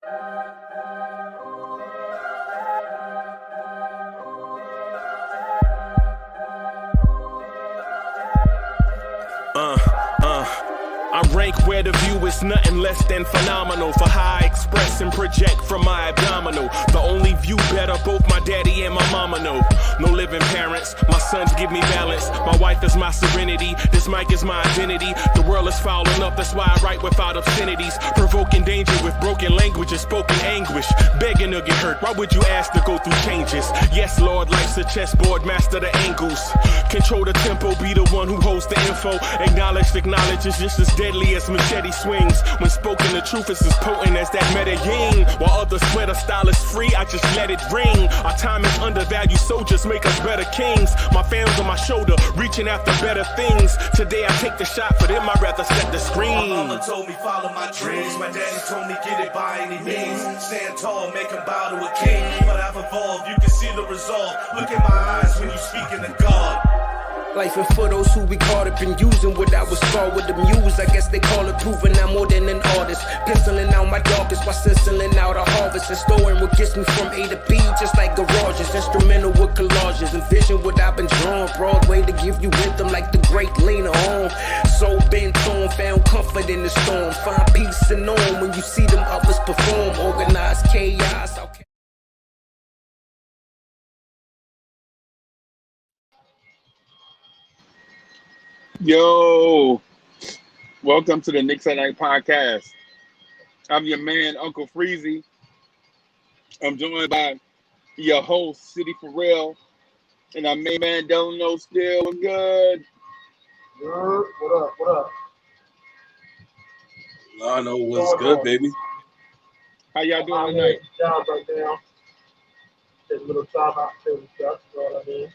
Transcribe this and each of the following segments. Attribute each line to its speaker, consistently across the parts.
Speaker 1: I rank where the view is nothing less than phenomenal. For how I express and project from my abdominal. The only view better, both my daddy and my mama know. No living parents, my sons give me balance. My wife is my serenity, this mic is my identity. The world is foul enough, that's why I write without obscenities. Provoking danger with broken language and spoken anguish. Begging to get hurt, why would you ask to go through changes? Yes, Lord, life's a chessboard, master the angles. Control the tempo, be the one who holds the info. Acknowledge is just as deadly as machete swings. When spoken, the truth is as potent as that Medellin. While others swear the style is free, I just let it ring. Our time is undervalued, soldiers make us better kings. My family's on my shoulder, reaching after better things. Today I take the shot, for them I'd rather set the screen.
Speaker 2: My mama told me follow my dreams. My daddy told me get it by any means. Stand tall, make him bow to a king. But I've evolved, you can see the resolve. Look in my eyes when you speaking to God.
Speaker 3: Life and for those who we caught up in using what I was scarred with the muse. I guess they call it proving I'm more than an artist. Penciling out my darkest while sizzling out a harvest. And storing what gets me from A to B, just like garages. Instrumental with collages. Envision what I've been drawing. Broadway to give you rhythm like the great Lena Horne. So bent on, found comfort in the storm. Find peace and on when you see them others perform. Organized chaos. Okay.
Speaker 4: Yo, welcome to the Knicks at Night podcast. I'm your man, Uncle Freezy. I'm joined by your host, City for Real, and our main man, Don't Know Still. What's good?
Speaker 5: What up?
Speaker 6: I know what's good, baby.
Speaker 4: How y'all doing tonight?
Speaker 5: Job right now. Take a little time out to film stuff, you know what I mean?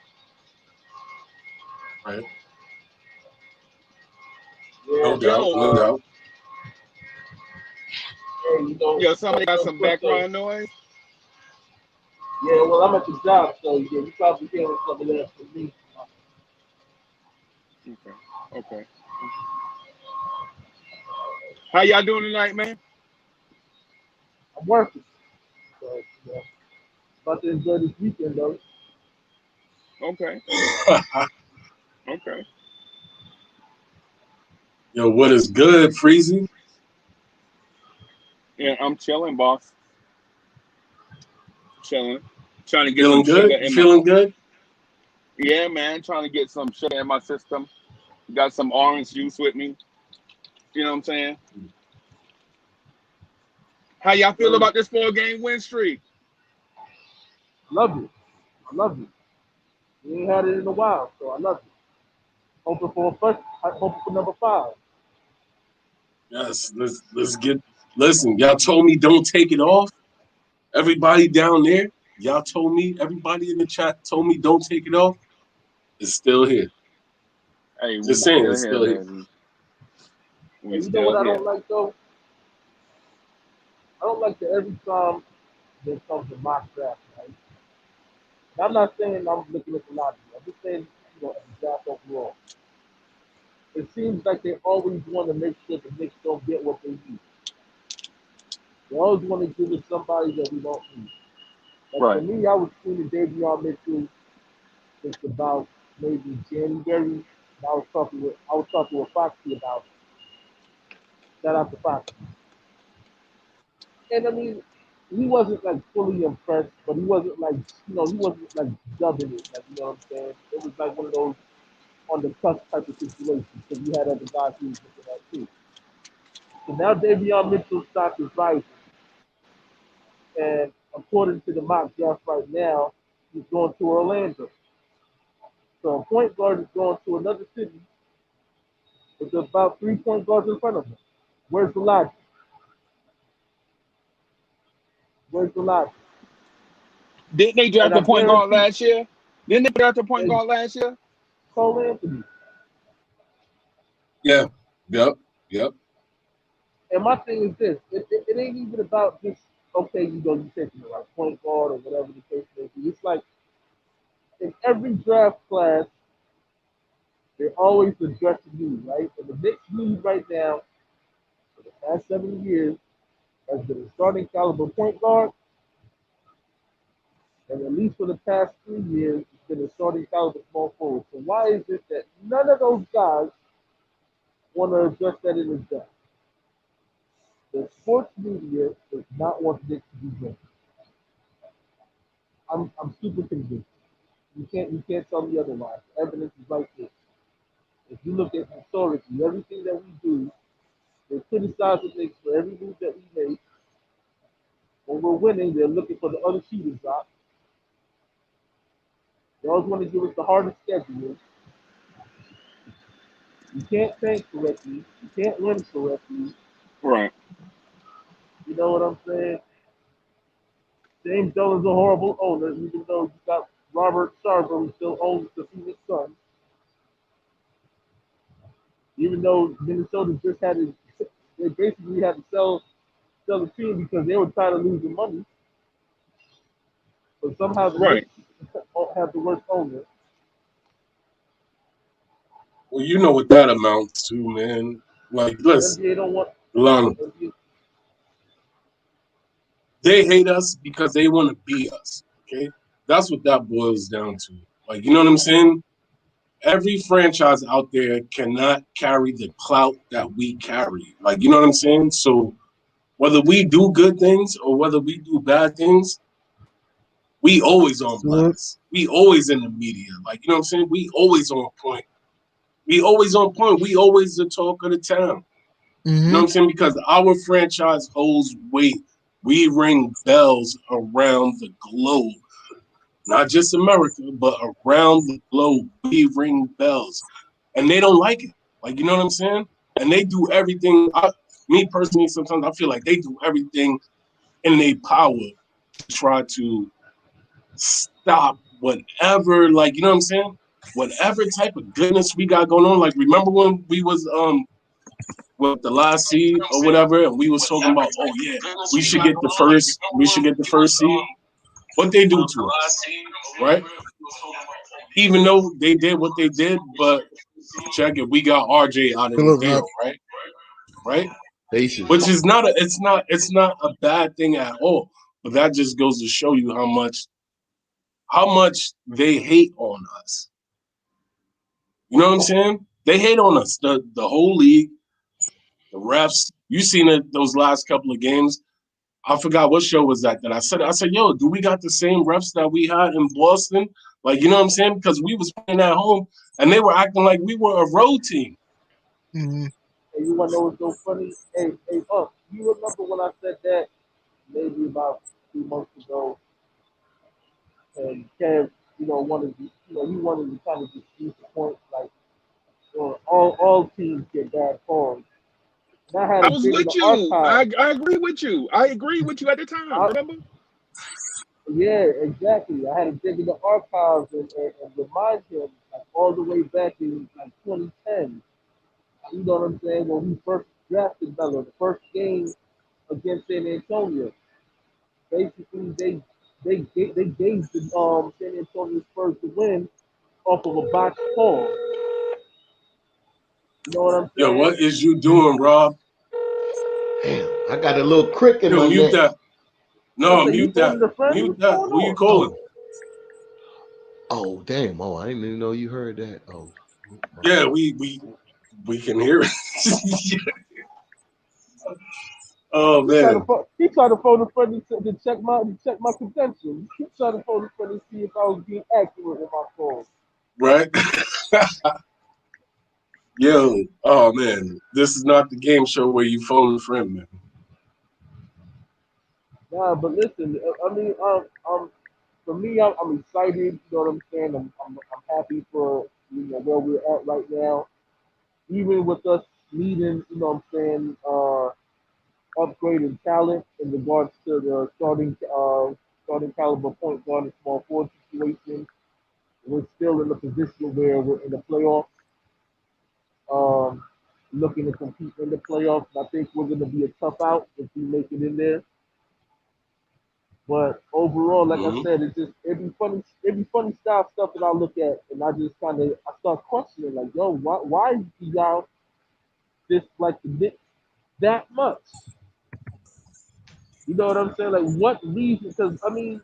Speaker 6: Right.
Speaker 5: Yeah,
Speaker 6: No doubt.
Speaker 5: Hey, you know,
Speaker 4: Yo, somebody got some background noise?
Speaker 5: Yeah, well, I'm at the job, so yeah, you probably hearing some of that from me.
Speaker 4: Okay. How y'all doing tonight, man?
Speaker 5: I'm working. So, you know, about to enjoy this weekend, though.
Speaker 4: Okay.
Speaker 6: Yo, what is good, Freezy?
Speaker 4: Yeah, I'm chilling, boss. Chilling. Trying to get
Speaker 6: Feeling
Speaker 4: some
Speaker 6: good?
Speaker 4: sugar in
Speaker 6: Feeling good?
Speaker 4: Yeah, man. Trying to get some sugar in my system. Got some orange juice with me. You know what I'm saying? How y'all feel about this 4-game win streak?
Speaker 5: I love it. We ain't had it in a while, so I love it. Hoping for number 5.
Speaker 6: Yes, let's get. Listen, y'all told me don't take it off. Everybody down there, y'all told me. Everybody in the chat told me don't take it off. It's still here.
Speaker 4: Hey,
Speaker 6: Just saying, it's still here.
Speaker 5: And you know what I don't like though? I don't like that every time there comes a mock draft, right? And I'm not saying I'm looking at the lottery. I'm just saying, you know, the draft overall. It seems like they always want to make sure the Knicks don't get what they need. They always want to give it somebody that we don't need. Like
Speaker 4: Right.
Speaker 5: For me, I was seeing Davion Mitchell just about maybe January. And I was talking with Foxy about it. Shout out to Foxy. And I mean, he wasn't like fully impressed, but he wasn't like, he wasn't like dubbing it. Like, you know what I'm saying? It was like one of those on the cusp type of situations because we had other guys who was looking at too. So now Davion Mitchell's stock is rising. And according to the mock draft right now, he's going to Orlando. So a point guard is going to another city with about 3 point guards in front of him. Where's the logic?
Speaker 4: Didn't they draft a point guard last year?
Speaker 5: Cole Anthony.
Speaker 6: Yeah. Yep.
Speaker 5: And my thing is this: it ain't even about just okay, you taking the right point guard or whatever the case may be. It's like in every draft class, they're always addressing need, right? And the Knicks need right now, for the past 7 years, has been a starting caliber point guard, and at least for the past 3 years, it's been a starting caliber small forward. So why is it that none of those guys want to address that in the draft? The sports media does not want Knicks to be good. I'm super convinced. You can't tell me otherwise. Evidence is right there. If you look at historically, everything that we do, they criticize the Knicks for every move that we make. When we're winning, they're looking for the other shoe to drop. They always want to give us the hardest schedule. You can't think correctly. You can't win correctly.
Speaker 4: Right.
Speaker 5: You know what I'm saying? James Dolan's a horrible owner, even though you got Robert Sarver, who still owns the Phoenix Suns. Even though Minnesota just had to, they basically had to sell the team because they were tired of losing money. But somehow the
Speaker 4: Right.
Speaker 5: Knicks have the worst owner.
Speaker 6: Well, you know what that amounts to, man. Like, listen,
Speaker 5: NBA don't want.
Speaker 6: Lana,
Speaker 5: NBA,
Speaker 6: they hate us because they want to be us. Okay, that's what that boils down to. Like, you know what I'm saying? Every franchise out there cannot carry the clout that we carry. Like, you know what I'm saying? So whether we do good things or whether we do bad things, we always on blast. We always in the media. Like, you know what I'm saying? We always on point. We always on point. We always the talk of the town. You know what I'm saying? Because our franchise holds weight. We ring bells around the globe. Not just America, but around the globe. We ring bells. And they don't like it. Like, you know what I'm saying? And they do everything. Me personally, sometimes I feel like they do everything in their power to try to stop whatever, like, you know what I'm saying? Whatever type of goodness we got going on. Like, remember when we was with the last seed or whatever, and we was talking about, oh yeah, we should get the first seed. What they do to us, right? Even though they did what they did, but check it, we got RJ out of the deal, right? Right? Which is not it's not a bad thing at all. But that just goes to show you how much they hate on us. You know what I'm saying? They hate on us. The whole league, the refs. You seen it those last couple of games. I forgot what show was that I said, yo, do we got the same refs that we had in Boston? Like, you know what I'm saying? Because we was playing at home and they were acting like we were a road team.
Speaker 5: and you want to know what's so funny? Hey, you remember when I said that maybe about 2 months ago, and Kev, wanted to, he wanted to kind of dispute the point, like, all teams get bad calls. And I had
Speaker 4: I
Speaker 5: to
Speaker 4: was
Speaker 5: dig in the
Speaker 4: with you.
Speaker 5: archives.
Speaker 4: I agree with you. I agree with you at the time.
Speaker 5: I,
Speaker 4: Remember?
Speaker 5: yeah, exactly. I had to dig in the archives and remind him, like, all the way back in like 2010. You know what I'm saying? When we first drafted Melo, the first game against San Antonio. Basically, they gave the San Antonio Spurs the win off of a box score. You know what I'm
Speaker 6: Yo,
Speaker 5: saying?
Speaker 6: what is you doing, Rob?
Speaker 7: Damn, I got a little crick in
Speaker 6: Yo,
Speaker 7: my
Speaker 6: mute
Speaker 7: neck.
Speaker 6: that.
Speaker 5: What's
Speaker 6: No,
Speaker 5: that? You
Speaker 6: mute that.
Speaker 5: phoning a friend?
Speaker 6: Mute
Speaker 5: What's
Speaker 6: that.
Speaker 5: going
Speaker 6: Who you
Speaker 5: on?
Speaker 6: calling?
Speaker 7: Oh, damn. Oh, I didn't even know you heard that. Oh, my
Speaker 6: Yeah,
Speaker 7: fault.
Speaker 6: we can hear it. Oh man.
Speaker 5: He tried to phone a friend to check my credentials. He tried to phone a friend to see if I was being accurate with my phone.
Speaker 6: Right? Yo, oh man. This is not the game show where you phone a friend, man.
Speaker 5: Nah, but listen, I mean, for me, I'm excited. You know what I'm saying? I'm happy for where we're at right now. Even with us needing, upgraded talent in regards to the starting caliber point guard and small forward situation. We're still in a position where we're in the playoffs, um, looking to compete in the playoffs. I think we're going to be a tough out if we make it in there. But overall, like I
Speaker 6: Mm-hmm.
Speaker 5: said, it'd be funny stuff that I look at, and I start questioning, like, yo, why is y'all dislike the Knicks that much? You know what I'm saying? Like, what reason? Because I mean,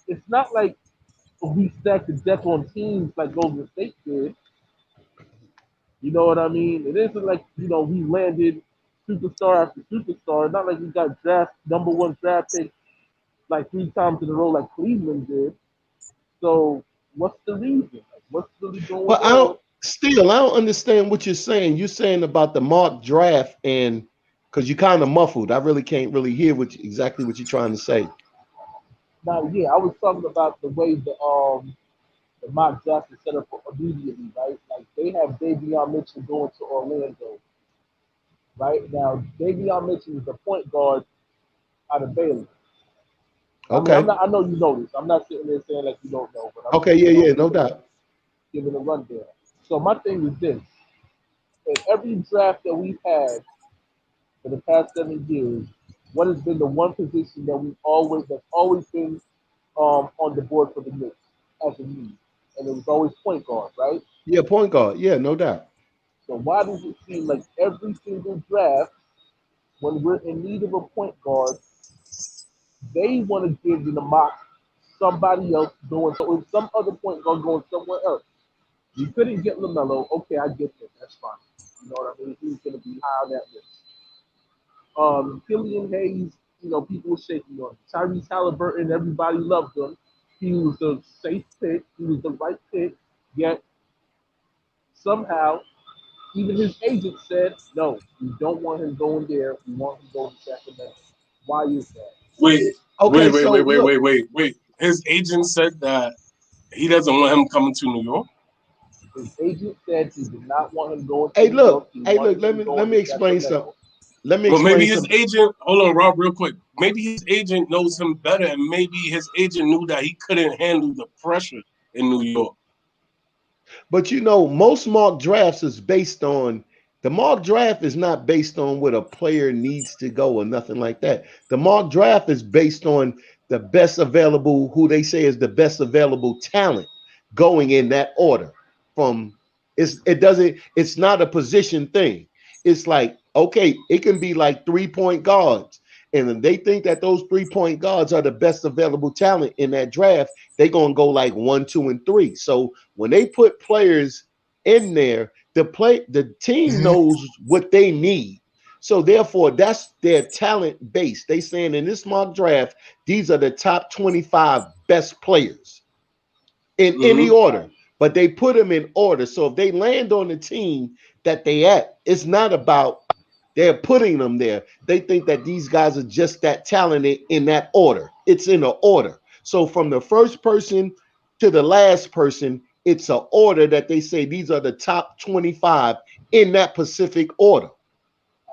Speaker 5: it's not like we stacked the deck on teams like Golden State did. You know what I mean? It isn't like we landed superstar after superstar. Not like we got draft number one draft pick like 3 times in a row like Cleveland did. So what's the reason? Like, what's really going
Speaker 7: Well,
Speaker 5: on?
Speaker 7: I don't understand what you're saying. You're saying about the mock draft, and because you kind of muffled, I really can't really hear exactly what you're trying to say.
Speaker 5: Now, yeah, I was talking about the way the mock draft is set up immediately, right? Like they have Davion Mitchell going to Orlando, right? Now Davion Mitchell is the point guard out of Baylor. I mean, I'm
Speaker 7: Okay.
Speaker 5: not. I know you know this. I'm not sitting there saying like you don't know, but I'm
Speaker 7: Okay.
Speaker 5: just
Speaker 7: Yeah. Yeah. No
Speaker 5: giving
Speaker 7: doubt.
Speaker 5: giving a rundown. So my thing is this: in every draft that we've had for the past 7 years, what has been the one position that that's always been on the board for the Knicks as a need, and it was always point guard, right?
Speaker 7: Yeah. Point guard. Yeah. No doubt.
Speaker 5: So why does it seem like every single draft, when we're in need of a point guard, they want to give in the mock somebody else going so if some other point guard going somewhere else. You couldn't get LaMelo. Okay, I get that. That's fine. You know what I mean? He's going to be high on that list. Killian Hayes, people were shaking on him. Tyrese Halliburton, everybody loved him. He was a safe pick. He was the right pick. Yet somehow, even his agent said, no, we don't want him going there. We want him going to Sacramento. Why is that?
Speaker 6: Wait,
Speaker 7: Okay.
Speaker 6: wait, wait,
Speaker 7: So
Speaker 6: wait, wait,
Speaker 7: look.
Speaker 6: wait, wait, wait. His agent said that he doesn't want him coming to New York.
Speaker 5: His agent said he did not want him going to
Speaker 7: Hey,
Speaker 5: New York.
Speaker 7: look.
Speaker 5: He
Speaker 7: Hey,
Speaker 5: wanted
Speaker 7: look.
Speaker 5: him
Speaker 7: Let
Speaker 5: going
Speaker 7: me
Speaker 5: to
Speaker 7: explain something.
Speaker 5: Sacramento.
Speaker 7: Let me
Speaker 6: Well, maybe
Speaker 7: explain
Speaker 6: his
Speaker 7: some.
Speaker 6: agent. Hold on, Rob, real quick. Maybe his agent knows him better, and maybe his agent knew that he couldn't handle the pressure in New York.
Speaker 7: But most mock drafts is based on the mock draft is not based on what a player needs to go or nothing like that. The mock draft is based on the best available, who they say is the best available talent going in that order. From it's not a position thing. It's like, okay, it can be like 3 point guards. And if they think that those 3 point guards are the best available talent in that draft, they're gonna go like 1, 2, and 3. So when they put players in there, the team knows what they need. So therefore, that's their talent base. They saying in this mock draft, these are the top 25 best players in any
Speaker 6: Mm-hmm.
Speaker 7: order, but they put them in order. So if they land on the team that they at, it's not about they're putting them there. They think that these guys are just that talented in that order. It's in an order. So from the first person to the last person, it's an order that they say these are the top 25 in that specific order.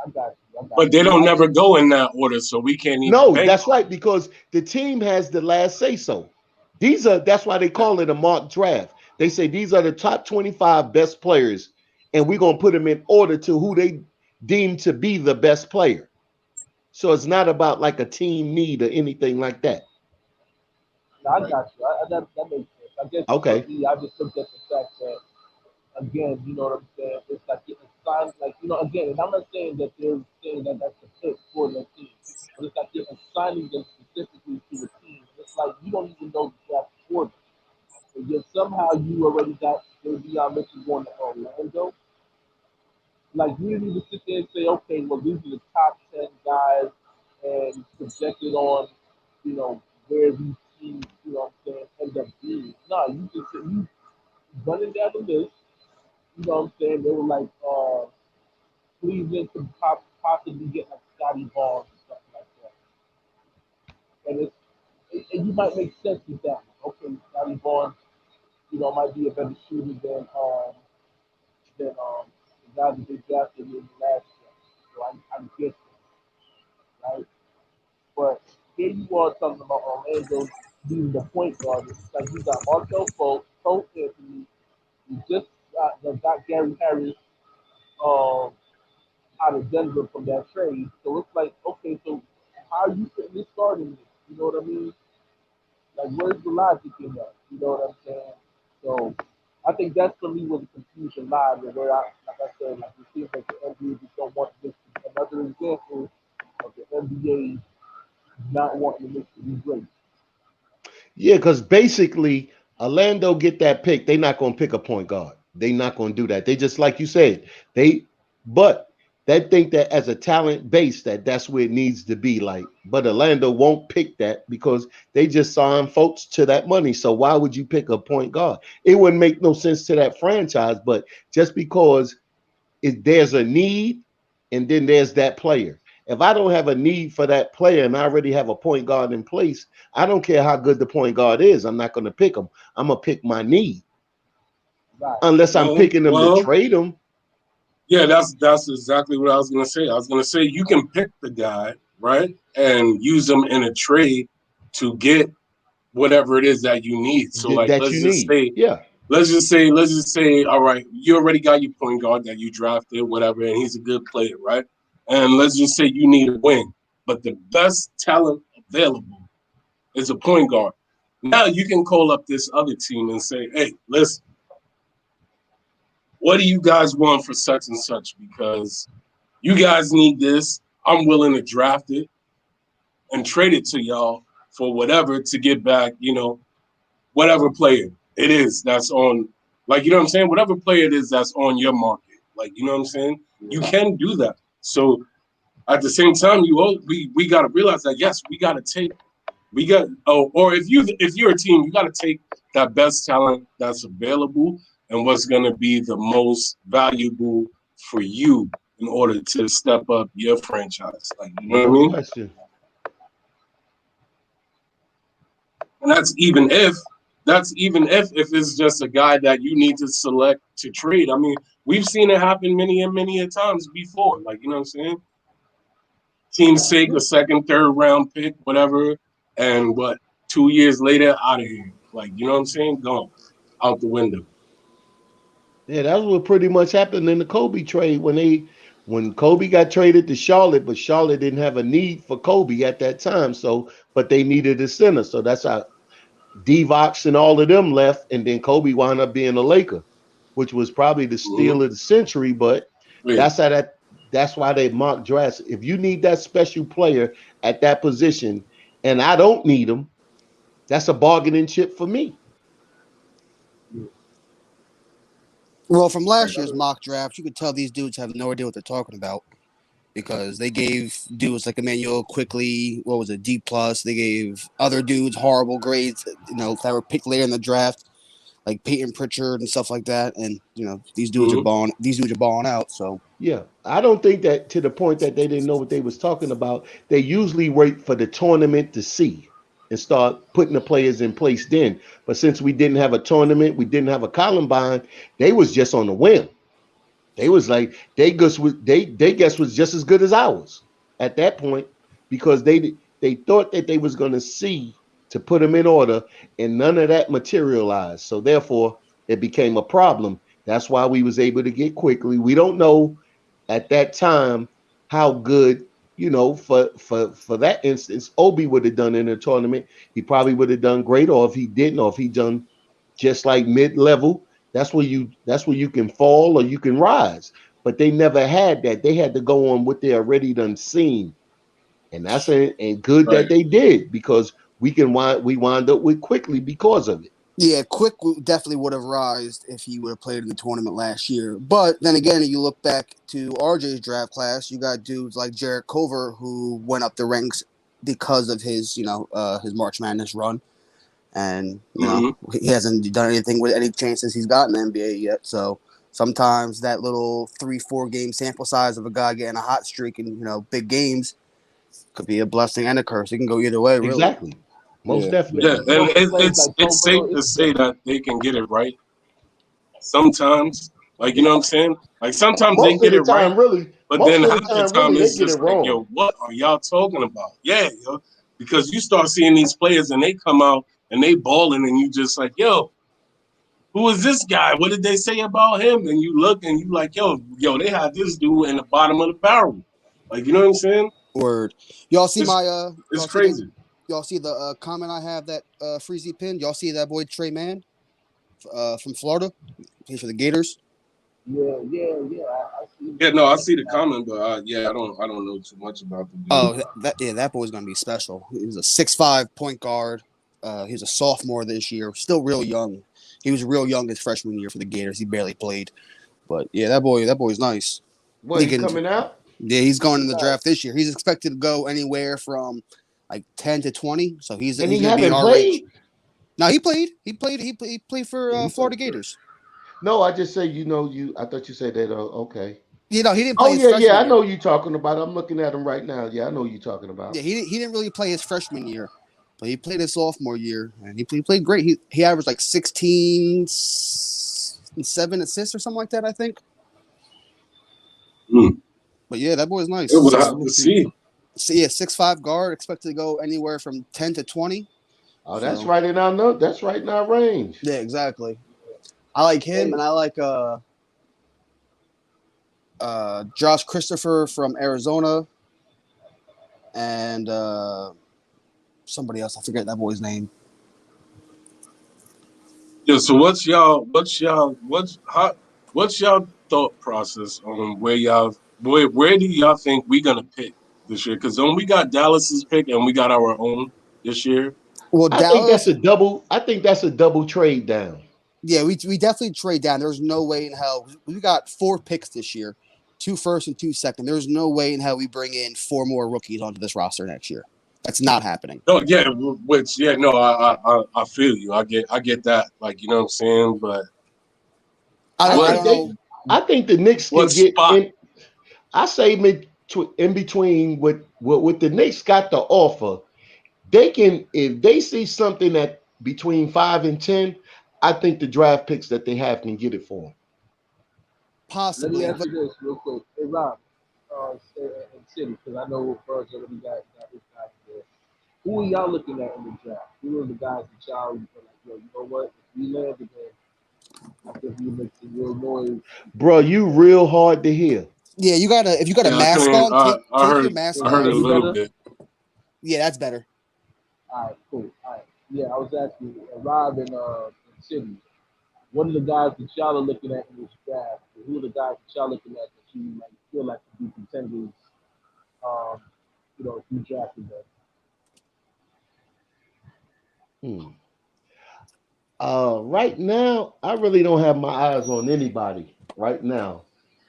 Speaker 5: I got you. I got
Speaker 6: But they
Speaker 5: you.
Speaker 6: don't
Speaker 5: I
Speaker 6: never
Speaker 5: think
Speaker 6: go in that order, so we can't even
Speaker 7: No,
Speaker 6: bank
Speaker 7: that's
Speaker 6: on
Speaker 7: right, because the team has the last say so. That's why they
Speaker 6: it.
Speaker 7: call it a mock draft. They say these are the top 25 best players, and we're gonna put them in order to who they deem to be the best player. So it's not about like a team need or anything like that.
Speaker 5: I got you. That makes sense. I guess for
Speaker 7: Okay.
Speaker 5: me, I just looked at the fact that again, you know what I'm saying? It's like getting signed, like again, and I'm not saying that they're saying that that's the fit for their team, but it's like they're assigning them specifically to a team. It's like you don't even know the draft order, and yet somehow you already got Davion Mitchell going to Orlando. Like you didn't even sit there and say, okay, well these are the top 10 guys, and projected on, where these teams, what I'm saying, end up being. No, you just you running down the list. You know what I'm saying? They were like, Cleveland could possibly get like Scotty Barnes and stuff like that. And you might make sense with that one. Okay, Scotty Barnes, might be a better shooter than the guys that they drafted in the last year. So I get that, right? But here you are talking about Orlando being the point guard. It's like you got Markel Fultz, Cole Anthony, you just got Gary Harris, um, out of Denver from that trade. So it's like, okay, so how are you putting this guard in this? You know what I mean? Like, where's the logic in that? You know what I'm saying? So I think that's for me where the confusion lies, and where like I said, like it seems like the NBA just don't want this another example of the NBA not wanting the Knicks to be great.
Speaker 7: Yeah, because basically Orlando get that pick, they're not gonna pick a point guard. They're not gonna do that. They just like you said, but they think that as a talent base that's where it needs to be. Like, but Orlando won't pick that because they just signed folks to that money. So why would you pick a point guard? It wouldn't make no sense to that franchise, but just because there's a need and then there's that player. If I don't have a need for that player and I already have a point guard in place, I don't care how good the point guard is. I'm not going to pick him. I'm going to pick my need.
Speaker 5: Right.
Speaker 7: Unless I'm picking them to
Speaker 6: Well,
Speaker 7: trade him.
Speaker 6: yeah, that's exactly what I was gonna say. I was gonna say you can pick the guy, right, and use them in a trade to get whatever it is that you need. So like
Speaker 7: That you need. Yeah.
Speaker 6: let's just say, all right, you already got your point guard that you drafted, whatever, and he's a good player, right? And let's just say you need a wing, but the best talent available is a point guard. Now you can call up this other team and say, hey, listen, what do you guys want for such and such? Because you guys need this. I'm willing to draft it and trade it to y'all for whatever to get back, whatever player it is that's on, like, you know what I'm saying? Whatever player it is that's on your market. Like, you know what I'm saying? You can do that. So at the same time, we got to realize that, yes, or if you're a team, you got to take that best talent that's available and what's going to be the most valuable for you in order to step up your franchise. Like, you know what I
Speaker 7: No
Speaker 6: mean?
Speaker 7: question.
Speaker 6: And that's even if it's just a guy that you need to select to trade. I mean, we've seen it happen many and many a times before. Like, you know what I'm saying? Teams take a second, third round pick, whatever, and 2 years later, out of here. Like, you know what I'm saying? Gone. Out the window.
Speaker 7: Yeah, that's what pretty much happened in the Kobe trade when Kobe got traded to Charlotte, but Charlotte didn't have a need for Kobe at that time. So, but they needed a center. So that's how Divox and all of them left, and then Kobe wound up being a Laker, which was probably the steal of the century. But
Speaker 6: Yeah.
Speaker 7: that's why they mock drafts. If you need that special player at that position, and I don't need them, that's a bargaining chip for me.
Speaker 8: Well, from last year's mock draft, you could tell these dudes have no idea what they're talking about because they gave dudes like Emmanuel Quickly, what was it, D plus. They gave other dudes horrible grades, that were picked later in the draft, like Peyton Pritchard and stuff like that. And these dudes are balling. These dudes are balling out. So
Speaker 7: Yeah, I don't think that to the point that they didn't know what they was talking about. They usually wait for the tournament to see and start putting the players in place then. But since we didn't have a tournament, we didn't have a Columbine, they was just on the whim. They was like they guess was just as good as ours at that point because they thought that they was gonna see to put them in order, and none of that materialized. So therefore, it became a problem. That's why we was able to get quickly. We don't know at that time how good for that instance Obi would have done in a tournament. He probably would have done great, or if he didn't, or if he done just like mid-level, that's where you can fall or you can rise. But they never had that. They had to go on what they already done seen, and that's and good
Speaker 6: Right.
Speaker 7: that they did because we wind up with quickly because of it.
Speaker 8: yeah, Quick definitely would have rised if he would have played in the tournament last year. But then again, you look back to RJ's draft class, you got dudes like Jarrett Culver who went up the ranks because of his his March Madness run. And he hasn't done anything with any chances he's gotten in the NBA yet. So sometimes that little 3-4 game sample size of a guy getting a hot streak in big games could be a blessing and a curse. It can go either way, really.
Speaker 7: Exactly, most definitely.
Speaker 6: Yeah, and it's safe to say that they can get it right. Sometimes, like, you know what I'm saying? Like, sometimes they
Speaker 7: Most of
Speaker 6: get
Speaker 7: the
Speaker 6: it right,
Speaker 7: time, really.
Speaker 6: but
Speaker 7: Most
Speaker 6: then
Speaker 7: of
Speaker 6: half
Speaker 7: the
Speaker 6: the
Speaker 7: time,
Speaker 6: time
Speaker 7: really, they
Speaker 6: it's
Speaker 7: get it
Speaker 6: just like,
Speaker 7: wrong.
Speaker 6: yo, what are y'all talking about? Yeah, yo, because you start seeing these players and they come out and they balling, and you just like, yo, who is this guy? What did they say about him? And you look and you like, yo, they had this dude in the bottom of the barrel. Like, you know what I'm saying?
Speaker 8: Word. Y'all see
Speaker 6: It's,
Speaker 8: my
Speaker 6: it's crazy.
Speaker 8: y'all see the comment I have that Freezy pinned? Y'all see that boy Trey Mann from Florida? He's for the Gators.
Speaker 5: Yeah. I see.
Speaker 6: Yeah, no, I see the comment, but yeah, I don't know too much about the dude.
Speaker 8: Oh, that boy's gonna be special. He's a 6'5" point guard. He's a sophomore this year, still real young. He was real young his freshman year for the Gators. He barely played, but yeah, that boy's nice.
Speaker 7: What, he coming out?
Speaker 8: Yeah, he's going in the draft this year. He's expected to go anywhere from like 10 to 20. So he's
Speaker 7: And
Speaker 8: going
Speaker 7: he
Speaker 8: to be in
Speaker 7: haven't
Speaker 8: our range.
Speaker 7: played?
Speaker 8: No, he played. He played for Florida Gators.
Speaker 7: No, I just say, I thought you said that. Okay.
Speaker 8: You know, he didn't
Speaker 7: Oh,
Speaker 8: play his
Speaker 7: yeah,
Speaker 8: freshman
Speaker 7: I
Speaker 8: year.
Speaker 7: know you talking about. I'm looking at him right now. Yeah, I know you talking about.
Speaker 8: Yeah, he didn't really play his freshman year, but he played his sophomore year, and he played great. He averaged like 16 and 7 assists or something like that, I think. But yeah, that boy's nice.
Speaker 6: We'll have to see.
Speaker 8: So yeah, 6'5" guard, expected to go anywhere from 10 to 20.
Speaker 7: Oh, that's right in our range.
Speaker 8: Yeah, exactly. I like him, and I like Josh Christopher from Arizona, and somebody else. I forget that boy's name.
Speaker 6: Yeah. So what's y'all thought process on where do y'all think we gonna pick this year? Because we got Dallas's pick and we got our own this year.
Speaker 8: Well,
Speaker 7: I think that's a double trade down.
Speaker 8: Yeah, we definitely trade down. There's no way in hell we got 4 picks this year, 2 first and 2 second. There's no way in hell we bring in 4 more rookies onto this roster next year. That's not happening.
Speaker 6: No, yeah, I feel you. I get that. Like, you know what I'm saying? But
Speaker 8: I don't know.
Speaker 7: I think the Knicks can get in. I say in between what the Knicks got to offer. They can, if they see something at between 5 and 10, I think the draft picks that they have can get it for them.
Speaker 8: Possibly.
Speaker 5: Let me ask you this real quick. Hey, Rob, in City, because I know Bird's already got his guys there. Who are y'all looking at in the draft? Who are the guys that y'all are like, yo, you know what? If we land again, I think we make some real noise.
Speaker 7: Bro, you real hard to hear.
Speaker 8: Yeah, if you got a mask on, take your mask off.
Speaker 6: I heard it a little bit.
Speaker 8: Yeah, that's better.
Speaker 5: All right, cool. All right. Yeah, I was asking Rob in City. What are the guys that y'all are looking at in this draft? Who are the guys that y'all looking at that you like feel like could be contenders? If you drafted them.
Speaker 7: Right now, I really don't have my eyes on anybody right now.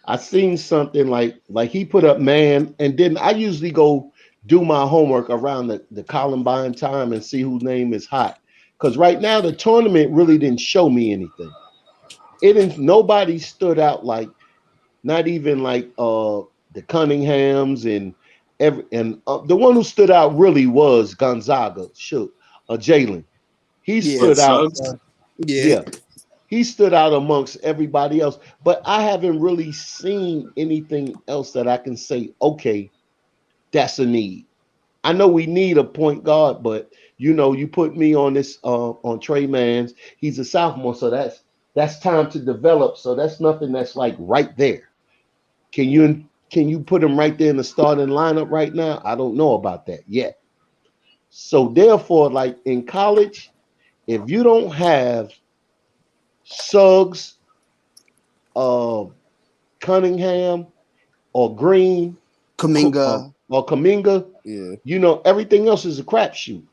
Speaker 7: I seen something like he put up man, and then I usually go do my homework around the Columbine time and see whose name is hot. Because right now the tournament really didn't show me anything. Nobody stood out, like not even like the Cunninghams and the one who stood out really was Gonzaga. Jalen. He stood out. Yeah. He stood out amongst everybody else. But I haven't really seen anything else that I can say, okay, that's a need. I know we need a point guard, but you put me on this on Trey Mans. He's a sophomore, so that's time to develop. So that's nothing that's like right there. Can you put him right there in the starting lineup right now? I don't know about that yet. So therefore, like in college, if you don't have Suggs, Cunningham, or Green,
Speaker 8: Kuminga,
Speaker 7: yeah, everything else is a crapshoot.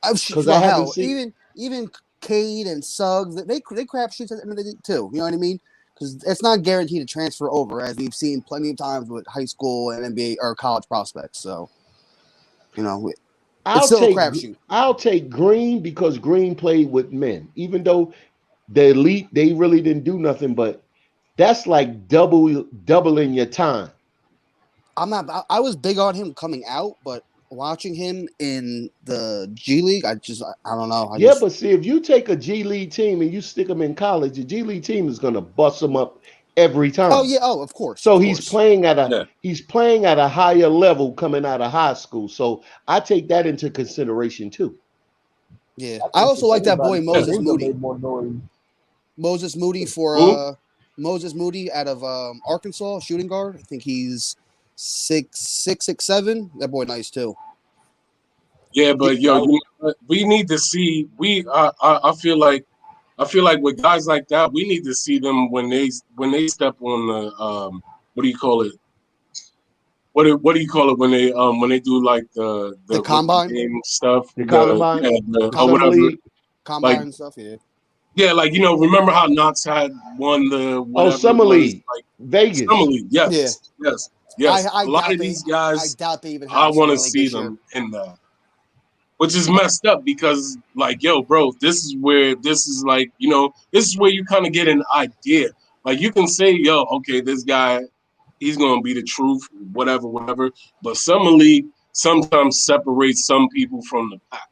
Speaker 8: Because I haven't seen even Cade and Suggs, they crapshoots at the end of the day too. You know what I mean? Because it's not guaranteed to transfer over, as we've seen plenty of times with high school and NBA or college prospects. So, it's still a crapshoot.
Speaker 7: I'll take Green because Green played with men, even though the elite they really didn't do nothing. But that's like doubling your time.
Speaker 8: I was big on him coming out, but watching him in the G League, I don't know.
Speaker 7: But see, if you take a G League team and you stick them in college, the G League team is going to bust them up every time.
Speaker 8: Oh yeah, of course.
Speaker 7: So he's playing at a higher level coming out of high school. So I take that into consideration too.
Speaker 8: Yeah, I also like that boy Moses Moody. Moses Moody out of Arkansas, shooting guard. I think he's 6'7". That boy nice too.
Speaker 6: Yeah, but we need to see. I feel like I feel like with guys like that, we need to see them when they step on the what do you call it? What do you call it when they do like the rookie
Speaker 8: combine?
Speaker 6: game stuff?
Speaker 7: The Columbine,
Speaker 6: or
Speaker 7: Summer
Speaker 6: whatever.
Speaker 7: League.
Speaker 8: Combine
Speaker 6: Like,
Speaker 8: and stuff, yeah.
Speaker 6: Yeah, like remember how Knox had won the whatever
Speaker 7: Summer
Speaker 6: it was,
Speaker 7: League,
Speaker 6: like
Speaker 7: Vegas.
Speaker 6: Summer League. Yes, yes.
Speaker 8: I
Speaker 6: A lot
Speaker 8: doubt
Speaker 6: of these
Speaker 8: I
Speaker 6: guys,
Speaker 8: doubt they even have
Speaker 6: I want to
Speaker 8: Summer League
Speaker 6: see
Speaker 8: this year.
Speaker 6: them in that, which is messed up because, like, yo, bro, this is where this is where you kind of get an idea. Like, you can say, yo, okay, this guy, he's gonna be the truth, whatever. But Summer League sometimes separates some people from the pack.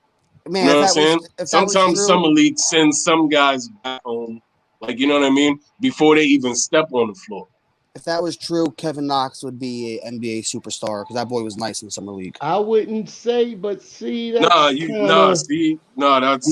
Speaker 8: Man,
Speaker 6: You know
Speaker 8: if
Speaker 6: what I'm
Speaker 8: that
Speaker 6: saying?
Speaker 8: was if that was
Speaker 6: Sometimes
Speaker 8: true,
Speaker 6: Summer League sends some guys back home, like, you know what I mean, before they even step on the floor.
Speaker 8: if that was true, Kevin Knox would be an NBA superstar because that boy was nice in Summer League.
Speaker 7: I wouldn't say, but see, that's
Speaker 6: That's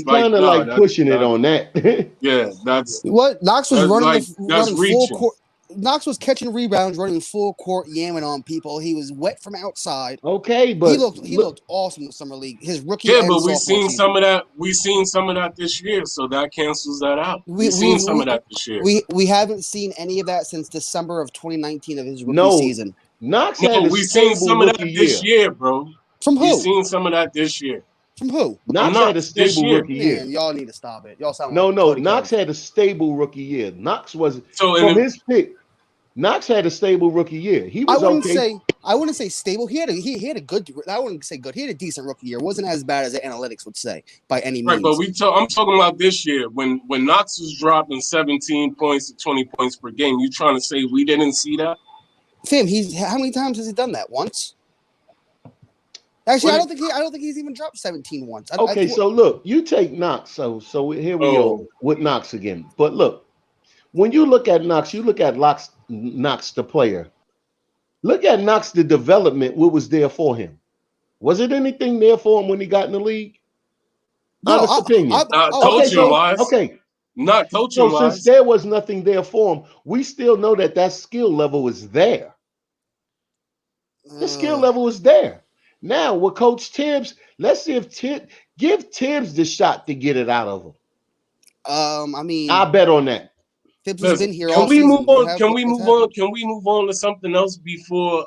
Speaker 7: like pushing it on that.
Speaker 6: Yeah, that's
Speaker 8: What Knox was running full
Speaker 6: reaching.
Speaker 8: court. Knox was catching rebounds, running full court, yamming on people. He was wet from outside.
Speaker 7: Okay, but
Speaker 8: he looked awesome in the Summer League. His rookie
Speaker 6: Yeah,
Speaker 8: and
Speaker 6: but we've
Speaker 8: sophomore
Speaker 6: seen
Speaker 8: season.
Speaker 6: some of that. We've seen some of that this year, so that cancels that out. We've seen some of that this year.
Speaker 8: We haven't seen any of that since December of 2019 of his rookie
Speaker 7: No,
Speaker 8: season.
Speaker 7: Knox had a
Speaker 6: we've seen
Speaker 7: stable
Speaker 6: some of that
Speaker 7: rookie
Speaker 6: this year, bro.
Speaker 8: From who?
Speaker 6: We've seen some of that this year.
Speaker 8: From who?
Speaker 7: Knox had a
Speaker 6: this
Speaker 7: stable
Speaker 6: year.
Speaker 7: rookie year.
Speaker 8: Man, y'all need to stop it. Y'all sound
Speaker 7: No,
Speaker 8: like
Speaker 7: no,
Speaker 8: Cody
Speaker 7: Knox
Speaker 8: Cove.
Speaker 7: had a stable rookie year. Knox was
Speaker 6: So
Speaker 7: from his pick. Knox had a stable rookie year. He was
Speaker 8: I wouldn't say stable. He had a good. I wouldn't say good. He had a decent rookie year. It wasn't as bad as the analytics would say by any means.
Speaker 6: Right, but I'm talking about this year when Knox was dropping 17 points to 20 points per game. You trying to say we didn't see that?
Speaker 8: Fam, how many times has he done that? Once? Actually, I don't think he's even dropped 17 once.
Speaker 7: So look, you take Knox. So here we go with Knox again. But look, when you look at Knox, you look at Knox the player. Look at Knox the development. What was there for him? Was it anything there for him when he got in the league? Honest opinion.
Speaker 6: Coaching-wise.
Speaker 7: Okay.
Speaker 6: Not coaching-wise.
Speaker 7: So since there was nothing there for him, we still know that skill level is there. The skill level is there. Now with Coach Tibbs, let's see if give Tibbs the shot to get it out of him.
Speaker 8: I mean,
Speaker 7: I bet on that.
Speaker 8: Tibbs has been here
Speaker 6: Can
Speaker 8: all
Speaker 6: we
Speaker 8: season.
Speaker 6: move on? Can we move on? Can we move on to something else before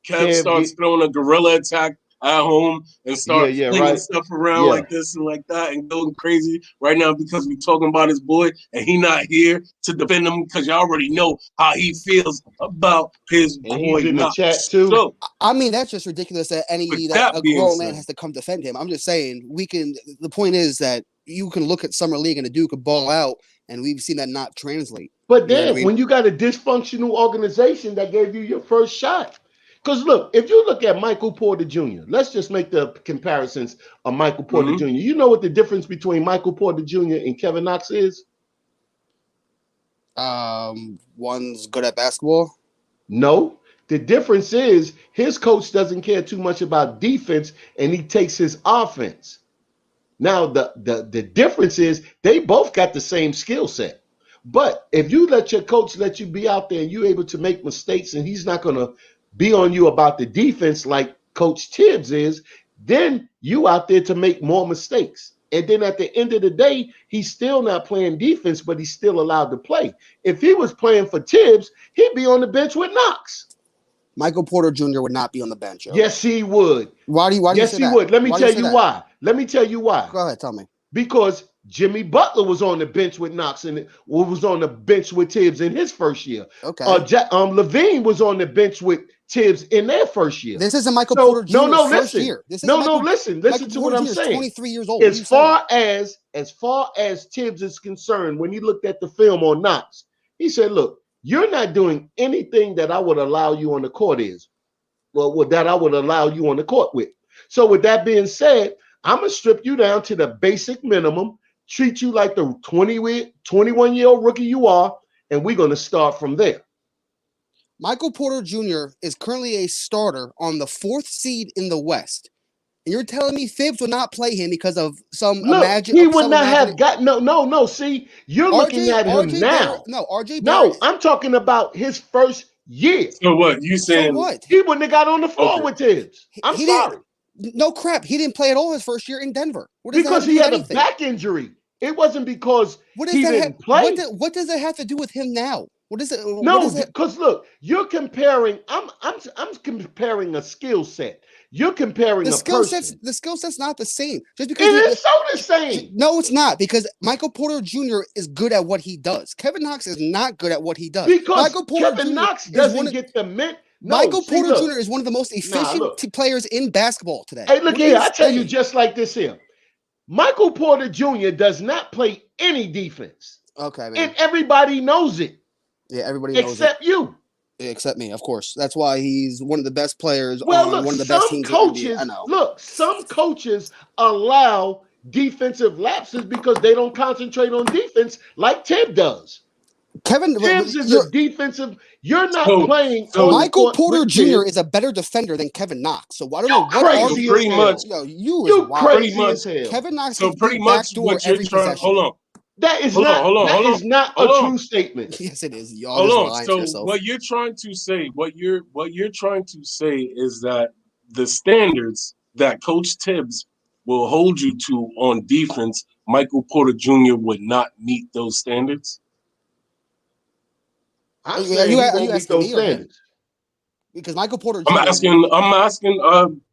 Speaker 6: Kev starts throwing a guerrilla attack at home and start flinging stuff around like this and like that and going crazy right now because we're talking about his boy and he not here to defend him because y'all already know how he feels about his boy.
Speaker 7: He's in the chat too.
Speaker 8: So, I mean, that's just ridiculous that a grown man has to come defend him. I'm just saying the point is that you can look at Summer League and the dude could ball out, and we've seen that not translate.
Speaker 7: But then when you got a dysfunctional organization that gave you your first shot. Because look, if you look at Michael Porter Jr., let's just make the comparisons of Michael Porter Jr. You know what the difference between Michael Porter Jr. and Kevin Knox is?
Speaker 8: One's good at basketball.
Speaker 7: No. The difference is his coach doesn't care too much about defense, and he takes his offense. Now, the difference is they both got the same skill set. But if you let your coach let you be out there and you're able to make mistakes and he's not going to be on you about the defense like Coach Tibbs is, then you out there to make more mistakes. And then at the end of the day, he's still not playing defense, but he's still allowed to play. If he was playing for Tibbs, he'd be on the bench with Knox.
Speaker 8: Michael Porter Jr. would not be on the bench. Yo.
Speaker 7: Yes, he would.
Speaker 8: Why do you
Speaker 7: yes,
Speaker 8: say
Speaker 7: he
Speaker 8: that?
Speaker 7: would. Let me
Speaker 8: why
Speaker 7: tell you why. Let me tell you why.
Speaker 8: Go ahead, tell me.
Speaker 7: Because Jimmy Butler was on the bench with Knox and was on the bench with Tibbs in his first year.
Speaker 8: Okay.
Speaker 7: Levine was on the bench with Tibbs in their first year.
Speaker 8: This isn't Michael Porter Jr.'s first year.
Speaker 7: Listen to what I'm saying.
Speaker 8: 23 years old.
Speaker 7: As far as Tibbs is concerned, when he looked at the film on Knox, he said, "Look, you're not doing anything that I would allow you on the court that I would allow you on the court with. So with that being said, I'm going to strip you down to the basic minimum, treat you like the 21-year-old rookie you are, and we're going to start from there."
Speaker 8: Michael Porter Jr. is currently a starter on the 4th seed in the West. And you're telling me Phibbs would not play him because of some
Speaker 7: he would not have got no. See, you're looking at him now. No, I'm talking about his first year.
Speaker 6: So what? You saying
Speaker 7: he wouldn't have got on the floor with Tibbs? I'm sorry.
Speaker 8: No crap. He didn't play at all his first year in Denver.
Speaker 7: Because he had a back injury It wasn't because
Speaker 8: What does
Speaker 7: he
Speaker 8: that
Speaker 7: didn't
Speaker 8: have?
Speaker 7: play.
Speaker 8: What does that have to do with him now? What is it?
Speaker 7: No, because look, you're comparing. I'm comparing a skill set. You're comparing a person.
Speaker 8: The skill set's not the same. Just
Speaker 7: It
Speaker 8: because
Speaker 7: is so the same.
Speaker 8: no, it's not, because Michael Porter Jr. is good at what he does. Kevin Knox is not good at what he does.
Speaker 7: Because
Speaker 8: Michael Porter
Speaker 7: Kevin
Speaker 8: Jr.
Speaker 7: Knox
Speaker 8: is
Speaker 7: doesn't
Speaker 8: one of,
Speaker 7: get the mint.
Speaker 8: Michael
Speaker 7: See,
Speaker 8: Porter
Speaker 7: look.
Speaker 8: Jr. is one of the most efficient
Speaker 7: look.
Speaker 8: players in basketball today.
Speaker 7: Hey, look
Speaker 8: What are
Speaker 7: here.
Speaker 8: you
Speaker 7: I tell you
Speaker 8: saying?
Speaker 7: just like this here. Michael Porter Jr. does not play any defense.
Speaker 8: Okay, man.
Speaker 7: And everybody knows it.
Speaker 8: Yeah, everybody knows
Speaker 7: except you.
Speaker 8: Except me, of course. That's why he's one of the best players
Speaker 7: Well,
Speaker 8: on
Speaker 7: look,
Speaker 8: one of the best
Speaker 7: some
Speaker 8: teams in the
Speaker 7: coaches,
Speaker 8: NBA. I know.
Speaker 7: look, some coaches allow defensive lapses because they don't concentrate on defense like Tibbs does. Tibbs is a defensive. You're not playing.
Speaker 8: So Michael Porter Jr. is a better defender than Kevin Knox. So I don't know what
Speaker 7: crazy
Speaker 8: pretty
Speaker 7: much.
Speaker 8: Yo,
Speaker 7: you crazy as hell.
Speaker 8: Kevin Knox
Speaker 6: so pretty much what you're trying. Hold on.
Speaker 7: That is not a true statement.
Speaker 8: Yes, it is. Y'all
Speaker 6: hold
Speaker 8: just
Speaker 6: on.
Speaker 8: lying to
Speaker 6: So
Speaker 8: yourself.
Speaker 6: what you're trying to say, what you're trying to say is that the standards that Coach Tibbs will hold you to on defense, Michael Porter Jr. would not meet those standards.
Speaker 7: I'm saying he won't meet those standards.
Speaker 8: Because Michael Porter Jr.
Speaker 6: I'm asking.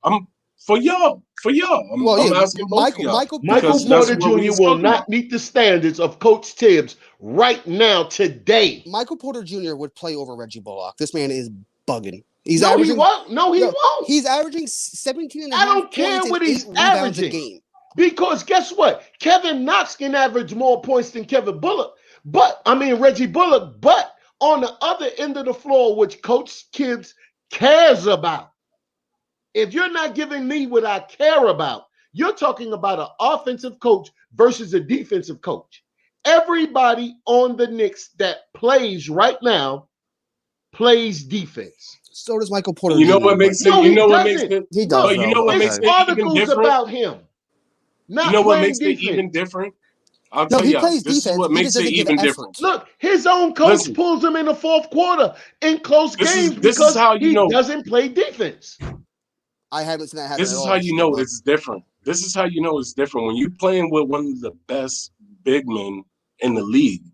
Speaker 6: I'm for y'all. I'm asking both of y'all.
Speaker 7: Michael Porter Jr. will not meet the standards of Coach Tibbs right now, today.
Speaker 8: Michael Porter Jr. would play over Reggie Bullock. This man is bugging.
Speaker 7: He won't. No, he won't.
Speaker 8: He's averaging 17 and a
Speaker 7: I
Speaker 8: half
Speaker 7: don't care what he's averaging.
Speaker 8: a game.
Speaker 7: Because guess what? Kevin Knox can average more points than Reggie Bullock. But on the other end of the floor, which Coach Tibbs cares about, if you're not giving me what I care about, you're talking about an offensive coach versus a defensive coach. Everybody on the Knicks that plays right now plays defense.
Speaker 8: So does Michael Porter.
Speaker 6: You know what makes it? You know what makes it?
Speaker 8: He does.
Speaker 6: But you know what makes it even different?
Speaker 7: About him.
Speaker 6: You know what makes it even different? I'll tell you. This is what makes it even different.
Speaker 7: Look, his own coach pulls him in the fourth quarter in close games because he doesn't play defense.
Speaker 8: I haven't seen that happen.
Speaker 6: This is how you know it's different. This is how you know it's different when you're playing with one of the best big men in the league.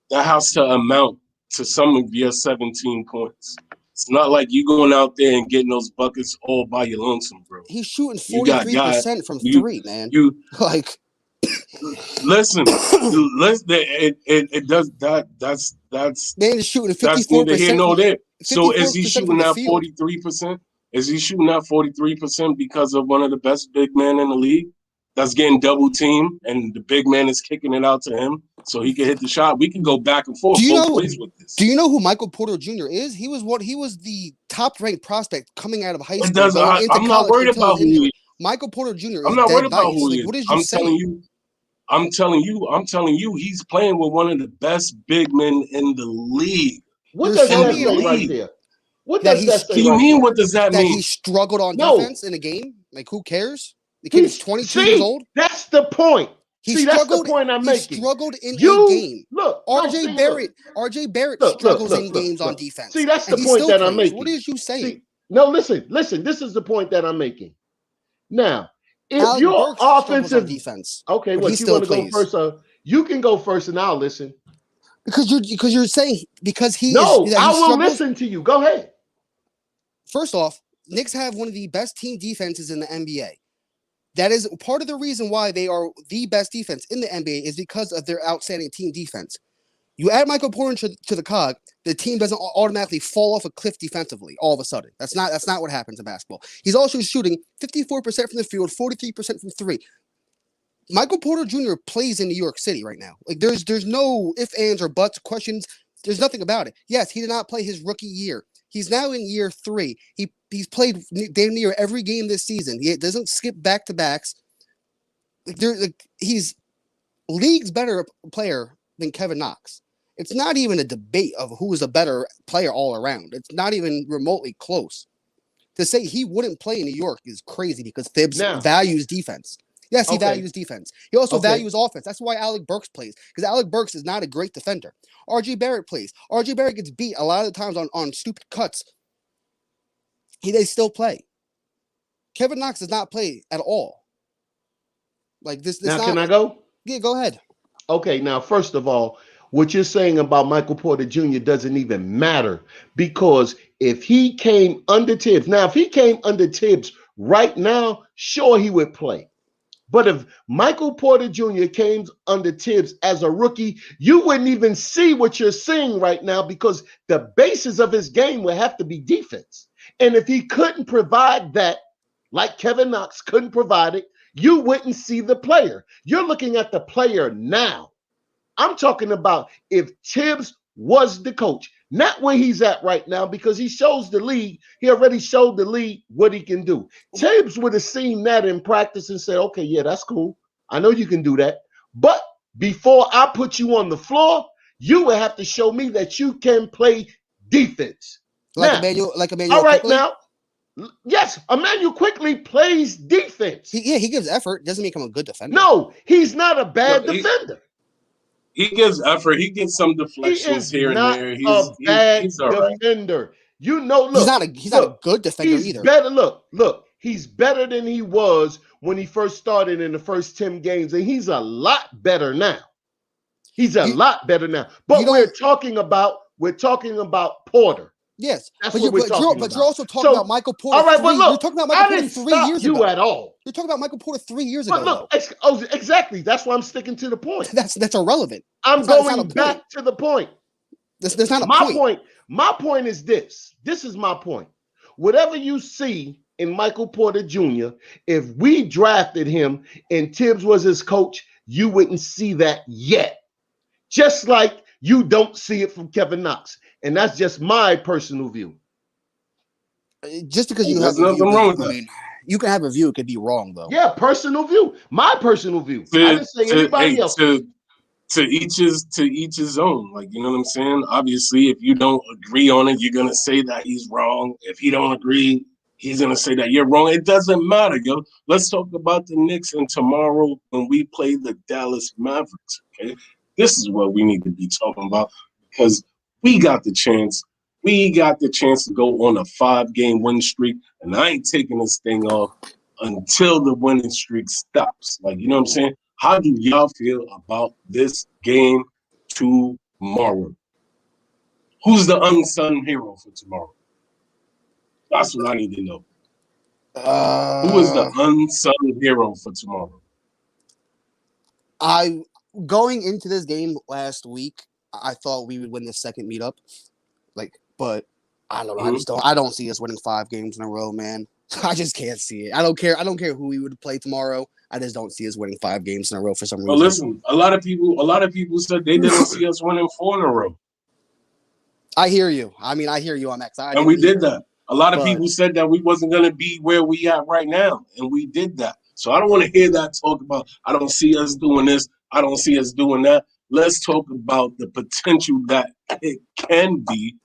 Speaker 6: That has to amount to some of your 17 points. It's not like you going out there and getting those buckets all by your lonesome, bro.
Speaker 8: He's shooting 43% from three, man. Listen. It does that. That's man is shooting 54%.
Speaker 6: That's neither here nor there. So is he shooting that 43%? Is he shooting that 43% because of one of the best big men in the league that's getting double teamed and the big man is kicking it out to him so he can hit the shot? We can go back and forth both ways with this.
Speaker 8: Do you know who Michael Porter Jr. is? He was the top ranked prospect coming out of high school.
Speaker 6: I'm not worried about who he is.
Speaker 8: Michael Porter Jr.
Speaker 6: I'm not worried about who he is.
Speaker 8: What did you say?
Speaker 6: I'm telling you, he's playing with one of the best big men in the league.
Speaker 7: What does that mean right there? What does that say?
Speaker 6: You mean what does that mean?
Speaker 8: He struggled on defense in a game? Like, who cares? The kid is 22 years old.
Speaker 7: That's the point. That's the point I'm making.
Speaker 8: He struggled in a game.
Speaker 7: Look,
Speaker 8: RJ Barrett struggles in games on defense.
Speaker 7: See, that's the point that I'm making.
Speaker 8: What is you saying?
Speaker 7: Listen. This is the point that I'm making. Now, if your offensive
Speaker 8: defense,
Speaker 7: okay, what you want to go first? You can go first, and I'll listen.
Speaker 8: Because you're saying
Speaker 7: I will listen to you. Go ahead.
Speaker 8: First off, Knicks have one of the best team defenses in the NBA. That is part of the reason why they are the best defense in the NBA is because of their outstanding team defense. You add Michael Porter to the cog, the team doesn't automatically fall off a cliff defensively all of a sudden. That's not what happens in basketball. He's also shooting 54% from the field, 43% from three. Michael Porter Jr. plays in New York City right now. Like there's no ifs, ands, or buts, questions. There's nothing about it. Yes, he did not play his rookie year. He's now in year 3. He's played damn near every game this season. He doesn't skip back-to-backs. He's league's better player than Kevin Knox. It's not even a debate of who is a better player all around. It's not even remotely close. To say he wouldn't play in New York is crazy because Thibs values defense. Yes, he values defense. He also values offense. That's why Alec Burks plays, because Alec Burks is not a great defender. RJ Barrett plays. RJ Barrett gets beat a lot of the times on stupid cuts. They still play. Kevin Knox does not play at all. Like this
Speaker 7: Now,
Speaker 8: not,
Speaker 7: can I go?
Speaker 8: Yeah, go ahead.
Speaker 7: Okay, now, first of all, what you're saying about Michael Porter Jr. doesn't even matter because if he came under Tibbs, now, if he came under Tibbs right now, sure, he would play. But if Michael Porter Jr. came under Tibbs as a rookie, you wouldn't even see what you're seeing right now because the basis of his game would have to be defense. And if he couldn't provide that, like Kevin Knox couldn't provide it, you wouldn't see the player. You're looking at the player now. I'm talking about if Tibbs was the coach, not where he's at right now, because he shows the league. He already showed the league what he can do. Tibbs would have seen that in practice and said, okay, yeah, that's cool. I know you can do that. But before I put you on the floor, you would have to show me that you can play defense.
Speaker 8: Like
Speaker 7: now,
Speaker 8: Emmanuel
Speaker 7: all right,
Speaker 8: quickly?
Speaker 7: now, yes, Emmanuel quickly plays defense.
Speaker 8: He gives effort. Doesn't make him a good defender.
Speaker 7: No, he's not a bad defender.
Speaker 6: He gives effort. He gets some deflections here and there.
Speaker 7: He's a bad defender. Right. You know, look,
Speaker 8: he's not a good defender either.
Speaker 7: Better. Look, he's better than he was when he first started in the first 10 games, and he's a lot better now. He's a lot better now. But we're talking about Porter.
Speaker 8: Yes,
Speaker 7: that's what we're talking about.
Speaker 8: But you're also talking about Michael Porter.
Speaker 7: All right, but look,
Speaker 8: you're talking about Michael Porter 3 years ago.
Speaker 7: At all.
Speaker 8: You're talking about Michael Porter 3 years ago.
Speaker 7: But look, exactly. That's why I'm sticking to the point.
Speaker 8: That's irrelevant.
Speaker 7: I'm going back to the point.
Speaker 8: There's not a
Speaker 7: point. My point is this. This is my point. Whatever you see in Michael Porter Jr., if we drafted him and Tibbs was his coach, you wouldn't see that yet. Just like you don't see it from Kevin Knox. And that's just my personal view.
Speaker 8: Just because you have a view, you can have a view, it could be wrong, though.
Speaker 7: Yeah, personal view. My personal view. I didn't say anybody else.
Speaker 6: To each his own. Like, you know what I'm saying? Obviously, if you don't agree on it, you're gonna say that he's wrong. If he don't agree, he's gonna say that you're wrong. It doesn't matter, yo. Let's talk about the Knicks and tomorrow when we play the Dallas Mavericks. Okay, this is what we need to be talking about because we got the chance. We got the chance to go on a 5-game win streak, and I ain't taking this thing off until the winning streak stops. Like, you know what I'm saying? How do y'all feel about this game tomorrow? Who's the unsung hero for tomorrow? That's what I need to know. Who is the unsung hero for tomorrow?
Speaker 8: Going into this game last week, I thought we would win the second meetup. But I don't know. I don't see us winning 5 games in a row, man. I just can't see it. I don't care who we would play tomorrow. I just don't see us winning 5 games in a row for some reason.
Speaker 6: Well, listen, a lot of people said they didn't see us winning 4 in a row.
Speaker 8: I hear you. I mean, I hear you on that side.
Speaker 6: And we did that. A lot of people said that we wasn't going to be where we at right now, and we did that. So I don't want to hear that talk about, I don't see us doing this, I don't see us doing that. Let's talk about the potential that it can be.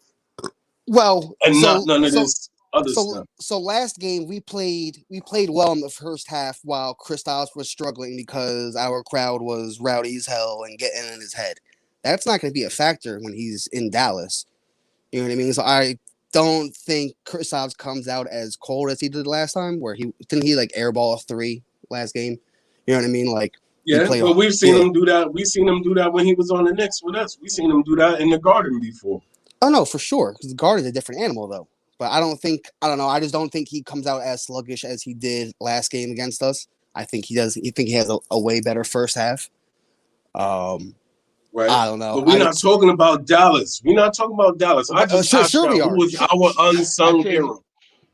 Speaker 8: Well,
Speaker 6: and not none of this other stuff.
Speaker 8: So last game we played well in the first half while Kristaps was struggling because our crowd was rowdy as hell and getting in his head. That's not going to be a factor when he's in Dallas. You know what I mean? So I don't think Kristaps comes out as cold as he did last time, where he like airball a 3 last game. You know what I mean? Like,
Speaker 6: yeah, but we've seen him do that. We've seen him do that when he was on the Knicks with us. We've seen him do that in the Garden before.
Speaker 8: Oh no, for sure. Because the Garden is a different animal, though. But I don't know. I just don't think he comes out as sluggish as he did last game against us. I think he does. You think he has a way better first half.
Speaker 6: Right.
Speaker 8: I don't know.
Speaker 6: But we're not talking about Dallas. We're not talking about Dallas. I just
Speaker 8: sure we are.
Speaker 6: Who was our unsung hero?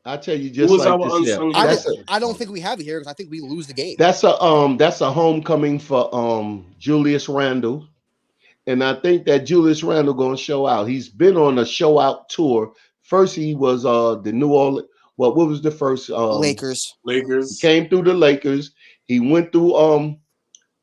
Speaker 7: I tell you, just like this,
Speaker 8: I don't think we have it here because I think we lose the game.
Speaker 7: That's a homecoming for Julius Randle, and I think that Julius Randle gonna show out. He's been on a show out tour. First, he was the New Orleans. What was the first?
Speaker 8: Lakers.
Speaker 7: He came through the Lakers. He went through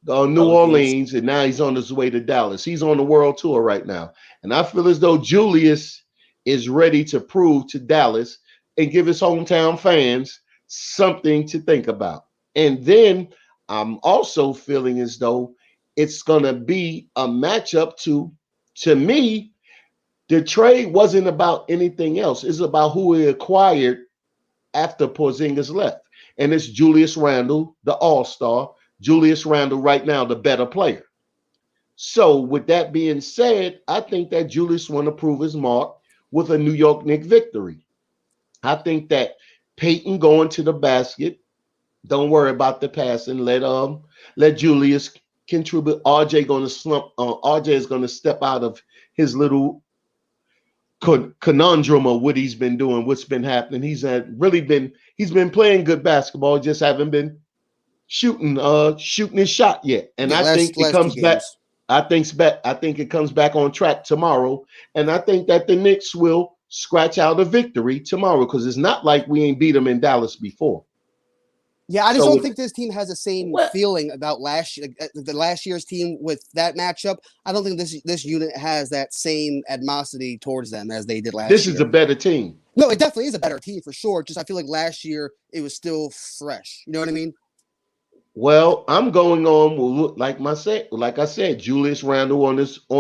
Speaker 7: New Orleans, and now he's on his way to Dallas. He's on the world tour right now, and I feel as though Julius is ready to prove to Dallas and give his hometown fans something to think about. And then I'm also feeling as though it's gonna be a matchup to me. The trade wasn't about anything else. It's about who he acquired after Porzingis left. And it's Julius Randle, the all-star, Julius Randle right now the better player. So with that being said, I think that Julius want to prove his mark with a New York Knicks victory. I think that Peyton going to the basket. Don't worry about the passing. Let Julius contribute. RJ going to slump. RJ is going to step out of his little conundrum of what he's been doing, what's been happening. He's been playing good basketball, just haven't been shooting his shot yet. And I think it comes back. I think it comes back on track tomorrow. And I think that the Knicks will scratch out a victory tomorrow because it's not like we ain't beat them in Dallas before.
Speaker 8: Yeah, I just don't think this team has the same feeling about the last year's team with that matchup. I don't think this unit has that same animosity towards them as they did last year.
Speaker 7: This is a better team.
Speaker 8: No, it definitely is a better team for sure. Just I feel like last year it was still fresh. You know what I mean?
Speaker 7: Well, I'm going on like I said, Julius Randle on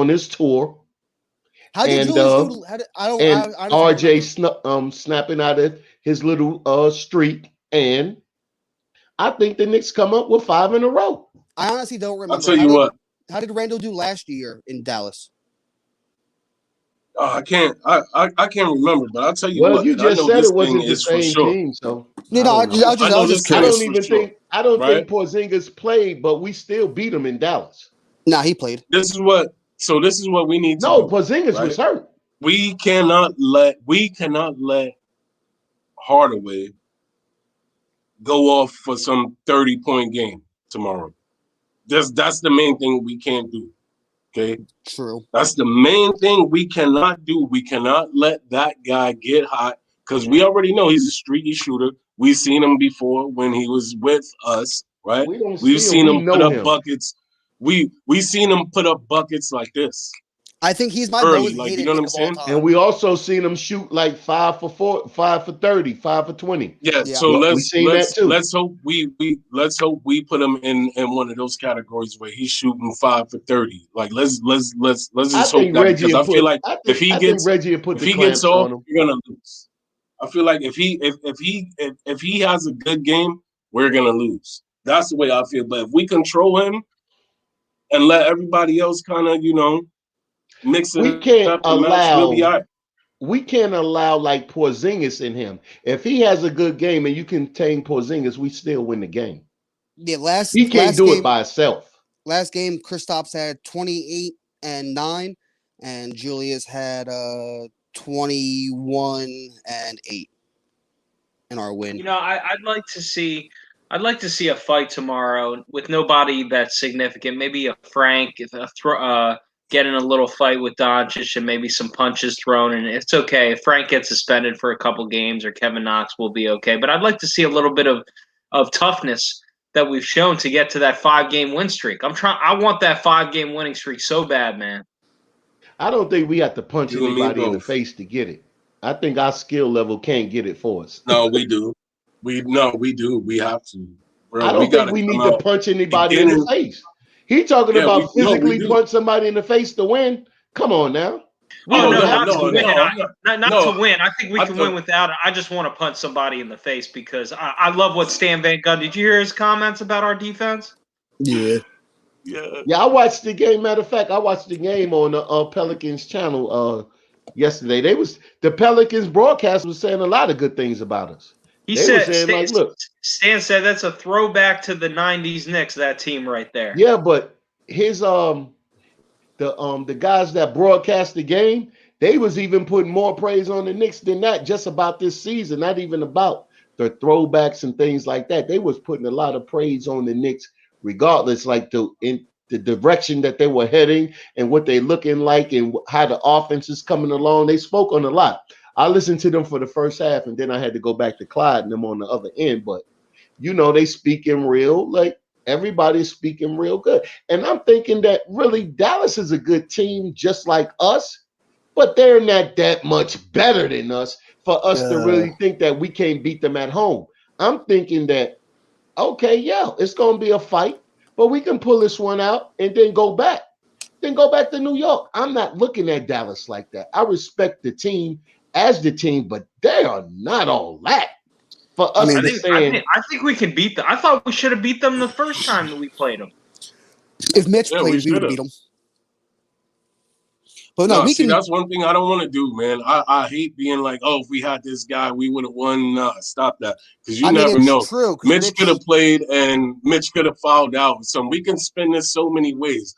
Speaker 7: this tour.
Speaker 8: How did Julius do?
Speaker 7: I RJ snapping out of his little streak, and I think the Knicks come up with 5 in a row.
Speaker 8: I honestly don't remember.
Speaker 6: I'll tell you what.
Speaker 8: How did Randle do last year in Dallas?
Speaker 6: I can't remember, but I'll tell you what.
Speaker 7: Well, you just said it wasn't the same team, so
Speaker 8: I
Speaker 7: don't think Porzingis played, but we still beat him in Dallas.
Speaker 8: Nah, he played.
Speaker 6: This is what we need to do.
Speaker 7: No, Porzingis was hurt.
Speaker 6: We cannot let Hardaway go off for some 30-point game tomorrow. That's the main thing we can't do. Okay.
Speaker 8: True.
Speaker 6: That's the main thing we cannot do. We cannot let that guy get hot because we already know he's a streaky shooter. We've seen him before when he was with us, right? We've seen him put up buckets. We've seen him put up buckets like this.
Speaker 8: I think he's my most hated.
Speaker 6: You know what I'm saying?
Speaker 7: And we also seen him shoot like 5 for 30, 5 for 20.
Speaker 6: Yeah. So let's hope we put him in one of those categories where he's shooting 5 for 30. Like let's just hope that because I feel like if he gets off, you're gonna lose. I feel like if he has a good game, we're gonna lose. That's the way I feel. But if we control him and let everybody else kind of mix it
Speaker 7: we can't allow like Porzingis in him. If he has a good game and you contain Porzingis, we still win the game.
Speaker 8: Yeah,
Speaker 7: he can't do it by himself.
Speaker 8: Last game, Kristaps had 28 and 9, and Julius had 21 and 8 in our win.
Speaker 9: I'd like to see a fight tomorrow with nobody that's significant. Maybe a Frank, getting a little fight with Doncic and maybe some punches thrown, and it's okay. If Frank gets suspended for a couple games or Kevin Knox will be okay. But I'd like to see a little bit of toughness that we've shown to get to that 5-game win streak. I want that 5-game winning streak so bad, man.
Speaker 7: I don't think we have to punch anybody in the face to get it. I think our skill level can't get it for us.
Speaker 6: No, we do. We do. We have to. Bro,
Speaker 7: I don't think we need to punch anybody in the face. He talking about physically punch somebody in the face to win. Come on now.
Speaker 9: Not to win. I think we can win without it. I just want to punch somebody in the face because I love what Stan Van Gundy. Did you hear his comments about our defense?
Speaker 8: Yeah.
Speaker 7: I watched the game. Matter of fact, I watched the game on the Pelicans channel yesterday. The Pelicans broadcast was saying a lot of good things about us.
Speaker 9: Stan said that's a throwback to the 90s Knicks, that team right there.
Speaker 7: Yeah, but his the guys that broadcast the game, they was even putting more praise on the Knicks than that, just about this season, not even about the throwbacks and things like that. They was putting a lot of praise on the Knicks regardless, like in the direction that they were heading and what they looking like and how the offense is coming along. They spoke on a lot. I listened to them for the first half, and then I had to go back to Clyde and them on the other end. But, they speaking real, like everybody's speaking real good. And I'm thinking that really Dallas is a good team just like us, but they're not that much better than us for us to really think that we can't beat them at home. I'm thinking that, okay, it's going to be a fight, but we can pull this one out and then go back. Then go back to New York. I'm not looking at Dallas like that. I respect the team as the team, but they are not all that. for us
Speaker 8: mean,
Speaker 7: to saying
Speaker 9: I think we can beat them. I thought we should have beat them the first time that we played them.
Speaker 8: if Mitch
Speaker 6: Yeah,
Speaker 8: played, we would have beat him. But no,
Speaker 6: No,
Speaker 8: we
Speaker 6: see,
Speaker 8: can.
Speaker 6: that's one thing I don't want to do, man. I hate being like, oh, if we had this guy, we would have won. Nah, stop that. Because you never
Speaker 8: it's
Speaker 6: know.
Speaker 8: true. 'Cause
Speaker 6: Mitch could have played and Mitch could have fouled out. So we can spin this so many ways.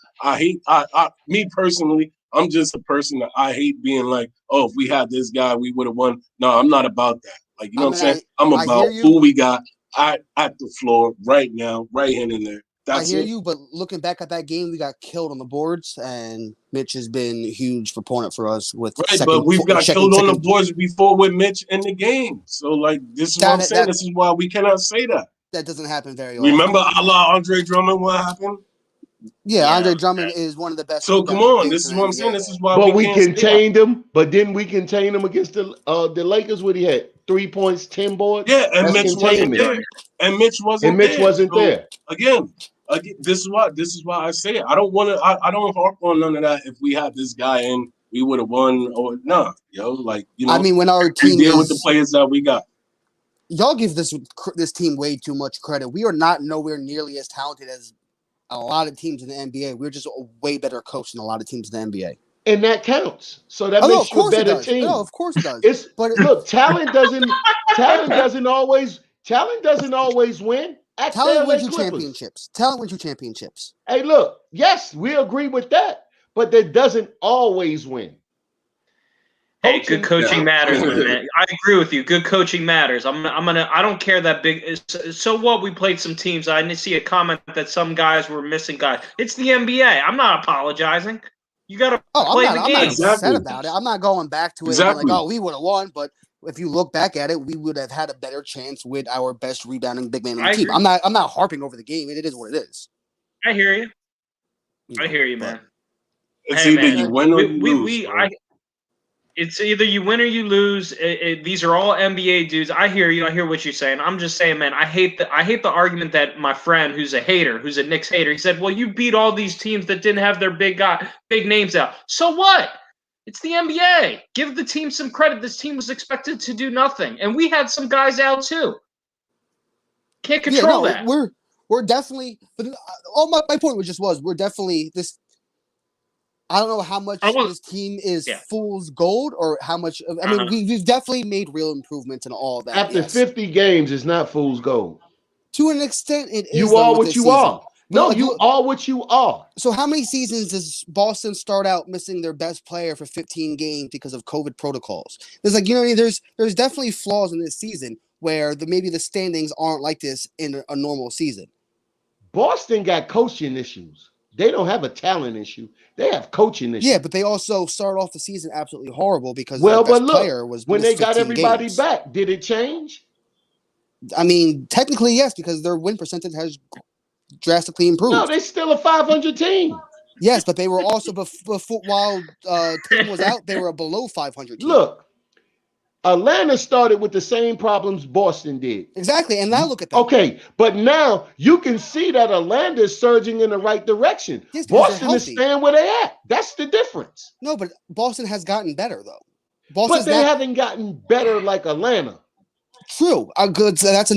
Speaker 6: Me personally, I'm just a person that I hate being like, oh, if we had this guy, we would have won. No, I'm not about that. Like, you know what I'm saying? I'm about who we got at the floor right now, right hand in there.
Speaker 8: I hear you, but looking back at that game, we got killed on the boards, and Mitch has been a huge proponent for us with
Speaker 6: but we've got killed on the boards before with Mitch in the game. So, like, this is what I'm saying. This is why we cannot say that.
Speaker 8: That doesn't happen very often.
Speaker 6: Remember Andre Drummond, what happened?
Speaker 8: Yeah, Andre Drummond is one of the best.
Speaker 6: So, come on. This is what I'm saying. This is why
Speaker 7: we contained him, but didn't we contain him against the Lakers when he had 3 points, 10 boards?
Speaker 6: Yeah, and Mitch wasn't there. And Mitch wasn't there. Again, this is why I say it. I don't harp on none of that. If we had this guy in, we would have won or nah, like, you know.
Speaker 8: I mean, when our team
Speaker 6: deal with the players that we got.
Speaker 8: Y'all give this team way too much credit. We are not nowhere nearly as talented as a lot of teams in the NBA. We're just a way better coach than a lot of teams in the NBA.
Speaker 7: And that counts. So that makes you a better team.
Speaker 8: No, of course it does.
Speaker 7: Look, talent doesn't always win.
Speaker 8: Talent wins you championships. Talent wins you championships.
Speaker 7: Hey, look, yes, we agree with that, but that doesn't always win.
Speaker 9: Hey, good coaching matters, man. I agree with you. Good coaching matters. I don't care that big. So what? We played some teams. I didn't see a comment that some guys were missing guys. It's the NBA. I'm not apologizing. You got to play the game.
Speaker 8: I'm not upset about it. I'm not going back to it like, oh, we would have won, but if you look back at it, we would have had a better chance with our best rebounding big man on the team. I'm not harping over the game. It is what it is.
Speaker 9: I hear you. I hear you, man.
Speaker 6: It's either you win or you lose.
Speaker 9: It's either you win or you lose. These are all NBA dudes. I hear you. I hear what you're saying. I'm just saying, man, I hate the argument that my friend who's a Knicks hater, he said, well, you beat all these teams that didn't have their big names out. So what? It's the NBA. Give the team some credit. This team was expected to do nothing. And we had some guys out too. Can't control that.
Speaker 8: We're definitely, but my point was we're definitely this. I don't know how much this team is fool's gold or how much. I mean, we've definitely made real improvements and all that.
Speaker 7: After 50 games, it's not fool's gold.
Speaker 8: To an extent, it is.
Speaker 7: You are what you are. No, you are what you are.
Speaker 8: So how many seasons does Boston start out missing their best player for 15 games because of COVID protocols? There's there's definitely flaws in this season where maybe the standings aren't like this in a normal season.
Speaker 7: Boston got coaching issues. They don't have a talent issue. They have coaching issues.
Speaker 8: Yeah, but they also started off the season absolutely horrible because
Speaker 7: their
Speaker 8: best player was
Speaker 7: when they got everybody back. Did it change?
Speaker 8: I mean, technically yes, because their win percentage has drastically improved.
Speaker 7: No, they're still a 500 team.
Speaker 8: Yes, but they were also before while Tim was out, they were a below 500 team.
Speaker 7: Look, Atlanta started with the same problems Boston did.
Speaker 8: Exactly, and now look at that.
Speaker 7: Okay, but now you can see that Atlanta is surging in the right direction.
Speaker 8: Yes,
Speaker 7: Boston is staying where they at. That's the difference.
Speaker 8: No, but Boston has gotten better though.
Speaker 7: But they haven't gotten better like Atlanta.
Speaker 8: True. Good. So that's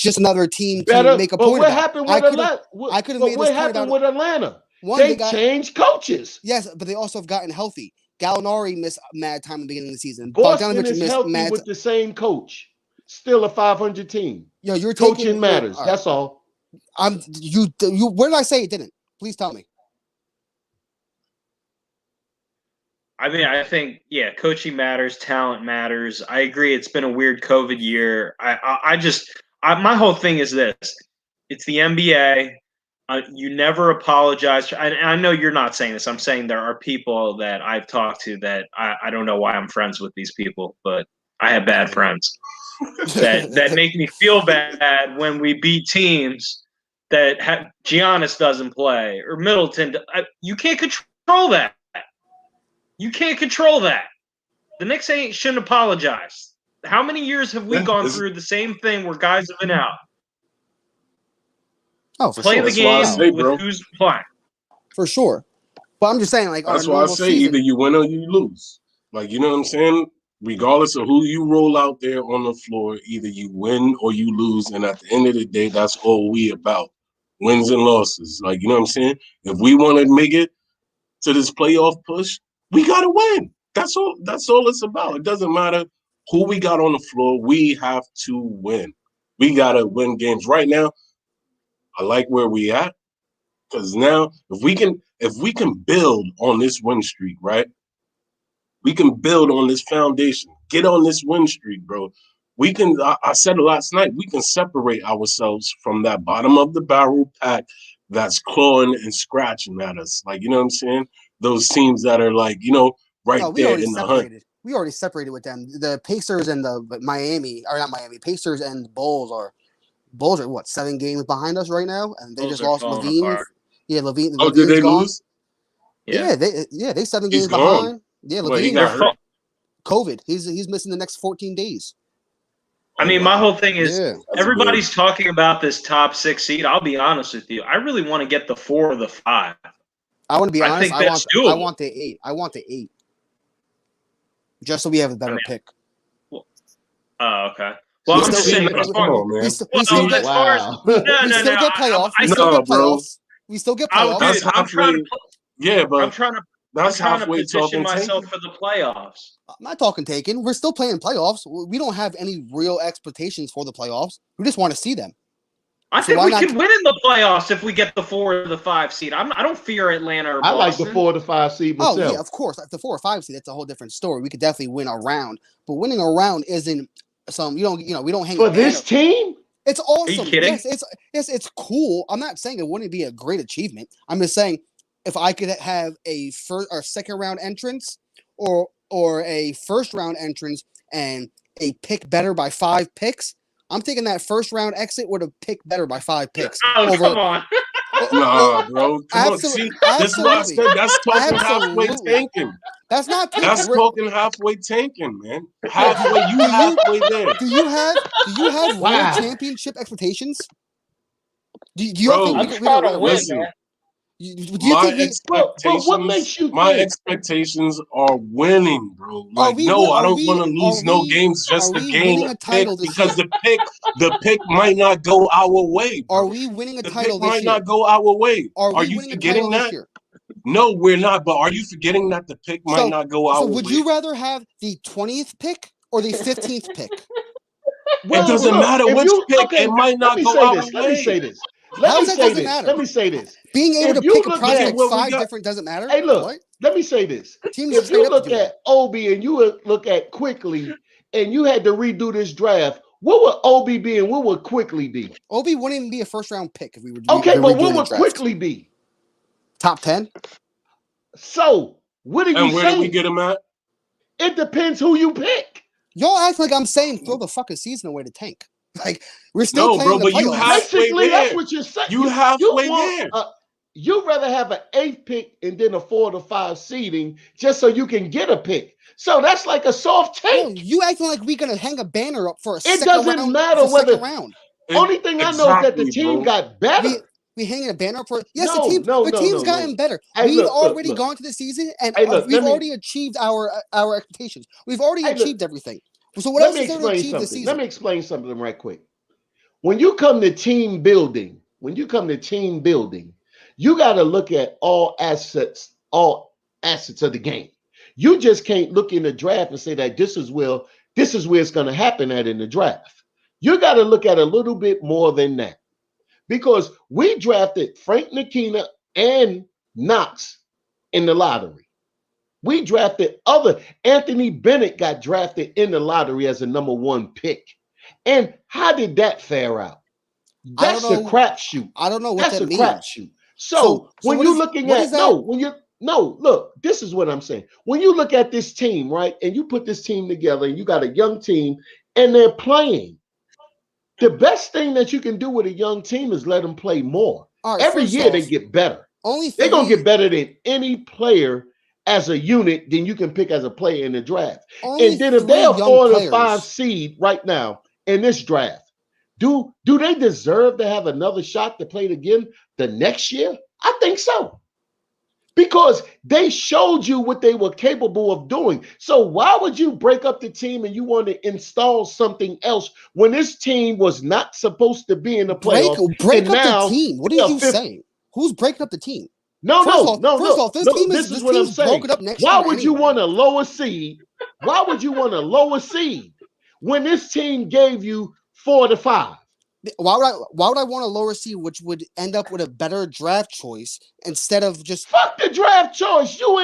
Speaker 8: just another team
Speaker 7: better,
Speaker 8: to make a point.
Speaker 7: What happened with Atlanta?
Speaker 8: I could have made this point. What
Speaker 7: happened with Atlanta? They changed coaches.
Speaker 8: Yes, but they also have gotten healthy. Gallinari missed mad time at the beginning of the season.
Speaker 7: Boston is healthy with the same coach. Still a 500 team.
Speaker 8: Yo, you're
Speaker 7: coaching matters. Right. That's all.
Speaker 8: You. Where did I say it didn't? Please tell me.
Speaker 9: I mean, I think, coaching matters, talent matters. I agree. It's been a weird COVID year. My whole thing is this. It's the NBA. You never apologize. And I know you're not saying this. I'm saying there are people that I've talked to that I don't know why I'm friends with these people, but I have bad friends that make me feel bad when we beat teams that Giannis doesn't play or Middleton. You can't control that. You can't control that. The Knicks shouldn't apologize. How many years have we gone through the same thing where guys have been out?
Speaker 8: Oh, for
Speaker 9: play
Speaker 8: sure.
Speaker 9: the game with who's playing.
Speaker 8: For sure. But I'm just saying, like,
Speaker 6: that's why I say either you win or you lose. Like, you know what I'm saying? regardless of who you roll out there on the floor, either you win or you lose. And at the end of the day, that's all we about. Wins and losses. Like, you know what I'm saying? If we want to make it to this playoff push, we gotta win. That's all it's about. It doesn't matter who we got on the floor, we have to win. We gotta win games. Right now, I like where we at. Because now if we can build on this win streak, right? We can build on this foundation. Get on this win streak, bro. We can, I said it last night, we can separate ourselves from that bottom of the barrel pack that's clawing and scratching at us. Like, you know what I'm saying? Those teams that are like, you know, right there in the hunt.
Speaker 8: We already separated with them. The Pacers and the Pacers and Bulls are what, 7 games behind us right now? And they just lost Levine. Yeah, Levine.
Speaker 6: Oh, did they lose?
Speaker 8: Yeah, they 7 games
Speaker 6: gone.
Speaker 8: behind. Yeah,
Speaker 6: Well, he
Speaker 8: Levine.
Speaker 6: got hurt.
Speaker 8: COVID. He's missing the next 14 days.
Speaker 9: I mean, my whole thing is
Speaker 6: everybody's
Speaker 9: talking about this top 6 seed. I'll be honest with you. I really want to get the 4 or the 5.
Speaker 8: I want to be honest.
Speaker 9: I think that's doable.
Speaker 8: I want the 8. I want the 8. Just so we have a better pick.
Speaker 9: Oh, okay. Well, I'm just saying.
Speaker 6: Come on, man.
Speaker 8: We still get playoffs. We still get playoffs. We still get playoffs.
Speaker 9: I'm trying to.
Speaker 6: Yeah, but
Speaker 9: I'm trying to position myself for the playoffs.
Speaker 8: I'm not talking taken. We're still playing playoffs. We don't have any real expectations for the playoffs. We just want to see them.
Speaker 9: I think we can win in the playoffs if we get the 4 or the 5 seed. I don't fear Atlanta or Boston.
Speaker 7: I like the 4 or the 5 seed myself.
Speaker 8: Oh, yeah, of course. The 4 or 5 seed, that's a whole different story. We could definitely win a round. But winning a round isn't some, we don't hang
Speaker 7: for this team.
Speaker 8: It's awesome.
Speaker 9: Are you kidding?
Speaker 8: Yes, it's cool. I'm not saying it wouldn't be a great achievement. I'm just saying if I could have a first or second round entrance or a first round entrance and a pick better by 5 picks, I'm taking that first round exit would have picked better by 5 picks.
Speaker 9: Oh, come on.
Speaker 6: Nah, bro. Come on. See, this is what I said. That's talking halfway tanking.
Speaker 8: That's not tanking.
Speaker 6: That's talking halfway tanking, man. Halfway there.
Speaker 8: Do you have world championship expectations? Do you
Speaker 6: Bro,
Speaker 8: think
Speaker 9: I'm trying to win,
Speaker 6: listen,
Speaker 9: man.
Speaker 7: What makes you
Speaker 6: my
Speaker 7: think?
Speaker 6: expectations are winning, bro. Like, I don't want to lose no games just to gain a pick because the pick might not go our way. Bro.
Speaker 8: Are we winning a title this year?
Speaker 6: Might not go our way.
Speaker 8: Are
Speaker 6: you forgetting that? No, we're not. But are you forgetting that the pick might not go our way?
Speaker 8: So would you rather have the 20th pick or the 15th pick?
Speaker 6: It doesn't matter which pick. It might not go our way.
Speaker 7: Let me say this. Let me say this.
Speaker 8: Being able to pick a prospect 5 different doesn't matter.
Speaker 7: Hey, look. Let me say this. If you look at Obi and you look at Quickly, and you had to redo this draft, what would Obi be and what would Quickly be?
Speaker 8: Obi wouldn't even be a first round pick if we were.
Speaker 7: Okay, but what would Quickly be?
Speaker 8: Top 10.
Speaker 7: So what are you saying?
Speaker 6: And where do we get him at?
Speaker 7: It depends who you pick.
Speaker 8: Y'all act like I'm saying throw the fucking season away to tank. Like we're still playing the
Speaker 6: you
Speaker 7: basically that's what you're saying.
Speaker 6: You halfway there.
Speaker 7: You'd rather have an 8th pick and then a 4 to 5 seeding just so you can get a pick. So that's like a soft tank.
Speaker 8: No, you acting like we're gonna hang a banner up for a
Speaker 7: it doesn't matter whether
Speaker 8: round.
Speaker 7: Only thing I know is that the team got better.
Speaker 8: We hanging a banner up for the team's gotten better.
Speaker 7: Hey,
Speaker 8: we've already gone to the season and we've already achieved our expectations. We've already achieved everything. So what else is there to achieve this season?
Speaker 7: Let me explain something right quick. When you come to team building, you got to look at all assets of the game. You just can't look in the draft and say that this is where it's going to happen at in the draft. You got to look at a little bit more than that. Because we drafted Frank Ntilikina and Knox in the lottery. We drafted Anthony Bennett got drafted in the lottery as a number 1 pick. And how did that fare out? That's a crapshoot.
Speaker 8: I don't know what that means.
Speaker 7: That's a crapshoot. So when you're looking at look, this is what I'm saying. When you look at this team, right, and you put this team together, and you got a young team, and they're playing. The best thing that you can do with a young team is let them play more.
Speaker 8: Right,
Speaker 7: every year they get better. They're gonna get better than any player as a unit than you can pick as a player in the draft. And then if they're a 4 to 5 seed right now in this draft, do they deserve to have another shot to play it again the next year? I think so. because they showed you what they were capable of doing. So why would you break up the team and you want to install something else when this team was not supposed to be in the playoffs?
Speaker 8: Break up the team. What are you saying? Who's breaking up the team?
Speaker 7: No, First off,
Speaker 8: this
Speaker 7: is what I'm saying. Why would you want a lower seed? Why would you want a lower seed when this team gave you 4 to 5?
Speaker 8: Why would I want a lower seed, which would end up with a better draft choice instead of just
Speaker 7: fuck the draft choice? You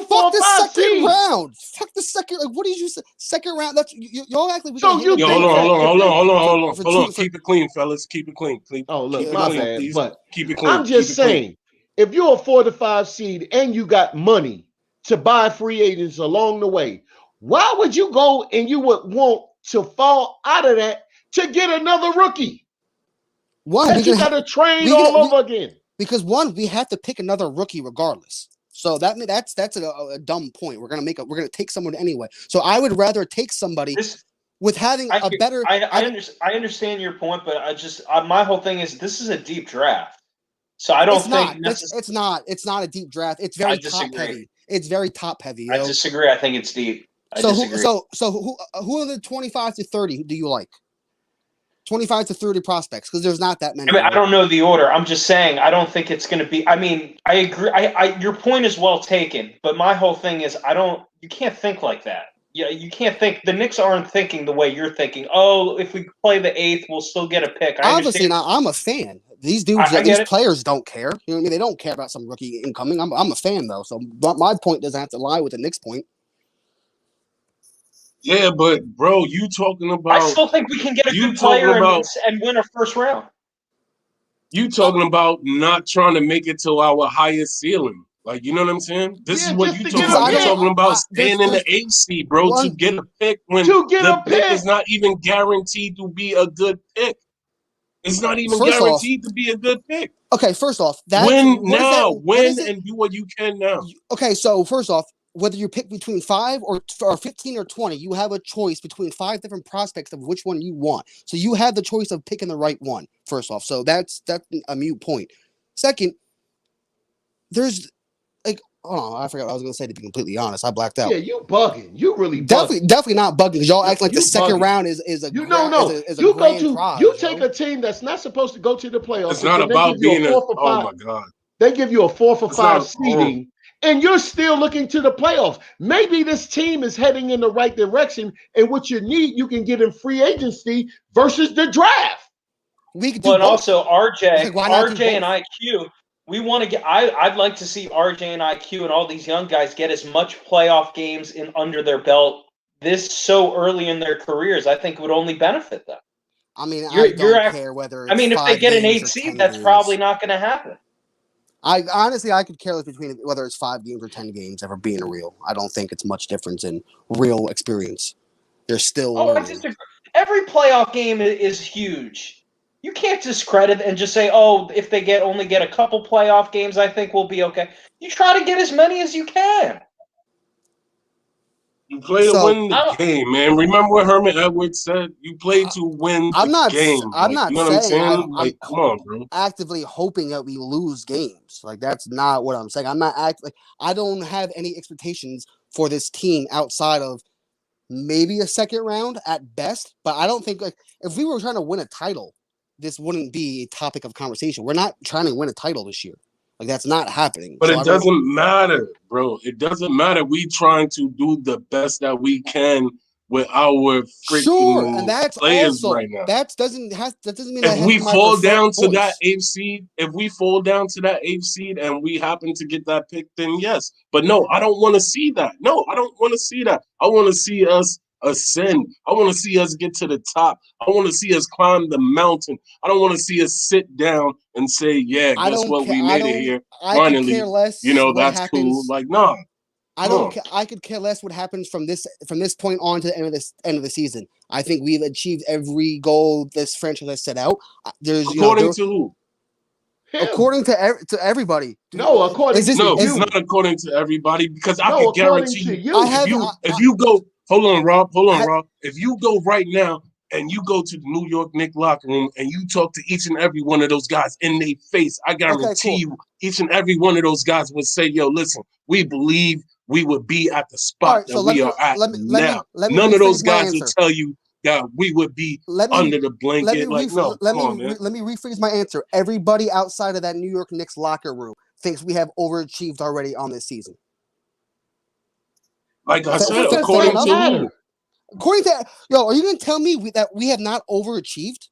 Speaker 8: fuck the
Speaker 7: 4-5
Speaker 8: second round. Fuck the second. Like, what did you say? Second round. That's y'all act like we.
Speaker 6: So hold on. Keep it clean, fellas. Keep it clean.
Speaker 7: Oh, look, my bad.
Speaker 6: Please.
Speaker 7: But
Speaker 6: keep it clean.
Speaker 7: I'm just saying, if you're a 4 to 5 seed and you got money to buy free agents along the way, why would you go and you would want to fall out of that to get another rookie?
Speaker 8: One,
Speaker 7: you got to train all over again.
Speaker 8: Because one, we have to pick another rookie regardless. So that's a dumb point. We're gonna take someone anyway. So I would rather take somebody with having a better.
Speaker 9: I understand your point, but my whole thing is this is a deep draft. So I don't think
Speaker 8: it's not a deep draft. It's very top heavy. It's very top heavy.
Speaker 9: I disagree. I think it's deep.
Speaker 8: So who are the 25 to 30 do you like? 25 to 30 prospects, because there's not that many.
Speaker 9: I mean, I don't know the order. I'm just saying I don't think it's going to be. I mean, I agree. Your point is well taken, but my whole thing is you can't think like that. Yeah, you can't think. The Knicks aren't thinking the way you're thinking. Oh, if we play the 8th, we'll still get a pick.
Speaker 8: Obviously, now I'm a fan. These dudes, these players don't care. You know what I mean? They don't care about some rookie incoming. I'm a fan though, so my point doesn't have to lie with the Knicks' point.
Speaker 6: Yeah, but bro, you talking about?
Speaker 9: I still think we can get a good player and win a first round.
Speaker 6: You talking about not trying to make it to our highest ceiling? Like, you know what I'm saying? This is what you talking about. You're talking about staying in the 8th seed, bro, to get a pick when the pick is not even guaranteed to be a good pick. It's not even guaranteed to be a good pick.
Speaker 8: Okay, first off,
Speaker 6: win and do what you can now.
Speaker 8: Okay, so first off, whether you pick between 5 or 15 or 20, you have a choice between 5 different prospects of which one you want. So you have the choice of picking the right one, first off. So that's a moot point. Second, there's I forgot what I was going to say, to be completely honest. I blacked out.
Speaker 7: Yeah, you bugging. You really
Speaker 8: bugging. Definitely not bugging, because y'all act like the second round is a grand prize.
Speaker 7: You take a team that's not supposed to go to the playoffs.
Speaker 6: It's not about being oh my God.
Speaker 7: They give you a 4 for 5 seeding. And you're still looking to the playoffs. Maybe this team is heading in the right direction, and what you need, you can get in free agency versus the draft.
Speaker 8: We could do
Speaker 9: and also RJ and IQ. We want to get. I'd like to see RJ and IQ and all these young guys get as much playoff games in under their belt this so early in their careers. I think it would only benefit them.
Speaker 8: I mean, I don't care whether. It's
Speaker 9: if they get an 8 seed, that's probably not going to happen.
Speaker 8: I honestly could care less between whether it's 5 games or 10 games ever being real. I don't think it's much difference in real experience. There's still
Speaker 9: every playoff game is huge. You can't discredit and just say, if they only get a couple playoff games, I think we'll be okay. You try to get as many as you can.
Speaker 6: You play to win the game, man. Remember what Herman Edwards said? You play to win the game.
Speaker 8: I'm not saying
Speaker 6: I'm come on, bro.
Speaker 8: Actively hoping that we lose games. Like, that's not what I'm saying. I'm not I don't have any expectations for this team outside of maybe a second round at best. But I don't think, if we were trying to win a title, this wouldn't be a topic of conversation. We're not trying to win a title this year. Like, that's not happening.
Speaker 6: But it doesn't matter, bro. It doesn't matter. We trying to do the best that we can with our freaking players right now.
Speaker 8: That doesn't mean
Speaker 6: if we fall down to that 8th seed, and we happen to get that pick, then yes. But no, I don't want to see that. No, I don't want to see that. I want to see us ascend. I want to see us get to the top. I want to see us climb the mountain. I don't want to see us sit down and say, yeah, guess what? We made it here. Finally, that's cool. Like, no.
Speaker 8: I could care less what happens from this point on to the end of the season. I think we've achieved every goal this franchise has set out.
Speaker 6: According to who?
Speaker 8: According to everybody.
Speaker 7: No,
Speaker 6: it's not according to everybody, because I can guarantee you. If you go, hold on, Rob. If you go right now and you go to the New York Knicks locker room and you talk to each and every one of those guys in their face, I guarantee you, each and every one of those guys would say, yo, listen, we believe we would be at the spot that we are at now. None of those guys will tell you that we would be under the blanket. Like, no, come on, man.
Speaker 8: Let me rephrase my answer. Everybody outside of that New York Knicks locker room thinks we have overachieved already on this season.
Speaker 6: Like I said, according to who?
Speaker 8: According to are you gonna tell me that we have not overachieved?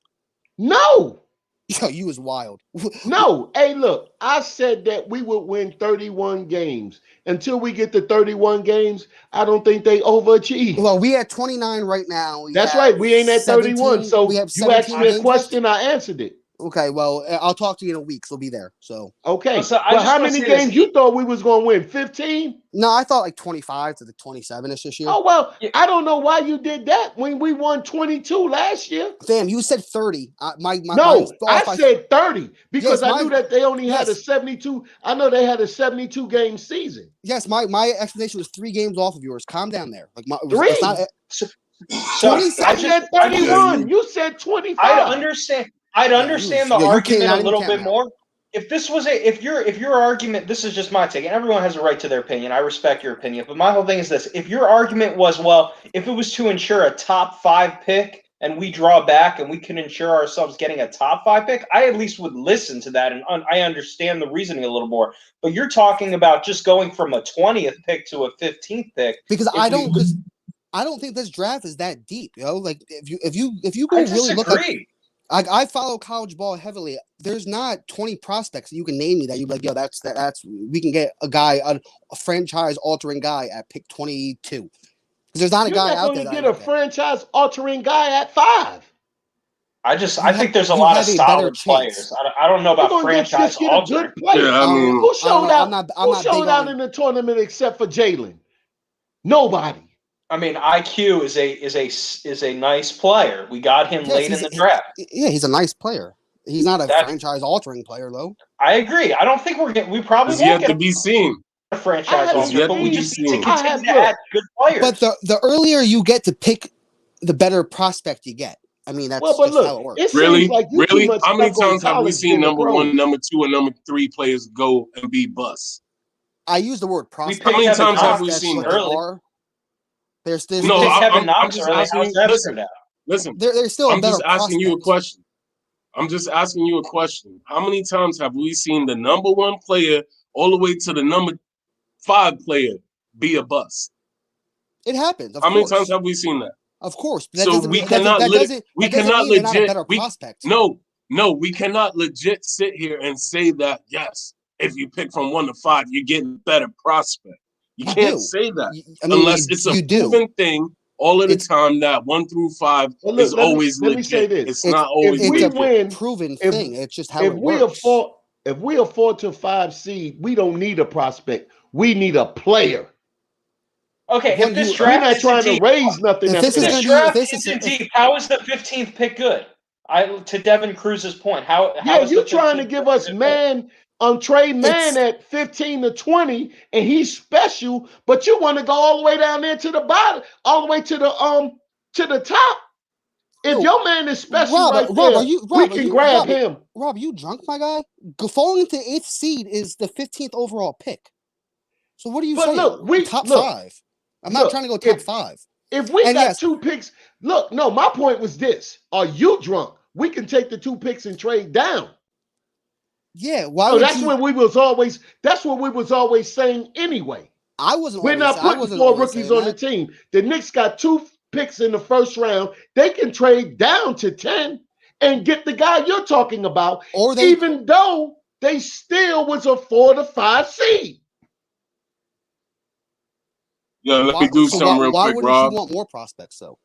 Speaker 7: No.
Speaker 8: Yo, you was wild.
Speaker 7: No. Hey, look, I said that we would win 31 games. Until we get to 31 games, I don't think they overachieve.
Speaker 8: Well, we at 29 right now.
Speaker 7: That's right. We ain't at 31. So you asked me a question, I answered it.
Speaker 8: Okay, well, I'll talk to you in a week. So be there. So
Speaker 7: okay. So how many games you thought we was gonna win? 15?
Speaker 8: No, I thought like 25 to the 27ish this year.
Speaker 7: Oh well, I don't know why you did that when we won 22 last year.
Speaker 8: Damn, you said 30.
Speaker 7: I said 30 because I knew that they only had a 72. I know they had a 72 game season.
Speaker 8: Yes, my explanation was 3 games off of yours. Calm down there. Like
Speaker 7: three. I said 31. You said 25.
Speaker 9: I'd understand the argument a little bit more. If this was if your argument, this is just my take, and everyone has a right to their opinion. I respect your opinion, but my whole thing is this: if your argument was, well, if it was to ensure a top 5 pick and we draw back and we can ensure ourselves getting a top 5 pick, I at least would listen to that and I understand the reasoning a little more. But you're talking about just going from a 20th pick to a 15th pick
Speaker 8: because I don't think this draft is that deep, Like if you go really look at. I follow college ball heavily. There's not 20 prospects that you can name me that you'd be like, yo, that's we can get a guy, a franchise-altering guy at pick 22. Because there's not a guy out there. You're not
Speaker 7: going to get a franchise-altering guy at 5.
Speaker 9: I think there's a lot of solid players. I don't know about franchise-altering.
Speaker 6: Yeah, I mean,
Speaker 7: who showed out in the tournament except for Jalen? Nobody.
Speaker 9: I mean, IQ is a nice player. We got him late in the draft.
Speaker 8: Yeah, he's a nice player. He's not a franchise-altering player, though.
Speaker 9: I agree. I don't think we probably won't
Speaker 6: yet
Speaker 9: get
Speaker 6: to be seen.
Speaker 9: A franchise-altering, but we just need to continue to add good players.
Speaker 8: But the earlier you get to pick, the better prospect you get. I mean, that's just how it works.
Speaker 6: Really? How many times have we seen number 1, number 2, and number 3 players go and be busts?
Speaker 8: I use the word prospect.
Speaker 6: How many times have we seen
Speaker 8: early? There's
Speaker 9: Kevin Knox early.
Speaker 6: Listen.
Speaker 8: There's still.
Speaker 6: I'm just asking you a question. How many times have we seen the number 1 player all the way to the number 5 player be a bust?
Speaker 8: It happens.
Speaker 6: How many times have we seen that?
Speaker 8: Of course.
Speaker 6: So we cannot legit sit here and say that yes, if you pick from 1 to 5, you're getting better prospect. You can't say that unless it's a proven thing all of the time that 1 through 5 is always legit. Let me say this. It's not always
Speaker 8: a proven thing. It's just how it works.
Speaker 7: If we are 4 to 5 seed, we don't need a prospect. We need a player.
Speaker 9: Okay, if this draft
Speaker 7: we're not trying to raise nothing.
Speaker 9: If this draft isn't deep, how is the 15th pick good? To Devin Cruz's point, how is
Speaker 7: you trying to give us trade man at 15 to 20, and he's special, but you want to go all the way down there to the bottom, all the way to the top. If your man is special, we can grab him.
Speaker 8: Rob, you drunk, my guy? Falling into 8th seed is the 15th overall pick. So what are you saying?
Speaker 7: Look,
Speaker 8: top 5. I'm not trying to go top 5.
Speaker 7: If we got 2 picks, my point was this: are you drunk? We can take the 2 picks and trade down.
Speaker 8: Yeah, why?
Speaker 7: That's what we was always saying anyway. We're not putting 4 rookies on the team. The Knicks got 2 picks in the first round. They can trade down to 10 and get the guy you're talking about, even though they still was a 4 to 5 seed.
Speaker 6: Yeah, let me do something real quick, Rob.
Speaker 8: Why wouldn't you want more prospects, though?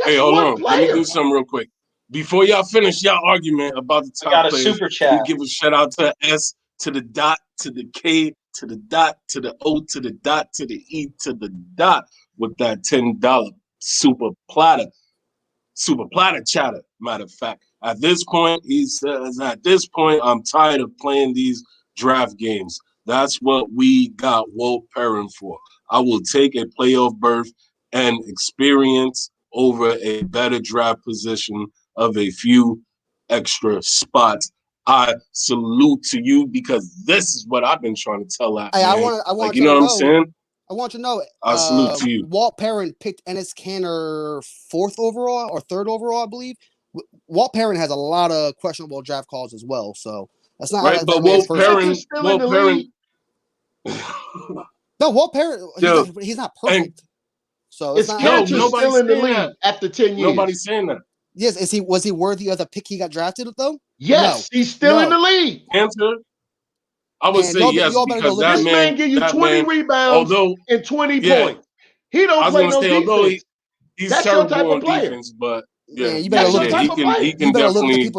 Speaker 6: Hey, hold on. Let me do something real quick. Before y'all finish y'all argument about the top players,
Speaker 9: super chat.
Speaker 6: We give a shout out to S to the dot to the K to the dot to the O to the dot to the E to the dot with that $10 super platter chatter. Matter of fact, at this point, he says, I'm tired of playing these draft games. That's what we got Walt Perrin for. I will take a playoff berth and experience over a better draft position of a few extra spots. I salute to you because this is what I've been trying to tell that
Speaker 8: Hey,
Speaker 6: man.
Speaker 8: I want
Speaker 6: like,
Speaker 8: you
Speaker 6: you know
Speaker 8: to
Speaker 6: what I'm
Speaker 8: know.
Speaker 6: saying?
Speaker 8: I want you to know.
Speaker 6: I salute to you.
Speaker 8: Walt Perrin picked Enes Kanter 4th overall or 3rd overall, I believe. Walt Perrin has a lot of questionable draft calls as well, so that's not
Speaker 6: Right, but
Speaker 8: man's
Speaker 6: Walt Perrin,
Speaker 7: still in the league.
Speaker 8: No, Walt Perrin, he's not perfect. So
Speaker 7: Is Cantor still in the league after 10 years?
Speaker 6: Nobody's saying that.
Speaker 8: Yes, was he worthy of the pick he got drafted though?
Speaker 7: Yes,
Speaker 8: no.
Speaker 7: he's still in the league.
Speaker 6: Cantor, I would say yes because
Speaker 7: this man give you 20 rebounds and 20 points. He don't play no defense.
Speaker 6: Although he's
Speaker 7: that's your type
Speaker 6: terrible
Speaker 7: of
Speaker 6: on
Speaker 7: player.
Speaker 6: defense, but
Speaker 8: yeah, you better look.
Speaker 6: He can definitely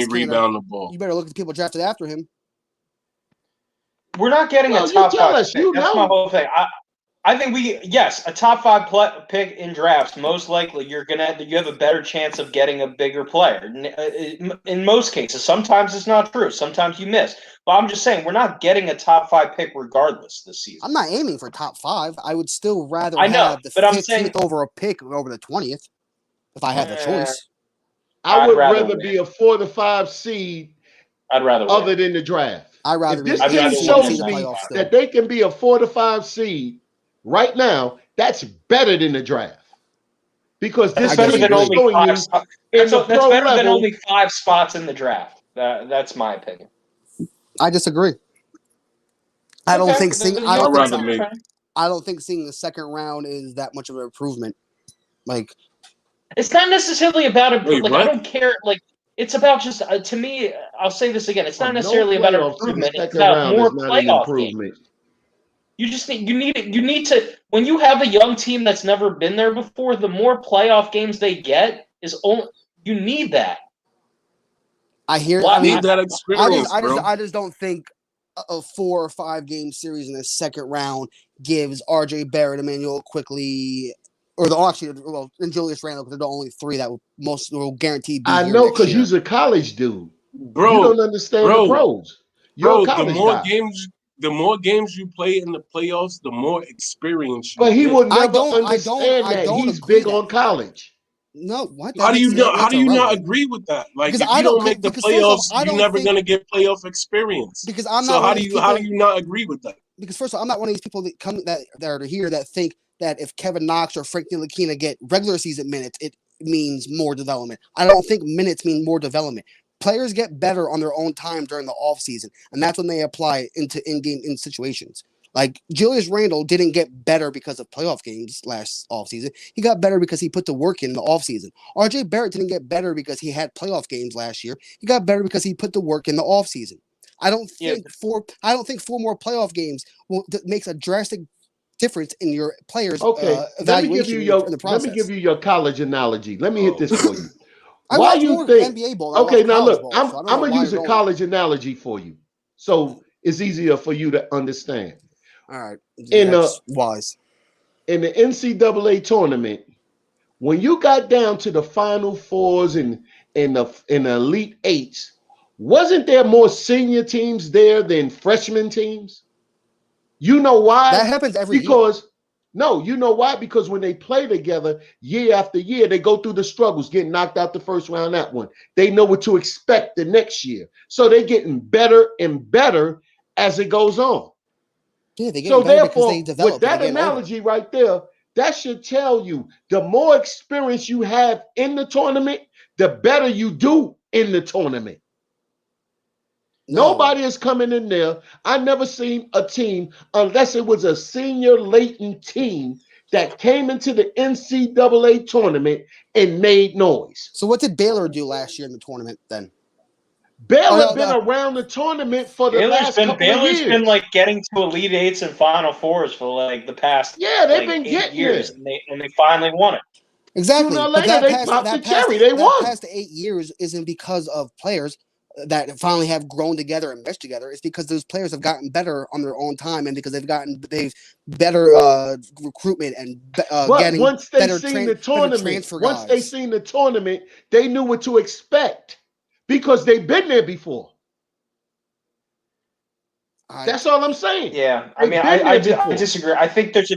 Speaker 6: rebound the ball.
Speaker 8: You better look at the people drafted after him.
Speaker 9: We're not getting a top 5 pick. That's my whole thing. I think a top 5 pick in drafts. Most likely, you have a better chance of getting a bigger player. In most cases, sometimes it's not true. Sometimes you miss. But I'm just saying, we're not getting a top 5 pick regardless this season.
Speaker 8: I'm not aiming for top 5. I would still rather have the 15th over a pick over the 20th if I had the choice.
Speaker 7: I would rather be a 4 to 5 seed.
Speaker 9: I'd rather
Speaker 7: other than the draft.
Speaker 8: I'd rather
Speaker 7: if this team shows me that they can be a 4 to 5 seed right now, that's better than the draft. Because this
Speaker 9: better
Speaker 7: team
Speaker 9: than
Speaker 7: is
Speaker 9: only
Speaker 7: showing
Speaker 9: 5
Speaker 7: you
Speaker 9: spots.
Speaker 7: in the
Speaker 9: That's
Speaker 7: pro
Speaker 9: better
Speaker 7: level,
Speaker 9: than only 5 spots in the draft. That's my opinion.
Speaker 8: I disagree. I don't think seeing the second round is that much of an improvement. Like,
Speaker 9: it's not necessarily about improvement.
Speaker 6: Wait,
Speaker 9: I don't care. Like, it's about just to me. I'll say this again. It's not necessarily about improvement. It's about more playoff games. You just need you need to when you have a young team that's never been there before. The more playoff games they get you need that.
Speaker 8: I hear.
Speaker 6: I need that experience,
Speaker 8: I just don't think a 4 or 5 game series in the second round gives R.J. Barrett, Emmanuel Quickly, and Julius Randle, because they're the only 3 that will guaranteed be.
Speaker 7: I know, because you're a college dude,
Speaker 6: bro.
Speaker 7: You don't understand the pros. You're a college guy.
Speaker 6: The more games you play in the playoffs, the more experience you
Speaker 7: But he
Speaker 6: get.
Speaker 7: will never understand that he's big on college.
Speaker 8: No, what?
Speaker 6: How do you not agree with that? Like, if you don't make the playoffs, you're never gonna get playoff experience.
Speaker 8: Because I'm
Speaker 6: so
Speaker 8: not.
Speaker 6: How do you not agree with that?
Speaker 8: Because first of all, I'm not one of these people that are here that think that if Kevin Knox or Frank Ntilikina get regular season minutes, it means more development. I don't think minutes mean more development. Players get better on their own time during the offseason, and that's when they apply into in situations. Like, Julius Randle didn't get better because of playoff games last offseason. He got better because he put the work in the offseason. R.J. Barrett didn't get better because he had playoff games last year. He got better because he put the work in the offseason. I don't think 4 more playoff games makes a drastic difference in your players' evaluation in the process.
Speaker 7: Let me give you your college analogy. Let me hit this for you.
Speaker 8: Why you think NBA ball?
Speaker 7: Okay, now look, I'm gonna use a college analogy for you, so it's easier for you to understand.
Speaker 8: All right,
Speaker 7: wise. In the NCAA tournament, when you got down to the Final Fours and the Elite Eights, wasn't there more senior teams there than freshman teams? You know why?
Speaker 8: That happens every year.
Speaker 7: No, you know why? Because when they play together year after year, they go through the struggles, getting knocked out the first round, that one. They know what to expect the next year. So they're getting better and better as it goes on.
Speaker 8: Yeah, they get better because they develop.
Speaker 7: With that analogy right there, that should tell you the more experience you have in the tournament, the better you do in the tournament. Nobody is coming in there. I never seen a team, unless it was a senior latent team, that came into the NCAA tournament and made noise.
Speaker 8: So what did Baylor do last year in the tournament then?
Speaker 7: Baylor been around the tournament for the last couple of years.
Speaker 9: Baylor's been like getting to Elite Eights and Final Fours for like the past
Speaker 7: they've been getting
Speaker 9: 8 years, and they finally won it.
Speaker 8: Exactly.
Speaker 7: Sooner or later, they popped the cherry. They won.
Speaker 8: That past 8 years isn't because of players that finally have grown together and meshed together. It's because those players have gotten better on their own time, and because they've better recruitment and getting
Speaker 7: once they
Speaker 8: better
Speaker 7: seen the tournament, once they seen the tournament, they knew what to expect because they've been there before. That's all I'm saying.
Speaker 9: Yeah, I mean, I disagree. I think there's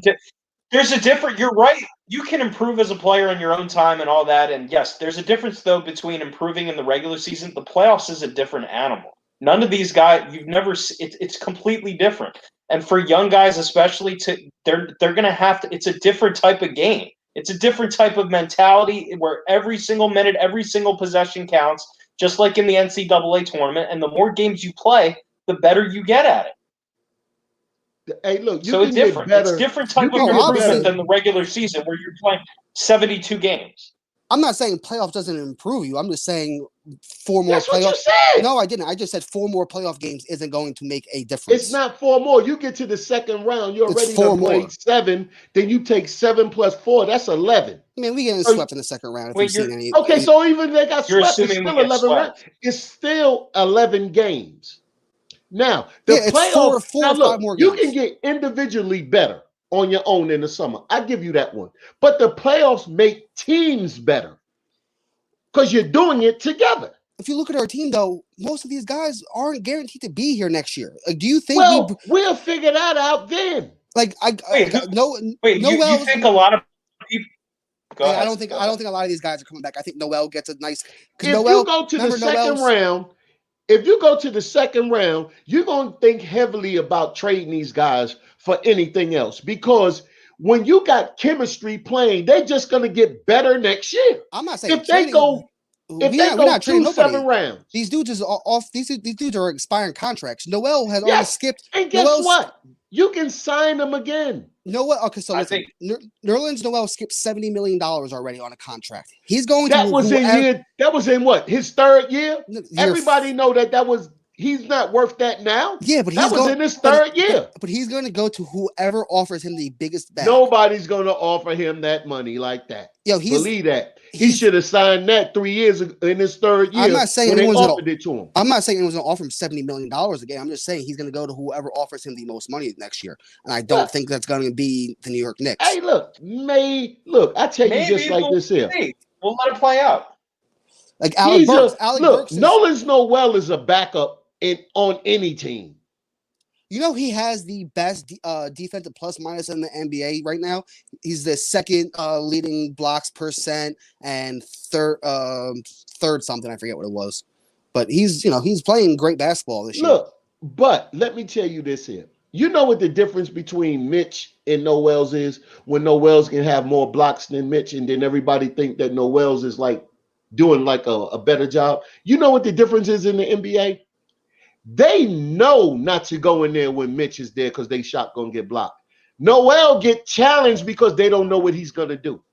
Speaker 9: There's a different. You're right. You can improve as a player in your own time and all that. And yes, there's a difference though between improving in the regular season. The playoffs is a different animal. None of these guys you've never. It's completely different. And for young guys, especially, they're gonna have to. It's a different type of game. It's a different type of mentality where every single minute, every single possession counts, just like in the NCAA tournament. And the more games you play, the better you get at it.
Speaker 7: Hey, look, you
Speaker 9: So
Speaker 7: can
Speaker 9: it's
Speaker 7: get
Speaker 9: different. It's
Speaker 7: better.
Speaker 9: different
Speaker 7: You
Speaker 9: type of
Speaker 7: can get
Speaker 9: improvement
Speaker 7: better.
Speaker 9: than the regular season where you're playing 72 games.
Speaker 8: I'm not saying playoffs doesn't improve you. I'm just saying 4 more
Speaker 7: That's what you
Speaker 8: playoff.
Speaker 7: said.
Speaker 8: No, I didn't. I just said 4 more playoff games isn't going to make a difference.
Speaker 7: It's not 4 more. You get to the second round, you're
Speaker 8: It's
Speaker 7: already
Speaker 8: 4
Speaker 7: done played
Speaker 8: more.
Speaker 7: 7. Then you take 7 plus 4. That's 11.
Speaker 8: I mean, we getting
Speaker 7: So-
Speaker 8: swept in the second round if
Speaker 9: Wait,
Speaker 8: you've seen any.
Speaker 7: Okay, so even they got
Speaker 9: You're
Speaker 7: swept, it's
Speaker 9: assuming we
Speaker 7: still
Speaker 9: get
Speaker 7: 11 rounds.
Speaker 9: swept.
Speaker 7: It's still 11 games. Now, the
Speaker 8: Yeah, it's
Speaker 7: playoffs,
Speaker 8: four
Speaker 7: now
Speaker 8: or
Speaker 7: look,
Speaker 8: 5 more
Speaker 7: you
Speaker 8: games.
Speaker 7: can get individually better on your own in the summer. I give you that one. But the playoffs make teams better because you're doing it together.
Speaker 8: If you look at our team, though, most of these guys aren't guaranteed to be here next year. Like, do you think
Speaker 7: Well, we'll figure that out then.
Speaker 8: Wait, Noel,
Speaker 9: you think a lot of people? Go ahead.
Speaker 8: I don't think a lot of these guys are coming back. I think Noel gets a nice.
Speaker 7: If you go to the second round, you're going to think heavily about trading these guys for anything else because when you got chemistry playing, they're just going to get better next year.
Speaker 8: I'm not saying
Speaker 7: if they go
Speaker 8: we're not trading nobody.
Speaker 7: 7 rounds.
Speaker 8: These dudes is off. These dudes are expiring contracts. Noel has already skipped.
Speaker 7: And guess what? You can sign them again.
Speaker 8: Noel. Okay, so listen, Nerlens Noel skipped $70 million already on a contract. He's going
Speaker 7: that
Speaker 8: to
Speaker 7: was that was in what, his 3rd year? Everybody know that was he's not worth that now.
Speaker 8: Yeah, but
Speaker 7: that was in his 3rd year.
Speaker 8: But he's going to go to whoever offers him the biggest bag.
Speaker 7: Nobody's going to offer him that money like that.
Speaker 8: Yo,
Speaker 7: believe that. He should have signed that 3 years ago in his 3rd year.
Speaker 8: I'm not saying
Speaker 7: when they
Speaker 8: anyone's
Speaker 7: offered it to him.
Speaker 8: I'm not saying anyone's going to offer him $70 million again. I'm just saying he's going to go to whoever offers him the most money next year. And I don't think that's going to be the New York Knicks.
Speaker 7: Hey, look, I tell you just like this here.
Speaker 9: We'll let it play out.
Speaker 8: Like Alec Burks.
Speaker 7: Nerlens Noel is a backup on any team.
Speaker 8: You know, he has the best defensive plus minus in the NBA right now. He's the 2nd leading blocks percent and third something. I forget what it was, but he's playing great basketball this year.
Speaker 7: Look, but let me tell you this here. You know what the difference between Mitch and Noel's is? When Noel's can have more blocks than Mitch, and then everybody think that Noel's is like doing like a better job. You know what the difference is in the NBA? They know not to go in there when Mitch is there because they shot gonna get blocked. Noel get challenged because they don't know what he's gonna do.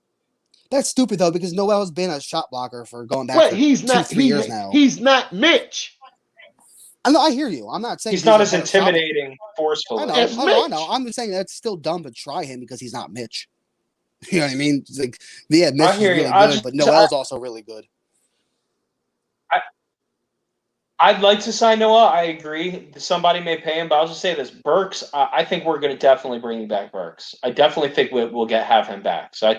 Speaker 8: That's stupid though, because Noel's been a shot blocker for going back for 2-3 years now.
Speaker 7: He's not Mitch.
Speaker 8: I hear you. I'm not saying
Speaker 9: he's not as intimidating, forceful.
Speaker 8: I know. I'm just saying that's still dumb to try him because he's not Mitch. You know what I mean? It's like, yeah, Mitch is really good, but Noel's also really good.
Speaker 9: I'd like to sign Noel. I agree. Somebody may pay him, but I'll just say this: Burks. I think we're going to definitely bring back Burks. I definitely think we'll have him back. So,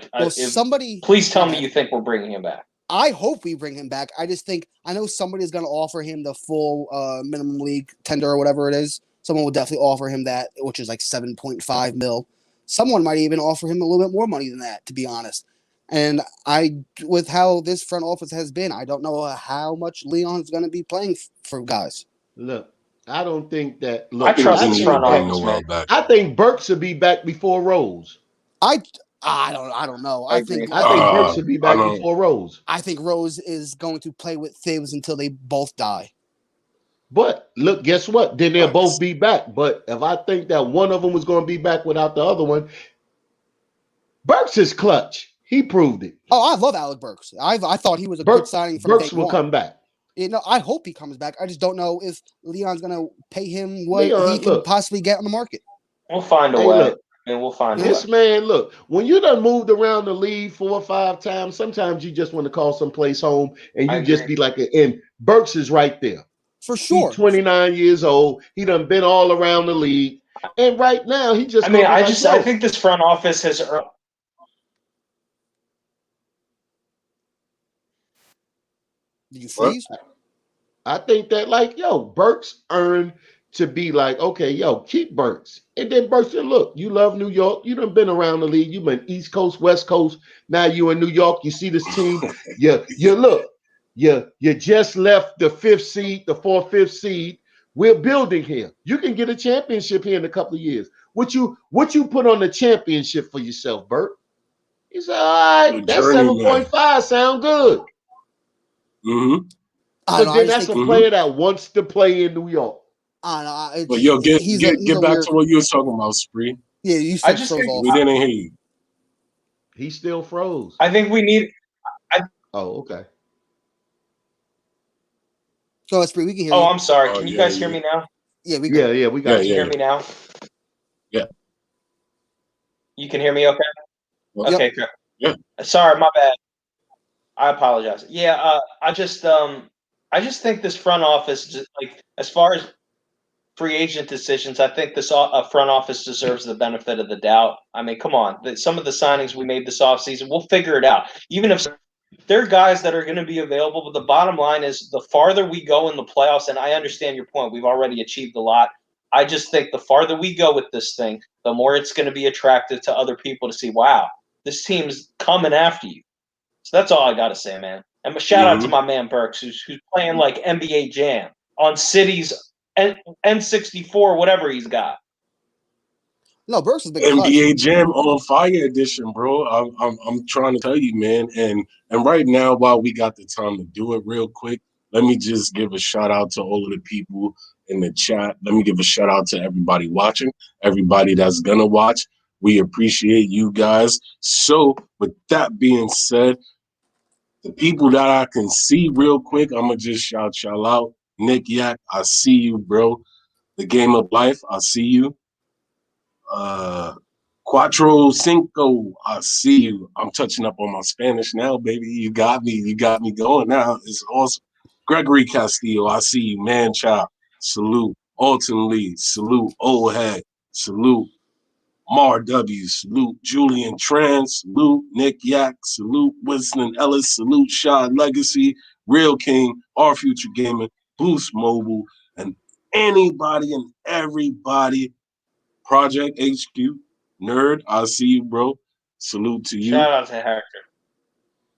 Speaker 9: please tell me you think we're bringing him back.
Speaker 8: I hope we bring him back. I just think I know somebody's going to offer him the full minimum league tender or whatever it is. Someone will definitely offer him that, which is like 7.5 mil. Someone might even offer him a little bit more money than that, to be honest. And with how this front office has been, I don't know how much Leon's going to be playing for guys.
Speaker 7: Look, I don't think that.
Speaker 9: I trust his front office, man.
Speaker 7: I think Burks will be back before Rose.
Speaker 8: I don't know. I think
Speaker 7: Burks will be back before Rose.
Speaker 8: I think Rose is going to play with Thibs until they both die.
Speaker 7: But look, guess what? Then they'll both be back. But if I think that one of them was going to be back without the other one, Burks is clutch. He proved it.
Speaker 8: Oh, I love Alec Burks. I thought he was a good signing from
Speaker 7: Burks
Speaker 8: day
Speaker 7: will
Speaker 8: one.
Speaker 7: come back.
Speaker 8: I hope he comes back. I just don't know if Leon's going to pay him what he can possibly get on the market.
Speaker 9: We'll find a way. And we'll find
Speaker 7: this man. Look, when you done moved around the league 4 or 5 times, sometimes you just want to call someplace home and you just be like, and Burks is right there.
Speaker 8: For sure.
Speaker 7: He's 29 years old. He done been all around the league. And right now, he just.
Speaker 9: I think this front office has.
Speaker 8: Did you freeze?
Speaker 7: I think that, Burks earned to be like, okay, yo, keep Burks. And then Burks said, look, you love New York. You done been around the league. You've been East Coast, West Coast. Now you in New York. You see this team. You look. You just left the 5th seed, the 4th, 5th seed. We're building here. You can get a championship here in a couple of years. What you put on the championship for yourself, Burt? He said, all right, that 7.5 sound good.
Speaker 6: Mm-hmm.
Speaker 7: But then that's a player that wants to play in New York.
Speaker 6: But yo, get back to what you were talking about, Spree.
Speaker 8: Yeah, you said we
Speaker 6: didn't hear you.
Speaker 7: He still froze.
Speaker 9: I think we need.
Speaker 7: Oh, okay.
Speaker 8: Go, Spree. We can hear you.
Speaker 9: Oh, I'm sorry. Can you guys hear me now?
Speaker 8: Yeah, we
Speaker 7: got you.
Speaker 9: Can you hear me now?
Speaker 6: Yeah.
Speaker 9: You can hear me okay?
Speaker 6: Yep.
Speaker 9: Okay, good.
Speaker 6: Yeah.
Speaker 9: Sorry, my bad. I apologize. Yeah, I just think this front office, like as far as free agent decisions, I think this front office deserves the benefit of the doubt. I mean, come on. Some of the signings we made this offseason, we'll figure it out. Even if there are guys that are going to be available, but the bottom line is the farther we go in the playoffs, and I understand your point, we've already achieved a lot. I just think the farther we go with this thing, the more it's going to be attractive to other people to see, wow, this team's coming after you. So that's all I got to say, man. And a shout out to my man Burks, who's playing like NBA Jam on City's N64, whatever he's got.
Speaker 8: No, Burks has been
Speaker 6: NBA Jam on Fire Edition, bro. I'm trying to tell you, man. And right now, while we got the time to do it real quick, let me just give a shout out to all of the people in the chat. Let me give a shout out to everybody watching, everybody that's gonna watch. We appreciate you guys. So with that being said, the people that I can see real quick, I'm gonna just shout y'all out. Nick Yak, I see you, bro. The Game of Life, I see you. Cuatro Cinco, I see you. I'm touching up on my Spanish now, baby. You got me going now. It's awesome. Gregory Castillo, I see you. Man Child, salute. Alton Lee, salute. Old Head, salute. Mar W, salute. Julian Trans, salute. Nick Yak, salute. Winston Ellis, salute. Shad Legacy, Real King, Our Future Gaming, Boost Mobile, and anybody and everybody. Project HQ, Nerd, I see you, bro. Salute to you.
Speaker 9: Shout out to Hector.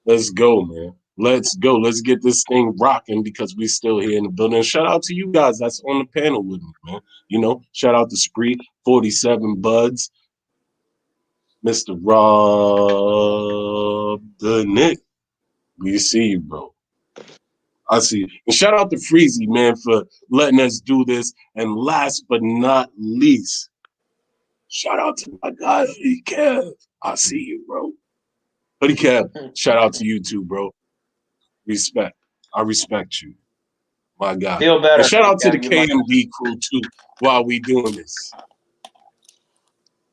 Speaker 6: Let's go, man. Let's go. Let's get this thing rocking because we're still here in the building. And shout out to you guys that's on the panel with me, man. You know, shout out to Spree, 47 Buds, Mr. Rob the Nick. We see you, bro. I see you. And shout out to Freezy, man, for letting us do this. And last but not least, shout out to my guy, Hoodie Kev. I see you, bro. Hoodie Kev, shout out to you too, bro. Respect. I respect you. My guy.
Speaker 9: Feel better.
Speaker 6: And shout out to the KMD crew too while we doing this.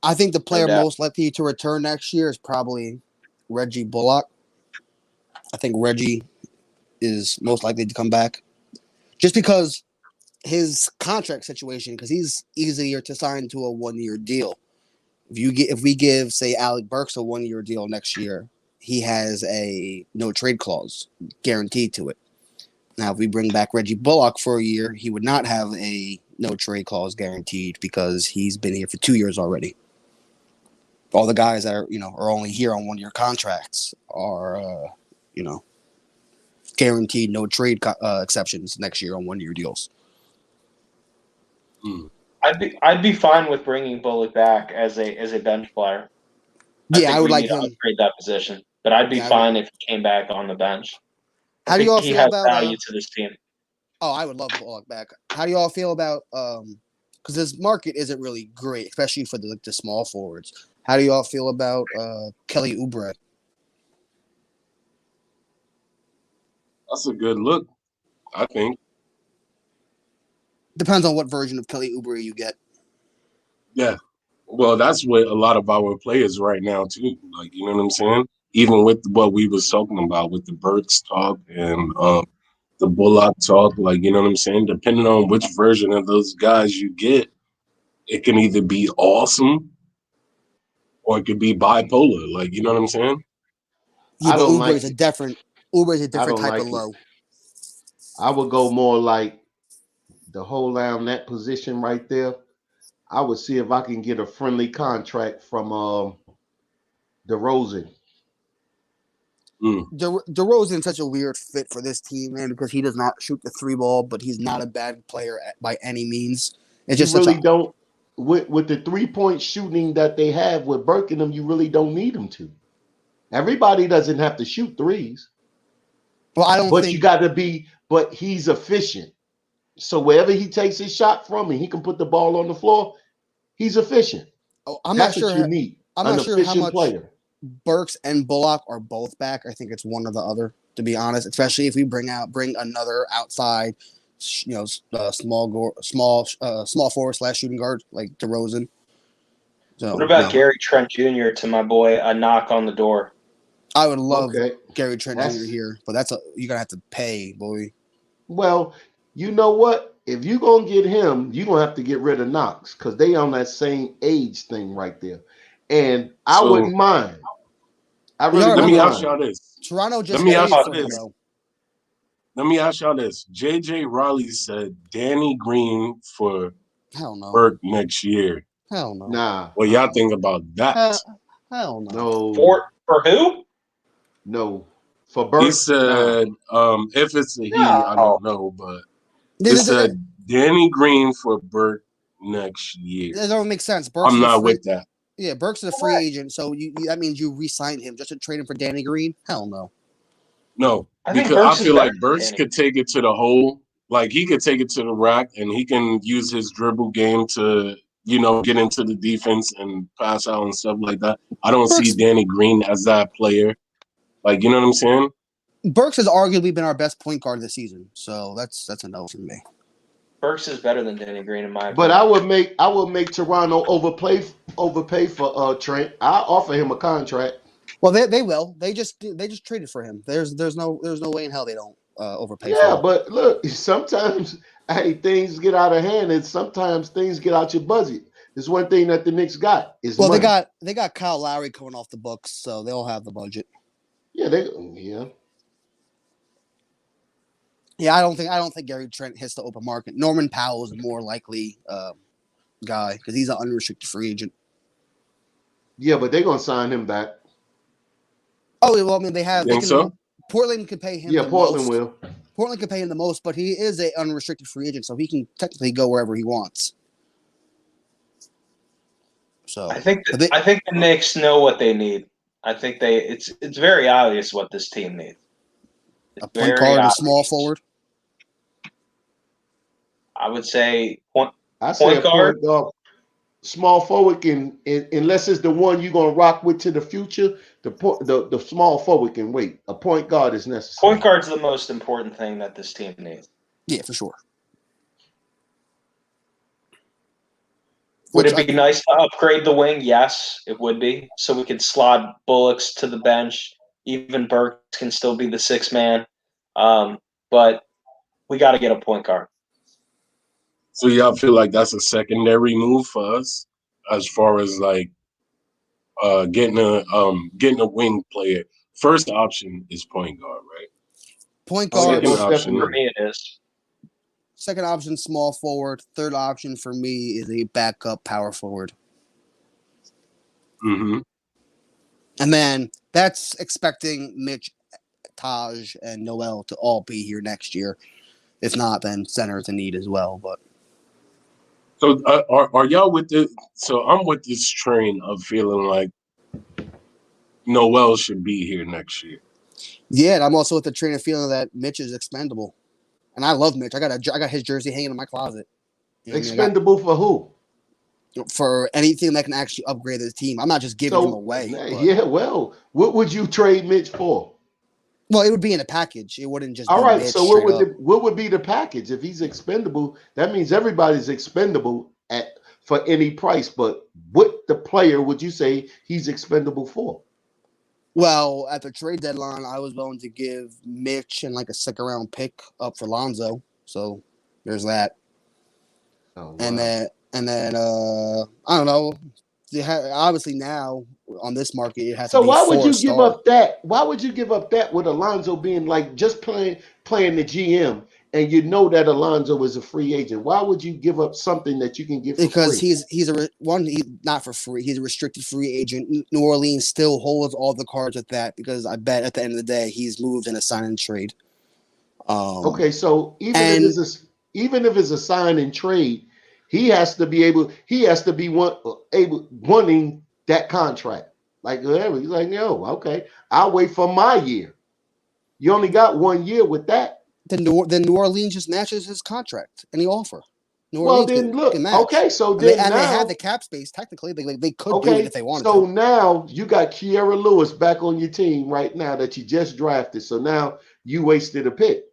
Speaker 8: I think the player most likely to return next year is probably Reggie Bullock. I think Reggie is most likely to come back. Just because his contract situation, because he's easier to sign to a 1-year deal. If we give, say, Alec Burks a 1-year deal next year, he has a no trade clause guaranteed to it. Now, if we bring back Reggie Bullock for a year, he would not have a no trade clause guaranteed because he's been here for 2 years already. All the guys that are only here on 1-year contracts are guaranteed no trade exceptions next year on 1-year deals.
Speaker 9: I'd be fine with bringing Bullock back as a bench player.
Speaker 8: I would like
Speaker 9: to
Speaker 8: him
Speaker 9: upgrade that position, but I'd be fine if he came back on the bench.
Speaker 8: How do you all feel about
Speaker 9: value to this team?
Speaker 8: Oh, I would love Bullock back. How do you all feel about because this market isn't really great, especially for the small forwards. How do you all feel about Kelly Oubre?
Speaker 6: That's a good look, I think.
Speaker 8: Depends on what version of Kelly Oubre you get.
Speaker 6: Yeah. Well, that's what a lot of our players right now, too. Like, you know what I'm saying? Even with what we was talking about with the Burks talk and the Bullock talk, like, you know what I'm saying? Depending on which version of those guys you get, it can either be awesome or it could be bipolar. Like, you know what I'm saying?
Speaker 8: Yeah, but Oubre is a different type of low.
Speaker 7: I would go more like the hold down that position right there, I would see if I can get a friendly contract from DeRozan.
Speaker 8: DeRozan's such a weird fit for this team, man, because he does not shoot the three ball, but he's not a bad player by any means. It's
Speaker 7: You
Speaker 8: just
Speaker 7: really don't with the 3-point shooting that they have with Burke and them, you really don't need them to. Everybody doesn't have to shoot threes.
Speaker 8: Well, I don't
Speaker 7: But
Speaker 8: think
Speaker 7: you got to be. But he's efficient. So wherever he takes his shot from and he can put the ball on the floor, he's efficient.
Speaker 8: I'm
Speaker 7: That's
Speaker 8: not
Speaker 7: what
Speaker 8: sure.
Speaker 7: you need.
Speaker 8: I'm
Speaker 7: An
Speaker 8: not sure how
Speaker 7: efficient
Speaker 8: much
Speaker 7: player.
Speaker 8: Burks and Bullock are both back. I think it's one or the other, to be honest. Especially if we bring another outside, small forward / shooting guard like DeRozan. So,
Speaker 9: what about Gary Trent Jr. to my boy? A knock on the door.
Speaker 8: I would love
Speaker 7: Okay.
Speaker 8: Gary Trent Jr. here, but you're gonna have to pay, boy.
Speaker 7: Well, you know what? If you're gonna get him, you're gonna have to get rid of Knox because they on that same age thing right there. And I wouldn't mind. I really
Speaker 8: Let
Speaker 6: Let me
Speaker 7: wouldn't
Speaker 6: ask
Speaker 7: mind.
Speaker 6: y'all this.
Speaker 8: Toronto just
Speaker 6: Let me
Speaker 8: paid
Speaker 6: ask
Speaker 8: for
Speaker 6: you
Speaker 8: him,
Speaker 6: this.
Speaker 8: though.
Speaker 6: Let me ask y'all this. JJ Raleigh said Danny Green for
Speaker 8: Hell no.
Speaker 6: Burke next year.
Speaker 8: Hell no.
Speaker 7: Nah.
Speaker 6: What y'all think about that?
Speaker 8: Hell no.
Speaker 7: No.
Speaker 9: For who?
Speaker 7: No. For Burke.
Speaker 6: He said, if it's a he, I don't know, but he said Danny Green for Burke next year.
Speaker 8: That don't make sense. Burks
Speaker 6: I'm not with that.
Speaker 8: Yeah, Burks is a free agent, so that means you re-signed him just to trade him for Danny Green? Hell no.
Speaker 6: No, because I feel like Burks could take it to the hole. Like, he could take it to the rack, and he can use his dribble game to, get into the defense and pass out and stuff like that. I don't see Danny Green as that player. Like, you know what I'm saying?
Speaker 8: Burks has arguably been our best point guard this season, so that's a no from me.
Speaker 9: Burks is better than Danny Green in my opinion.
Speaker 7: But I would make Toronto overpay for Trent. I offer him a contract.
Speaker 8: Well, they will. They just traded for him. There's no way in hell they don't overpay for him.
Speaker 7: Yeah, but look, sometimes things get out of hand, and sometimes things get out your budget. There's one thing that the Knicks got is money.
Speaker 8: they got Kyle Lowry coming off the books, so they'll have the budget.
Speaker 7: Yeah,
Speaker 8: Yeah, I don't think Gary Trent hits the open market. Norman Powell is a more likely guy because he's an unrestricted free agent.
Speaker 7: Yeah, but they're gonna sign him back.
Speaker 8: Oh well, I mean
Speaker 6: So?
Speaker 8: Portland could pay him.
Speaker 7: Yeah, Portland will.
Speaker 8: Portland could pay him the most, but he is a unrestricted free agent, so he can technically go wherever he wants. So
Speaker 9: I think the Knicks know what they need. I think it's very obvious what this team needs.
Speaker 8: A point guard and a small forward.
Speaker 9: I would say point
Speaker 7: guard. Small forward can, unless it's the one you're gonna rock with to the future. The small forward can wait. A point guard is necessary.
Speaker 9: Point guard's the most important thing that this team needs.
Speaker 8: Yeah, for sure.
Speaker 9: Would it be nice to upgrade the wing? Yes, it would be. So we could slot Bullocks to the bench. Even Burke can still be the sixth man. But we got to get a point guard.
Speaker 6: So y'all feel like that's a secondary move for us as far as like getting a wing player. First option is point guard, right?
Speaker 8: Point guard.
Speaker 6: Second option
Speaker 9: for me it is.
Speaker 8: Second option, small forward. Third option for me is a backup power forward.
Speaker 6: Mm-hmm.
Speaker 8: And then that's expecting Mitch, Taj, and Noel to all be here next year. If not, then center's a need as well. But
Speaker 6: so are y'all with this? So I'm with this train of feeling like Noel should be here next year.
Speaker 8: Yeah, and I'm also with the train of feeling that Mitch is expendable. And I love Mitch. I got his jersey hanging in my closet. You know
Speaker 7: expendable for who?
Speaker 8: For anything that can actually upgrade the team. I'm not just giving him away.
Speaker 7: Yeah, well, what would you trade Mitch for?
Speaker 8: Well, it would be in a package. It wouldn't just.
Speaker 7: All right.
Speaker 8: Mitch
Speaker 7: So what would be the package if he's expendable? That means everybody's expendable for any price. But what the player would you say he's expendable for?
Speaker 8: Well, at the trade deadline, I was willing to give Mitch and like a second round pick up for Lonzo. So there's that.
Speaker 7: Oh, wow.
Speaker 8: And then I don't know. Obviously now on this market it has to be. So
Speaker 7: why would you give up that? Why would you give up that with Alonzo being like just playing the GM and you know that Alonzo is a free agent, why would you give up something that you can get for
Speaker 8: Because
Speaker 7: free?
Speaker 8: he's not for free. He's a restricted free agent. New Orleans still holds all the cards with that because I bet at the end of the day he's moved in a sign and trade.
Speaker 7: Okay, so
Speaker 8: and
Speaker 7: even if it's a sign and trade, he has to be wanting that contract. Like whatever. He's like, no, okay, I'll wait for my year. You only got 1 year with that.
Speaker 8: then New Orleans just matches his contract, any offer. New
Speaker 7: Well,
Speaker 8: Orleans
Speaker 7: then look,
Speaker 8: can match.
Speaker 7: okay, so
Speaker 8: And
Speaker 7: then
Speaker 8: they
Speaker 7: now
Speaker 8: have the cap space. Technically, they could do
Speaker 7: okay,
Speaker 8: it if they wanted
Speaker 7: so
Speaker 8: to.
Speaker 7: now you got Kiera Lewis back on your team right now that you just drafted. So now you wasted a pick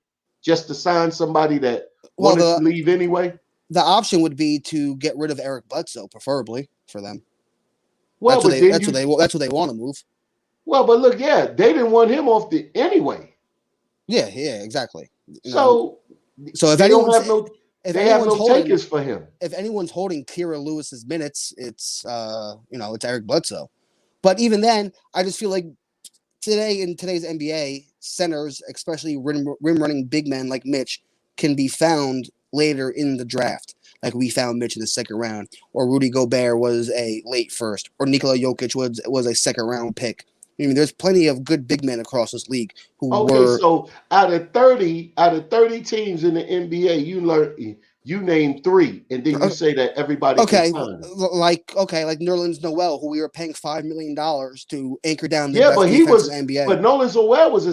Speaker 7: just to sign somebody that wanted to leave anyway.
Speaker 8: The option would be to get rid of Eric Bledsoe, preferably for them.
Speaker 7: Well,
Speaker 8: that's what they want to move.
Speaker 7: Well, but look, yeah, they didn't want him off the anyway.
Speaker 8: Yeah, exactly.
Speaker 7: So
Speaker 8: if
Speaker 7: they
Speaker 8: anyone's
Speaker 7: have no takers for him.
Speaker 8: If anyone's holding Kira Lewis's minutes, it's it's Eric Bledsoe. But even then, I just feel like in today's NBA, centers, especially rim running big men like Mitch, can be found later in the draft. Like we found Mitch in the second round, or Rudy Gobert was a late first, or Nikola Jokic was a second round pick. I mean, there's plenty of good big men across this league who were.
Speaker 7: So out of 30 teams in the NBA, you name 3, and then you say that everybody can sign.
Speaker 8: Like Nerlens Noel, who we were paying $5 million to anchor down the
Speaker 7: best
Speaker 8: defense in the NBA.
Speaker 7: But Nerlens Noel was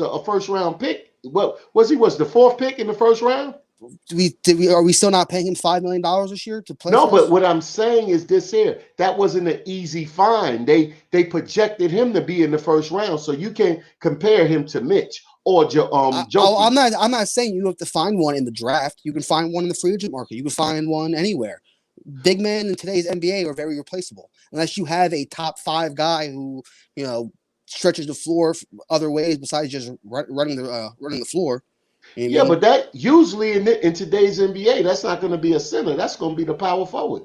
Speaker 7: a first round pick. Well, was the 4th pick in the first round?
Speaker 8: Are we still not paying him $5 million this year to play?
Speaker 7: No, but what I'm saying is this here. That wasn't an easy find. They projected him to be in the first round, so you can compare him to Mitch or Jokic.
Speaker 8: I'm not saying you have to find one in the draft. You can find one in the free agent market. You can find one anywhere. Big men in today's NBA are very replaceable unless you have a top 5 guy who stretches the floor other ways besides just running the floor.
Speaker 7: Yeah, but that usually in today's NBA, that's not going to be a center. That's going to be the power forward.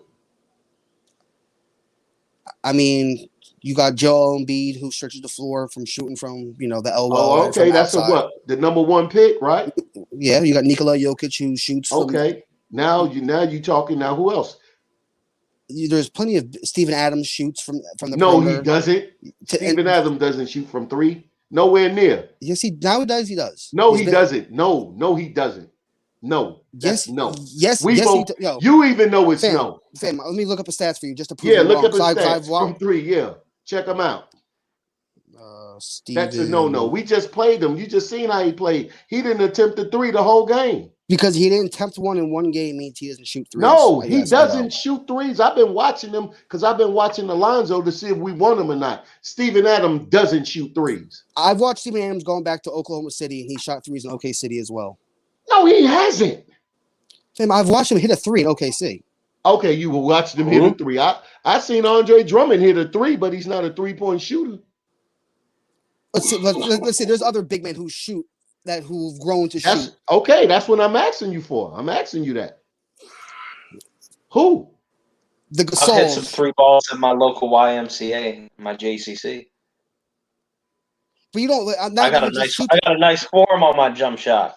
Speaker 8: I mean, you got Joel Embiid who stretches the floor from shooting from the elbow.
Speaker 7: Oh, okay, that's the number 1 pick, right?
Speaker 8: Yeah, you got Nikola Jokic who shoots.
Speaker 7: Okay, now you talking. Now who else?
Speaker 8: There's plenty of Steven Adams shoots from the.
Speaker 7: No, perimeter. He doesn't. Steven Adams doesn't shoot from 3. Nowhere near.
Speaker 8: Yes, he does. He does.
Speaker 7: No, he doesn't. No, he doesn't. No.
Speaker 8: Yes,
Speaker 7: no.
Speaker 8: Yes,
Speaker 7: you even know it's
Speaker 8: no. Fam, let me look up the stats for you just to prove. Yeah,
Speaker 7: look up his stats from 3. Yeah, check them out. That's a no. We just played him. You just seen how he played. He didn't attempt the 3 the whole game.
Speaker 8: Because he didn't attempt one in one game means he doesn't shoot 3s.
Speaker 7: No, he doesn't shoot 3s. I've been watching him because I've been watching Alonzo to see if we want him or not. Steven Adams doesn't shoot 3s.
Speaker 8: I've watched Steven Adams going back to Oklahoma City, and he shot 3s in OK City as well.
Speaker 7: No, he hasn't.
Speaker 8: Sam, I've watched him hit a 3 in OKC.
Speaker 7: Okay, you watched him hit a 3. I seen Andre Drummond hit a 3, but he's not a 3-point shooter.
Speaker 8: Let's see. There's other big men who shoot. Who've grown to shoot.
Speaker 7: Okay, that's what I'm asking you for. I'm asking you that. Who?
Speaker 8: The Gasols.
Speaker 9: I've hit some 3 balls in my local YMCA, my JCC.
Speaker 8: But you don't.
Speaker 9: I got a nice form on my jump shot.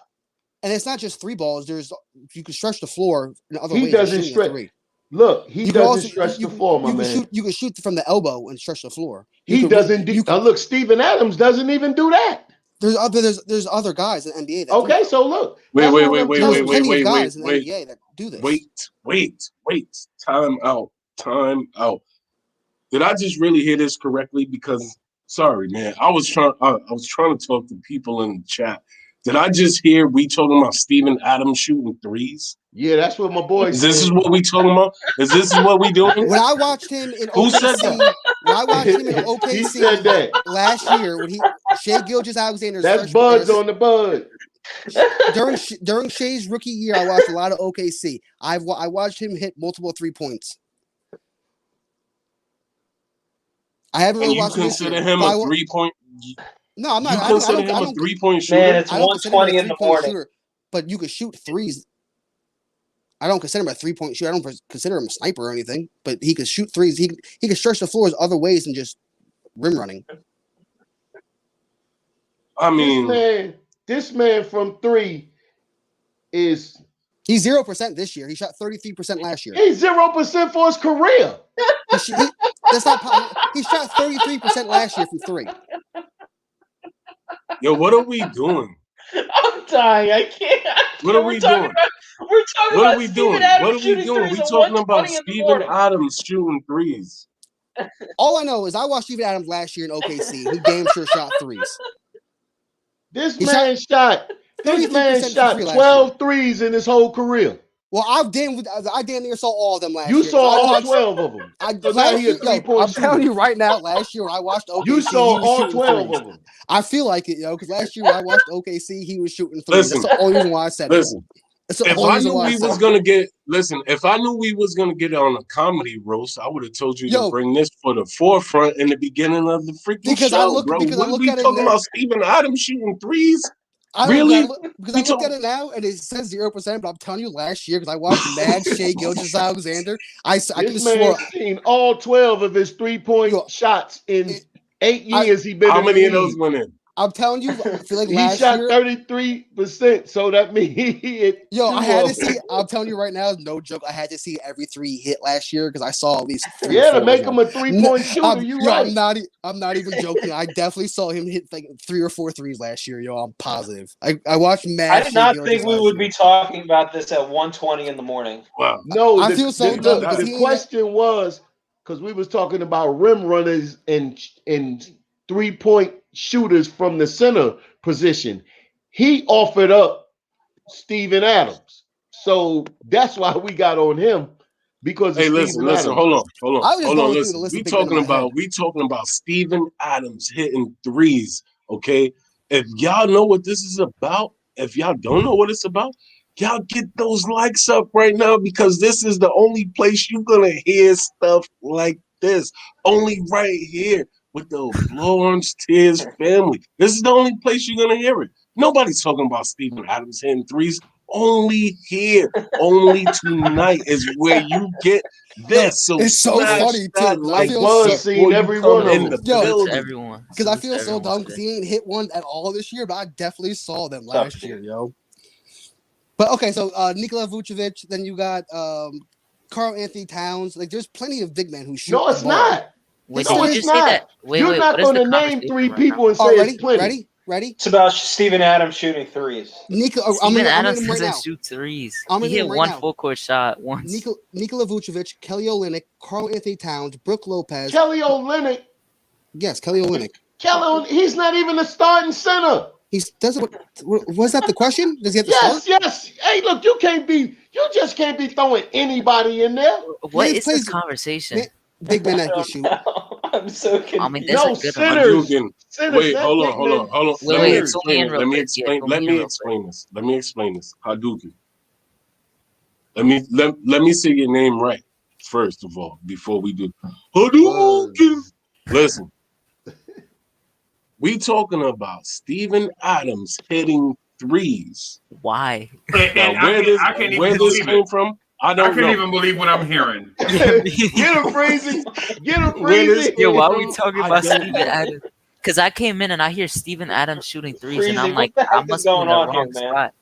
Speaker 8: And it's not just 3 balls. You can stretch the floor in other ways.
Speaker 7: He doesn't stretch. Look, he doesn't stretch the floor, my man.
Speaker 8: You can shoot from the elbow and stretch the floor.
Speaker 7: He doesn't do. Look, Steven Adams doesn't even do that.
Speaker 8: There's other guys in the NBA that
Speaker 7: okay, so look.
Speaker 6: Wait,
Speaker 8: guys in the NBA that do this.
Speaker 6: Wait. Time out. Did I just really hear this correctly? Because sorry, man. I was trying to talk to people in the chat. Did I just hear we talking about Steven Adams shooting 3s?
Speaker 7: Yeah, that's what my boy said.
Speaker 6: This is what we talking about? Is this what we doing?
Speaker 8: When I watched him in
Speaker 6: Who said that?
Speaker 8: When I watched him in OKC
Speaker 7: he said that.
Speaker 8: last year, when Shai Gilgeous-Alexander's
Speaker 7: that's Buds on the Bud.
Speaker 8: During Shai's rookie year, I watched a lot of OKC. I watched him hit multiple 3-points. I haven't really watched him.
Speaker 6: You consider him a 3-point?
Speaker 8: No, I'm not.
Speaker 6: You consider him a 3-point shooter?
Speaker 9: Man, it's 1:20 in the morning.
Speaker 8: Shooter, but you could shoot 3s. I don't consider him a 3-point shooter. I don't consider him a sniper or anything. But he could shoot 3s. He could stretch the floors other ways than just rim running.
Speaker 6: I mean,
Speaker 7: this man from 3 is
Speaker 8: He's 0% this year. He shot 33% last year.
Speaker 7: he's 0% for his career.
Speaker 8: That's not. He shot 33% last year from 3.
Speaker 6: Yo, what are we doing?
Speaker 9: I'm dying. I can't.
Speaker 6: What are we doing?
Speaker 9: We're talking
Speaker 6: What
Speaker 9: about
Speaker 6: are we
Speaker 9: Steven
Speaker 6: doing?
Speaker 9: Adams
Speaker 6: What are we
Speaker 9: shooting
Speaker 6: doing?
Speaker 9: threes
Speaker 6: We
Speaker 9: at
Speaker 6: talking about
Speaker 9: 1:20 in the
Speaker 6: Steven
Speaker 9: morning.
Speaker 6: Adams shooting threes.
Speaker 8: All I know is I watched Steven Adams last year in OKC. He damn sure shot threes.
Speaker 7: This man shot 12 threes in his whole career.
Speaker 8: Well, I damn near saw all of them last year.
Speaker 7: You saw all 12 of them. So now he a three-point shooter.
Speaker 8: I'm telling you right now, last year when I watched OKC,
Speaker 7: you saw
Speaker 8: he was
Speaker 7: all
Speaker 8: shooting
Speaker 7: 12
Speaker 8: threes.
Speaker 7: of them.
Speaker 8: I feel like it, because last year when I watched OKC, he was shooting threes. That's the only reason why I said it.
Speaker 6: If I knew we was gonna get on a comedy roast, I would have told you to bring this for the forefront in the beginning of the freaking show, bro. What are we talking about? Steven Adams shooting threes? Really?
Speaker 8: Because I look at it now and it says 0%, but I'm telling you, last year because I watched Mad Shea Gilgeous-Alexander, I could swore
Speaker 7: seen all 12 of his 3-point shots in 8 years. He been.
Speaker 6: How many of those went in?
Speaker 8: I'm telling you, I feel like
Speaker 7: he
Speaker 8: last
Speaker 7: shot
Speaker 8: year
Speaker 7: 33%. So that means he hit.
Speaker 8: I had to see. I'm telling you right now, no joke. I had to see every 3 hit last year because I saw at least 3
Speaker 7: to make him a 3-point shooter. Right.
Speaker 8: I'm not even joking. I definitely saw him hit like 3 or 4 threes last year. I'm positive. I watched Mad.
Speaker 9: I did not think we would be talking about this at 1:20 in the morning.
Speaker 6: Wow.
Speaker 7: No,
Speaker 8: I feel so dumb because
Speaker 7: the question was because we was talking about rim runners and 3-point shooters from the center position. He offered up Steven Adams. So that's why we got on him because
Speaker 6: listen, hold on. Listen. We talking about Steven Adams hitting threes, okay? If y'all know what this is about, if y'all don't know what it's about, y'all get those likes up right now because this is the only place you're gonna hear stuff like this. Only right here with the Blow Orange Tears family. This is the only place you're gonna hear it. Nobody's talking about Steven Adams hitting threes. Only here, only tonight is where you get this. So
Speaker 8: it's so funny too.
Speaker 6: Like
Speaker 7: seen every one of them.
Speaker 10: Everyone.
Speaker 8: Because I feel so dumb because he ain't hit one at all this year, but I definitely saw them last year, yo. But okay, so Nikola Vucevic, then you got Karl Anthony Towns. Like, there's plenty of big men who shoot.
Speaker 7: No, it's not.
Speaker 10: Wait,
Speaker 7: no,
Speaker 10: did you just say that?
Speaker 7: You're not going to name 3 people and say it's plenty.
Speaker 8: Ready?
Speaker 9: It's about Steven Adams shooting threes.
Speaker 10: Steven Adams doesn't shoot threes. He hit one full court shot once.
Speaker 8: Nikola Vucevic, Kelly Olynyk, Karl Anthony Towns, Brook Lopez.
Speaker 7: Kelly Olynyk.
Speaker 8: Yes, Kelly Olynyk.
Speaker 7: He's not even a starting center.
Speaker 8: Was that the question? Does he have to start?
Speaker 7: Yes. Hey, look, you just can't be throwing anybody in there.
Speaker 10: What is this conversation?
Speaker 8: Big men that can shoot.
Speaker 9: I'm so confused.
Speaker 10: I mean, that's a good
Speaker 7: sinners.
Speaker 6: Wait, hold on.
Speaker 10: Wait,
Speaker 6: let me explain this. Hadouken. Let me say your name right first of all before we do. Hadouken. Listen. We talking about Steven Adams hitting threes.
Speaker 10: Why?
Speaker 6: Where this came from? I can't
Speaker 4: even believe what I'm hearing.
Speaker 7: Get him, Freezy.
Speaker 10: Yo, why are we talking about Steven Adams? Because I came in and I hear Steven Adams shooting threes, and I'm like, I must be in the wrong spot.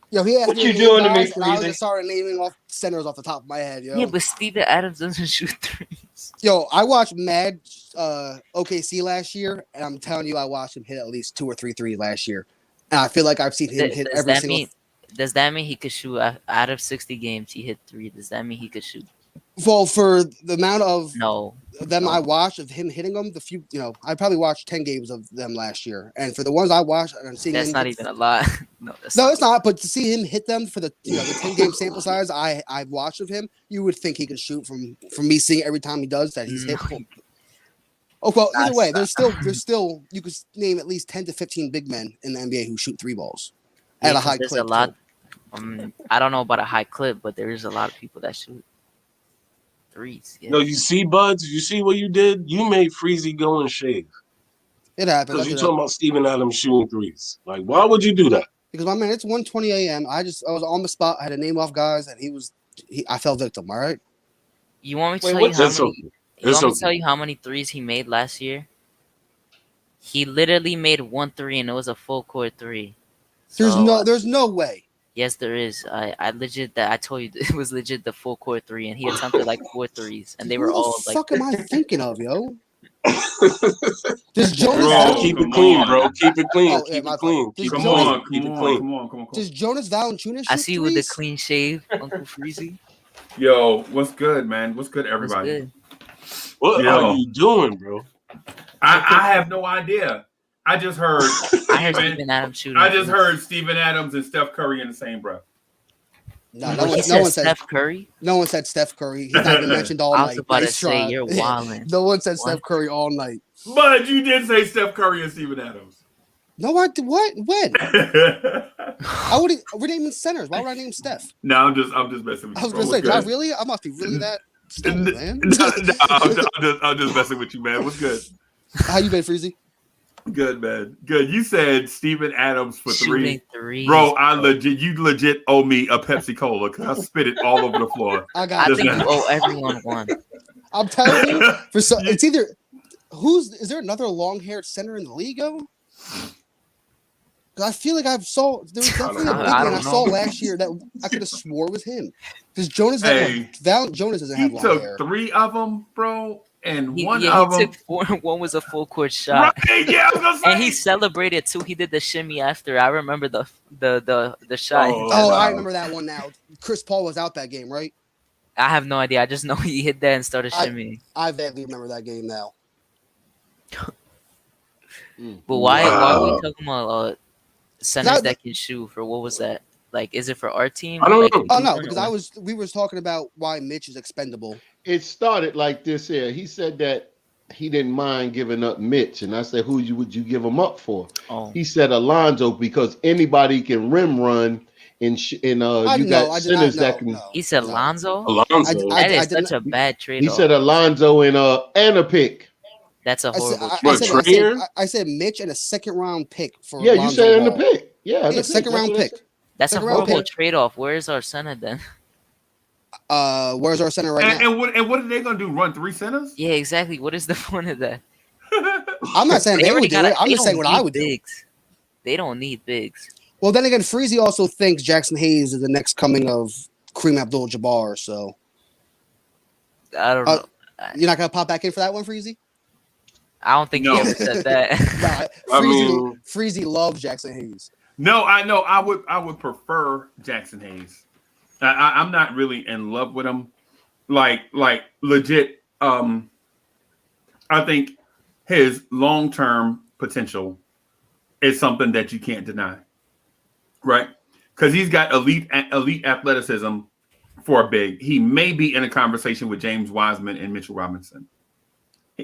Speaker 8: Yo, he asked
Speaker 9: what you doing to me,
Speaker 8: Freezy? I just started naming off centers off the top of my head, yo.
Speaker 10: Yeah, but Steven Adams doesn't shoot threes.
Speaker 8: Yo, I watched Mad OKC last year, and I'm telling you, I watched him hit at least 2 or 3 threes last year. And I feel like I've seen him hit every single.
Speaker 10: Does that mean he could shoot out of 60 games? He hit 3. Does that mean he could shoot?
Speaker 8: Well, for the amount of I watched of him hitting them, I probably watched 10 games of them last year, and for the ones I watched, I'm seeing
Speaker 10: that's not even a lot.
Speaker 8: No, it's not. But to see him hit them for the the 10-game sample size I watched of him, you would think he could shoot from me seeing every time he does that he's hit. Oh well, either way, there's still you could name at least 10 to 15 big men in the NBA who shoot 3 balls at a high clip.
Speaker 10: There's a lot. I don't know about a high clip, but there is a lot of people that shoot threes. Yeah.
Speaker 6: No, you see, Buds, you see what you did? You made Freezy go and shave.
Speaker 8: It happened.
Speaker 6: Because you're talking about Steven Adams shooting threes. Like, why would you do that?
Speaker 8: Because my man, it's 1:20 a.m. I was on the spot. I had to name off guys, and I fell victim. All right.
Speaker 10: You want me to tell you how many? You want me to tell you how many threes he made last year? He literally made 1 3, and it was a full court 3.
Speaker 8: There's no way.
Speaker 10: Yes, there is. I legit that I told you it was legit the full court three, and he attempted like 4 threes, and they were all
Speaker 8: Who the
Speaker 10: like.
Speaker 8: fuck am I thinking of, yo? Does Jonas
Speaker 6: Bro, keep it clean, bro. Keep it clean.
Speaker 8: Oh, yeah,
Speaker 6: Keep
Speaker 8: my
Speaker 6: it clean.
Speaker 8: fault.
Speaker 6: Keep
Speaker 8: Does
Speaker 6: it
Speaker 8: Jonas-
Speaker 6: clean. Keep it clean.
Speaker 11: Come on.
Speaker 8: Does Jonas Valanciunas
Speaker 10: I
Speaker 8: shoot
Speaker 10: see you with the
Speaker 8: threes?
Speaker 10: clean shave, Uncle Freezy.
Speaker 11: Yo, what's good, man? What's good,
Speaker 10: What's
Speaker 11: everybody?
Speaker 10: good?
Speaker 6: What are you doing, bro?
Speaker 11: I have no idea. I just heard.
Speaker 10: I heard Steven Adams shooting.
Speaker 11: I just heard Steven Adams and Steph Curry in the same breath.
Speaker 8: No,
Speaker 10: no one said Steph Curry.
Speaker 8: No one said Steph Curry. He's not even mentioned all night.
Speaker 10: I was about to
Speaker 8: Nice
Speaker 10: say
Speaker 8: try.
Speaker 10: you're wildin'.
Speaker 8: No one said Steph Curry all night.
Speaker 11: But you did say Steph Curry and Steven Adams.
Speaker 8: No, I did. What? When? I would. We're naming centers. Why would I name Steph?
Speaker 11: No, I'm just messing with you.
Speaker 8: I was gonna say, did I really? I must be really that stupid, man.
Speaker 11: I'm just messing with you, man. What's good?
Speaker 8: How you been, Freezy?
Speaker 11: Good, man. Good. You said Steven Adams for
Speaker 10: Shooting
Speaker 11: three. Bro, you legit owe me a Pepsi Cola because I spit it all over the floor.
Speaker 8: I
Speaker 10: think you owe everyone one.
Speaker 8: I'm telling you, it's either is there another long-haired center in the league, yo? Because I feel like there was definitely a big one I saw last year that I could have swore was him. Because Jonas, Jonas doesn't have long hair.
Speaker 11: He took 3 of them, bro. And
Speaker 10: he
Speaker 11: took
Speaker 10: 4. One was a full court shot.
Speaker 11: Right, yeah, I was gonna say.
Speaker 10: And he celebrated too. He did the shimmy after. I remember the shot.
Speaker 8: I remember that one now. Chris Paul was out that game, right?
Speaker 10: I have no idea. I just know he hit that and started shimmying.
Speaker 8: I vaguely remember that game now.
Speaker 10: But why are we talking about centers that can shoot? For what was that? Like, is it for our team?
Speaker 6: I don't know.
Speaker 8: Oh no, because we were talking about why Mitch is expendable.
Speaker 7: It started like this here. He said that he didn't mind giving up Mitch, and I said, "Who would you give him up for?"
Speaker 10: Oh.
Speaker 7: He said Alonzo because anybody can rim run, and you got centers that can.
Speaker 10: He said Alonzo.
Speaker 6: Alonzo.
Speaker 10: That is such a bad trade.
Speaker 7: He said Alonzo and a pick.
Speaker 10: That's a horrible.
Speaker 8: I said Mitch and a second-round pick for.
Speaker 7: Yeah, you said in the pick. Yeah,
Speaker 8: second-round pick.
Speaker 10: That's a horrible trade-off. Where's our center then?
Speaker 8: Where's our center right now?
Speaker 11: And what are they gonna do? Run 3 centers?
Speaker 10: Yeah, exactly. What is the point of that?
Speaker 8: I'm not saying they would do it. I'm just saying what I would do.
Speaker 10: They don't need bigs.
Speaker 8: Well, then again, Freezy also thinks Jackson Hayes is the next coming of Kareem Abdul-Jabbar. So
Speaker 10: I don't know.
Speaker 8: You're not gonna pop back in for that one, Freezy?
Speaker 10: I don't think he ever said that.
Speaker 8: Freezy loves Jackson Hayes.
Speaker 11: No, I know. I would prefer Jackson Hayes. I'm not really in love with him. Like legit. I think his long-term potential is something that you can't deny, right? Because he's got elite athleticism for a big. He may be in a conversation with James Wiseman and Mitchell Robinson.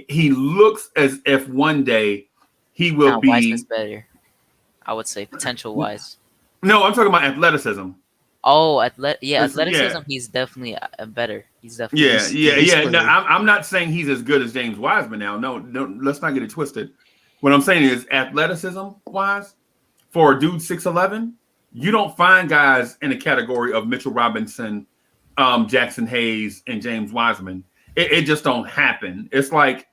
Speaker 11: He looks as if one day he will be.
Speaker 10: Wiseman's better, I would say, potential-wise.
Speaker 11: No, I'm talking about athleticism.
Speaker 10: Oh, athleticism. He's definitely better. He's definitely.
Speaker 11: Yeah. No, I'm not saying he's as good as James Wiseman now. No, let's not get it twisted. What I'm saying is athleticism-wise, for a dude 6'11", you don't find guys in the category of Mitchell Robinson, Jackson Hayes, and James Wiseman. It just don't happen. It's like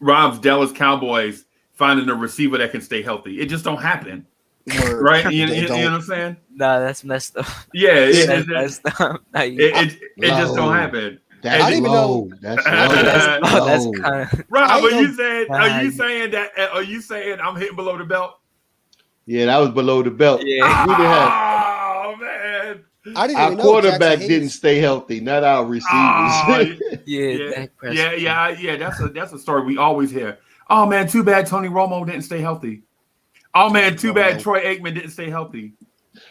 Speaker 11: Rob's Dallas Cowboys finding a receiver that can stay healthy. It just don't happen.
Speaker 8: Word.
Speaker 11: Right? You know what I'm saying?
Speaker 10: Nah, that's messed up.
Speaker 11: Yeah, it
Speaker 10: messed up.
Speaker 11: It just don't happen.
Speaker 8: I don't even know.
Speaker 7: That's
Speaker 10: kind of.
Speaker 11: Rob, are you saying I'm hitting below the belt?
Speaker 7: Yeah, that was below the belt.
Speaker 10: Yeah.
Speaker 7: We didn't have.
Speaker 11: Oh man.
Speaker 7: Our quarterback didn't stay healthy, not our receivers.
Speaker 11: Yeah. That's a story we always hear. Oh man, too bad Tony Romo didn't stay healthy. Oh man, too bad Troy Aikman didn't stay healthy.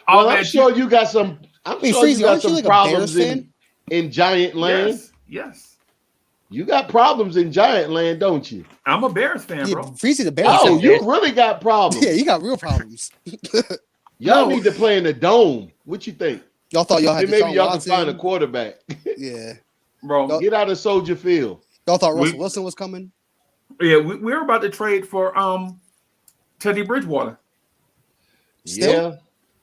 Speaker 11: Oh,
Speaker 7: well,
Speaker 11: man,
Speaker 7: I'm sure you got some. I'm sure you got some problems in Giant Land.
Speaker 11: Yes. You
Speaker 7: got problems in Giant Land, don't you?
Speaker 11: I'm a Bears fan, bro.
Speaker 8: Freezy the Bears.
Speaker 7: Oh, you really got problems.
Speaker 8: Yeah, you got real problems.
Speaker 7: Y'all need to play in the dome. What you think?
Speaker 8: Y'all thought y'all had
Speaker 7: maybe y'all can find a quarterback.
Speaker 8: Yeah,
Speaker 7: bro, get out of Soldier Field.
Speaker 8: Y'all thought Russell Wilson was coming?
Speaker 11: Yeah, we're about to trade for Teddy Bridgewater.
Speaker 7: Still?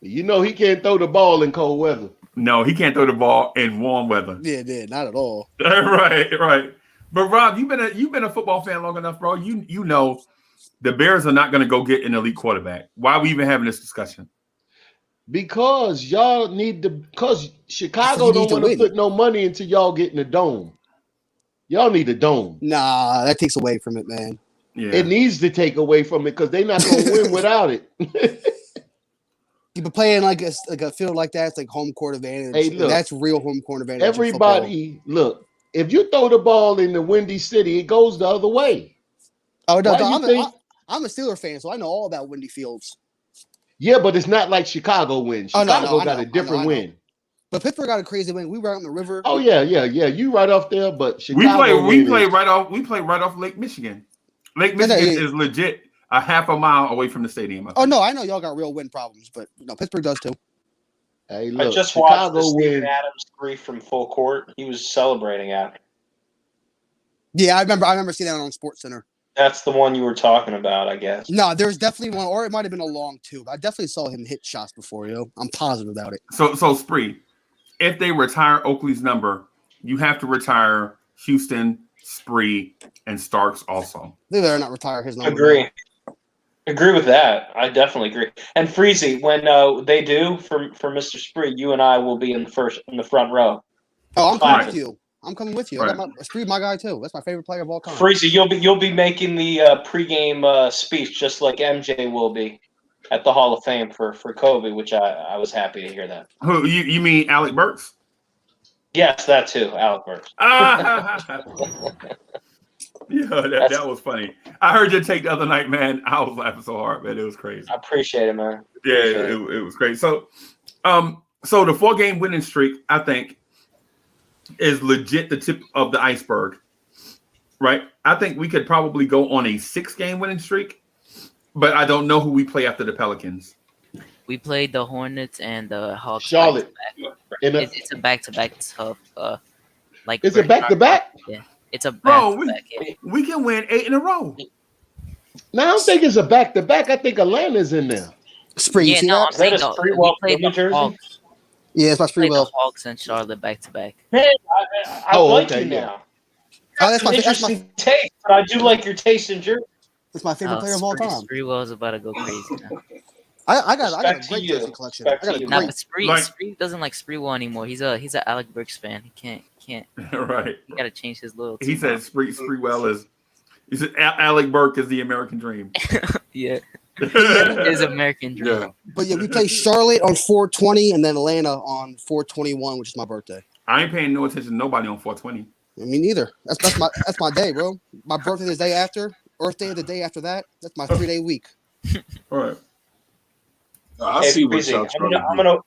Speaker 7: Yeah, you know he can't throw the ball in cold weather.
Speaker 11: No, he can't throw the ball in warm weather.
Speaker 8: Yeah, not at all.
Speaker 11: Right. But Rob, you've been a football fan long enough, bro. You know the Bears are not going to go get an elite quarterback. Why are we even having this discussion?
Speaker 7: Because y'all need to. Because Chicago don't want to put no money into y'all getting a dome. Y'all need a dome.
Speaker 8: Nah, that takes away from it, man.
Speaker 11: Yeah.
Speaker 7: It needs to take away from it because they're not going to win without it.
Speaker 8: You be playing like a field like that, it's like home court advantage.
Speaker 7: Hey, look,
Speaker 8: that's real home court advantage.
Speaker 7: Everybody, look, if you throw the ball in the Windy City, it goes the other way.
Speaker 8: Oh no, I'm a Steeler fan, so I know all about windy fields.
Speaker 7: Yeah, but it's not like Chicago wins. Chicago got a different win.
Speaker 8: But Pittsburgh got a crazy win. We were out on the river.
Speaker 7: Oh yeah. You right off there, but Chicago
Speaker 11: we play right off Lake Michigan. Lake Michigan is legit a half a mile away from the stadium.
Speaker 8: Oh no, I know y'all got real wind problems, but Pittsburgh does too.
Speaker 7: Hey, look,
Speaker 9: I just watched the Steven Adams 3 from full court. He was celebrating after.
Speaker 8: Yeah, I remember seeing that on SportsCenter.
Speaker 9: That's the one you were talking about, I guess.
Speaker 8: No, there's definitely one, or it might have been a long tube. I definitely saw him hit shots before, I'm positive about it.
Speaker 11: So Spree, if they retire Oakley's number, you have to retire Houston, Spree, and Starks also.
Speaker 8: They better not retire his number.
Speaker 9: Agree with that. I definitely agree. And Freezy, when they do for Mr. Spree, you and I will be in the front row.
Speaker 8: Oh, I'm coming with you. I'm coming with you.
Speaker 11: Right.
Speaker 8: I got Spree, my guy too. That's my favorite player of all time.
Speaker 9: Freezy, you'll be making the pregame speech just like MJ will be at the Hall of Fame for Kobe, which I was happy to hear that.
Speaker 11: Who you mean Alec Burks?
Speaker 9: Yes, that too, Alec Burks.
Speaker 11: Yeah, that was funny. I heard your take the other night, man. I was laughing so hard, man. It was crazy.
Speaker 9: I appreciate it, man.
Speaker 11: Yeah, it was great. So the 4-game winning streak, I think, is legit the tip of the iceberg, right? I think we could probably go on a 6-game winning streak, but I don't know who we play after the Pelicans.
Speaker 10: We played the Hornets and the Hawks.
Speaker 7: Charlotte.
Speaker 10: It's a back-to-back tough.
Speaker 7: Is it back-to-back?
Speaker 10: Yeah, it's a back-to-back.
Speaker 11: We can win 8 in a row.
Speaker 7: No, I don't think it's a back-to-back. I think Atlanta's in there.
Speaker 8: Spree,
Speaker 10: yeah, no, I'm saying we played the Hawks.
Speaker 8: Yeah, it's my Spree will.
Speaker 10: Hawks and Charlotte back-to-back.
Speaker 9: Hey, I like you now.
Speaker 8: Oh, that's my
Speaker 9: interesting taste, but I do like your taste in jersey.
Speaker 8: It's my favorite player of all time.
Speaker 10: Spree is about to go crazy now.
Speaker 8: I got a great jersey collection.
Speaker 10: But Spree doesn't like Sprewell anymore. He's a Alec Burks fan. He can't.
Speaker 11: Right.
Speaker 10: He got to change his loyalty.
Speaker 11: He said Sprewell is. He said Alec Burke is the American dream.
Speaker 10: Yeah. His American dream.
Speaker 8: Yeah. But yeah, we play Charlotte on 4/20 and then Atlanta on 4/21, which is my birthday.
Speaker 11: I ain't paying no attention to nobody on 4/20.
Speaker 8: Me neither. That's my day, bro. My birthday the day after, Earth Day the day after that. That's my 3-day week.
Speaker 11: All right.
Speaker 6: I see what y'all trying to do.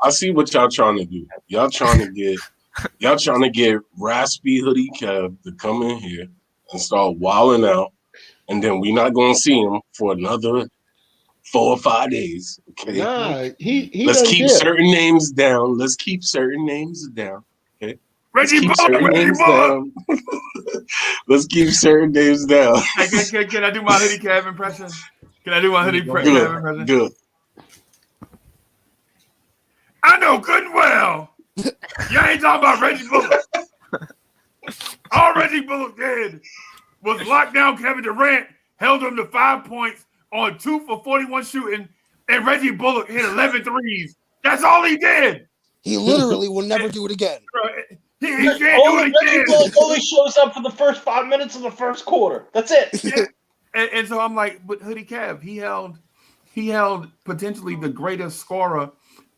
Speaker 6: I see what y'all trying to do. Y'all trying to get raspy hoodie Kev to come in here and start wilding out, and then we're not gonna see him for another 4 or 5 days. Okay.
Speaker 7: Nah, he
Speaker 6: Let's keep certain names down. Let's keep certain names down. Okay. Let's keep certain names down. Let's keep certain names down.
Speaker 11: Hey, can I do my hoodie Kev impression? Can I do my hoodie Kev impression?
Speaker 6: Good.
Speaker 11: I know good and well. You ain't talking about Reggie Bullock. All Reggie Bullock did was lock down Kevin Durant, held him to 5 points on 2 for 41 shooting, and Reggie Bullock hit 11 threes. That's all he did.
Speaker 8: He literally will never do it again.
Speaker 11: He can't do it again.
Speaker 9: Reggie Bullock only shows up for the first 5 minutes of the first quarter. That's it.
Speaker 11: Yeah. And so I'm like, but Hoodie Kev, he held potentially the greatest scorer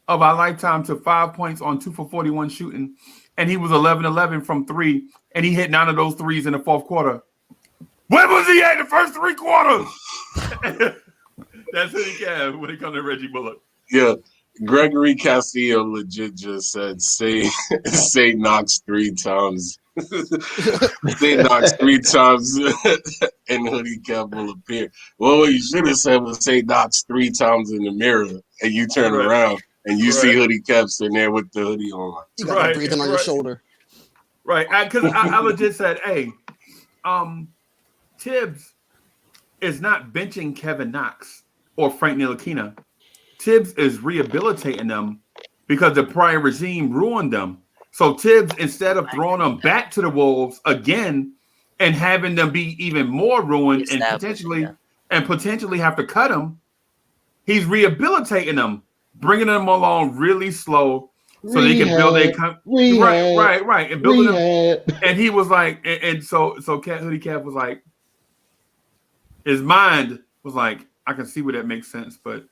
Speaker 11: of our lifetime to 5 points on 2 for 41 shooting, and he was 11-11 from 3, and he hit 9 of those threes in the fourth quarter. Where was he at the first 3 quarters? That's Hoodie Kev when it comes to Reggie Bullock.
Speaker 6: Yeah, Gregory Castillo legit just said, say Knox 3 times. Say Knox 3 times and Hoodie Kev will appear. Well, what you should have said was say Knox 3 times in the mirror, and you turn around. And you see Hoodie Kev sitting there with the hoodie on.
Speaker 8: You got breathing on your shoulder.
Speaker 11: Right. Because I legit said, hey, Tibbs is not benching Kevin Knox or Frank Ntilikina. Tibbs is rehabilitating them because the prior regime ruined them. So Tibbs, instead of throwing them back to the Wolves again and having them be even more ruined and potentially have to cut them, he's rehabilitating them. bringing them along really slow so they can build their right, and building them. And he was like, and so Hoodie Cap was like, his mind was like, I can see where that makes sense, but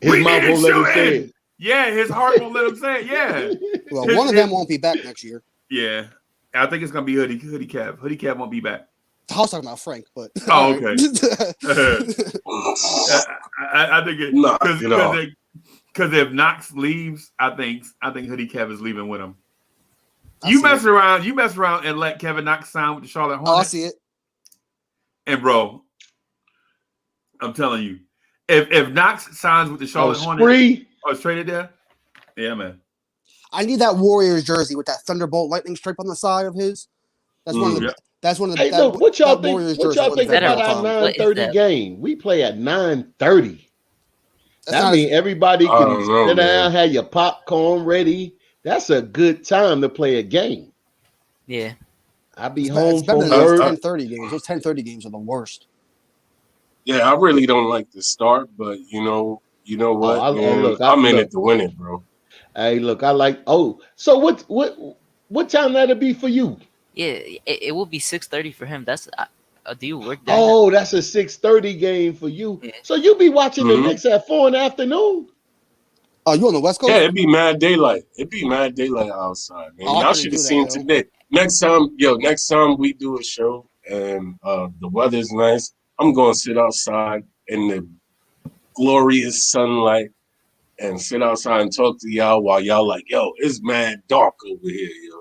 Speaker 7: his mouth won't let him say it.
Speaker 11: Yeah, his heart won't let him say it. Yeah.
Speaker 8: Well, one of them won't be back next year.
Speaker 11: Yeah, I think it's gonna be Hoodie Cap. Hoodie Cap won't be back.
Speaker 8: I was talking about Frank, but
Speaker 11: oh, okay. I think it because if Knox leaves, I think Hoodie Cap is leaving with him. You mess around and let Kevin Knox sign with the Charlotte Hornets.
Speaker 8: Oh, I see it.
Speaker 11: And bro, I'm telling you, if Knox signs with the Charlotte Hornets, it's traded there. Yeah, man.
Speaker 8: I need that Warriors jersey with that Thunderbolt lightning stripe on the side of his. That's one of the. That's one of the.
Speaker 7: Hey, look, what y'all think? What y'all think about our 9:30 game? We play at 9:30. That means everybody can sit down, have your popcorn ready. That's a good time to play a game.
Speaker 10: Yeah,
Speaker 7: I'll be home from
Speaker 8: work. 10:30 games. Those 10:30 games are the worst.
Speaker 6: Yeah, I really don't like the start, but you know what? I'm in it to win it, bro.
Speaker 7: Hey, look, I like. Oh, so what time that'll be for you?
Speaker 10: Yeah, it will be 6:30 for him. That's do you work there?
Speaker 7: Oh, that's a 6:30 game for you. Yeah. So you'll be watching the Knicks at 4 in the afternoon.
Speaker 8: Oh, you on the West Coast?
Speaker 6: Yeah, it'd be mad daylight. It'd be mad daylight outside, man. Y'all should have seen today. Next time we do a show and the weather's nice, I'm gonna sit outside in the glorious sunlight and sit outside and talk to y'all while y'all like, yo, it's mad dark over here, yo.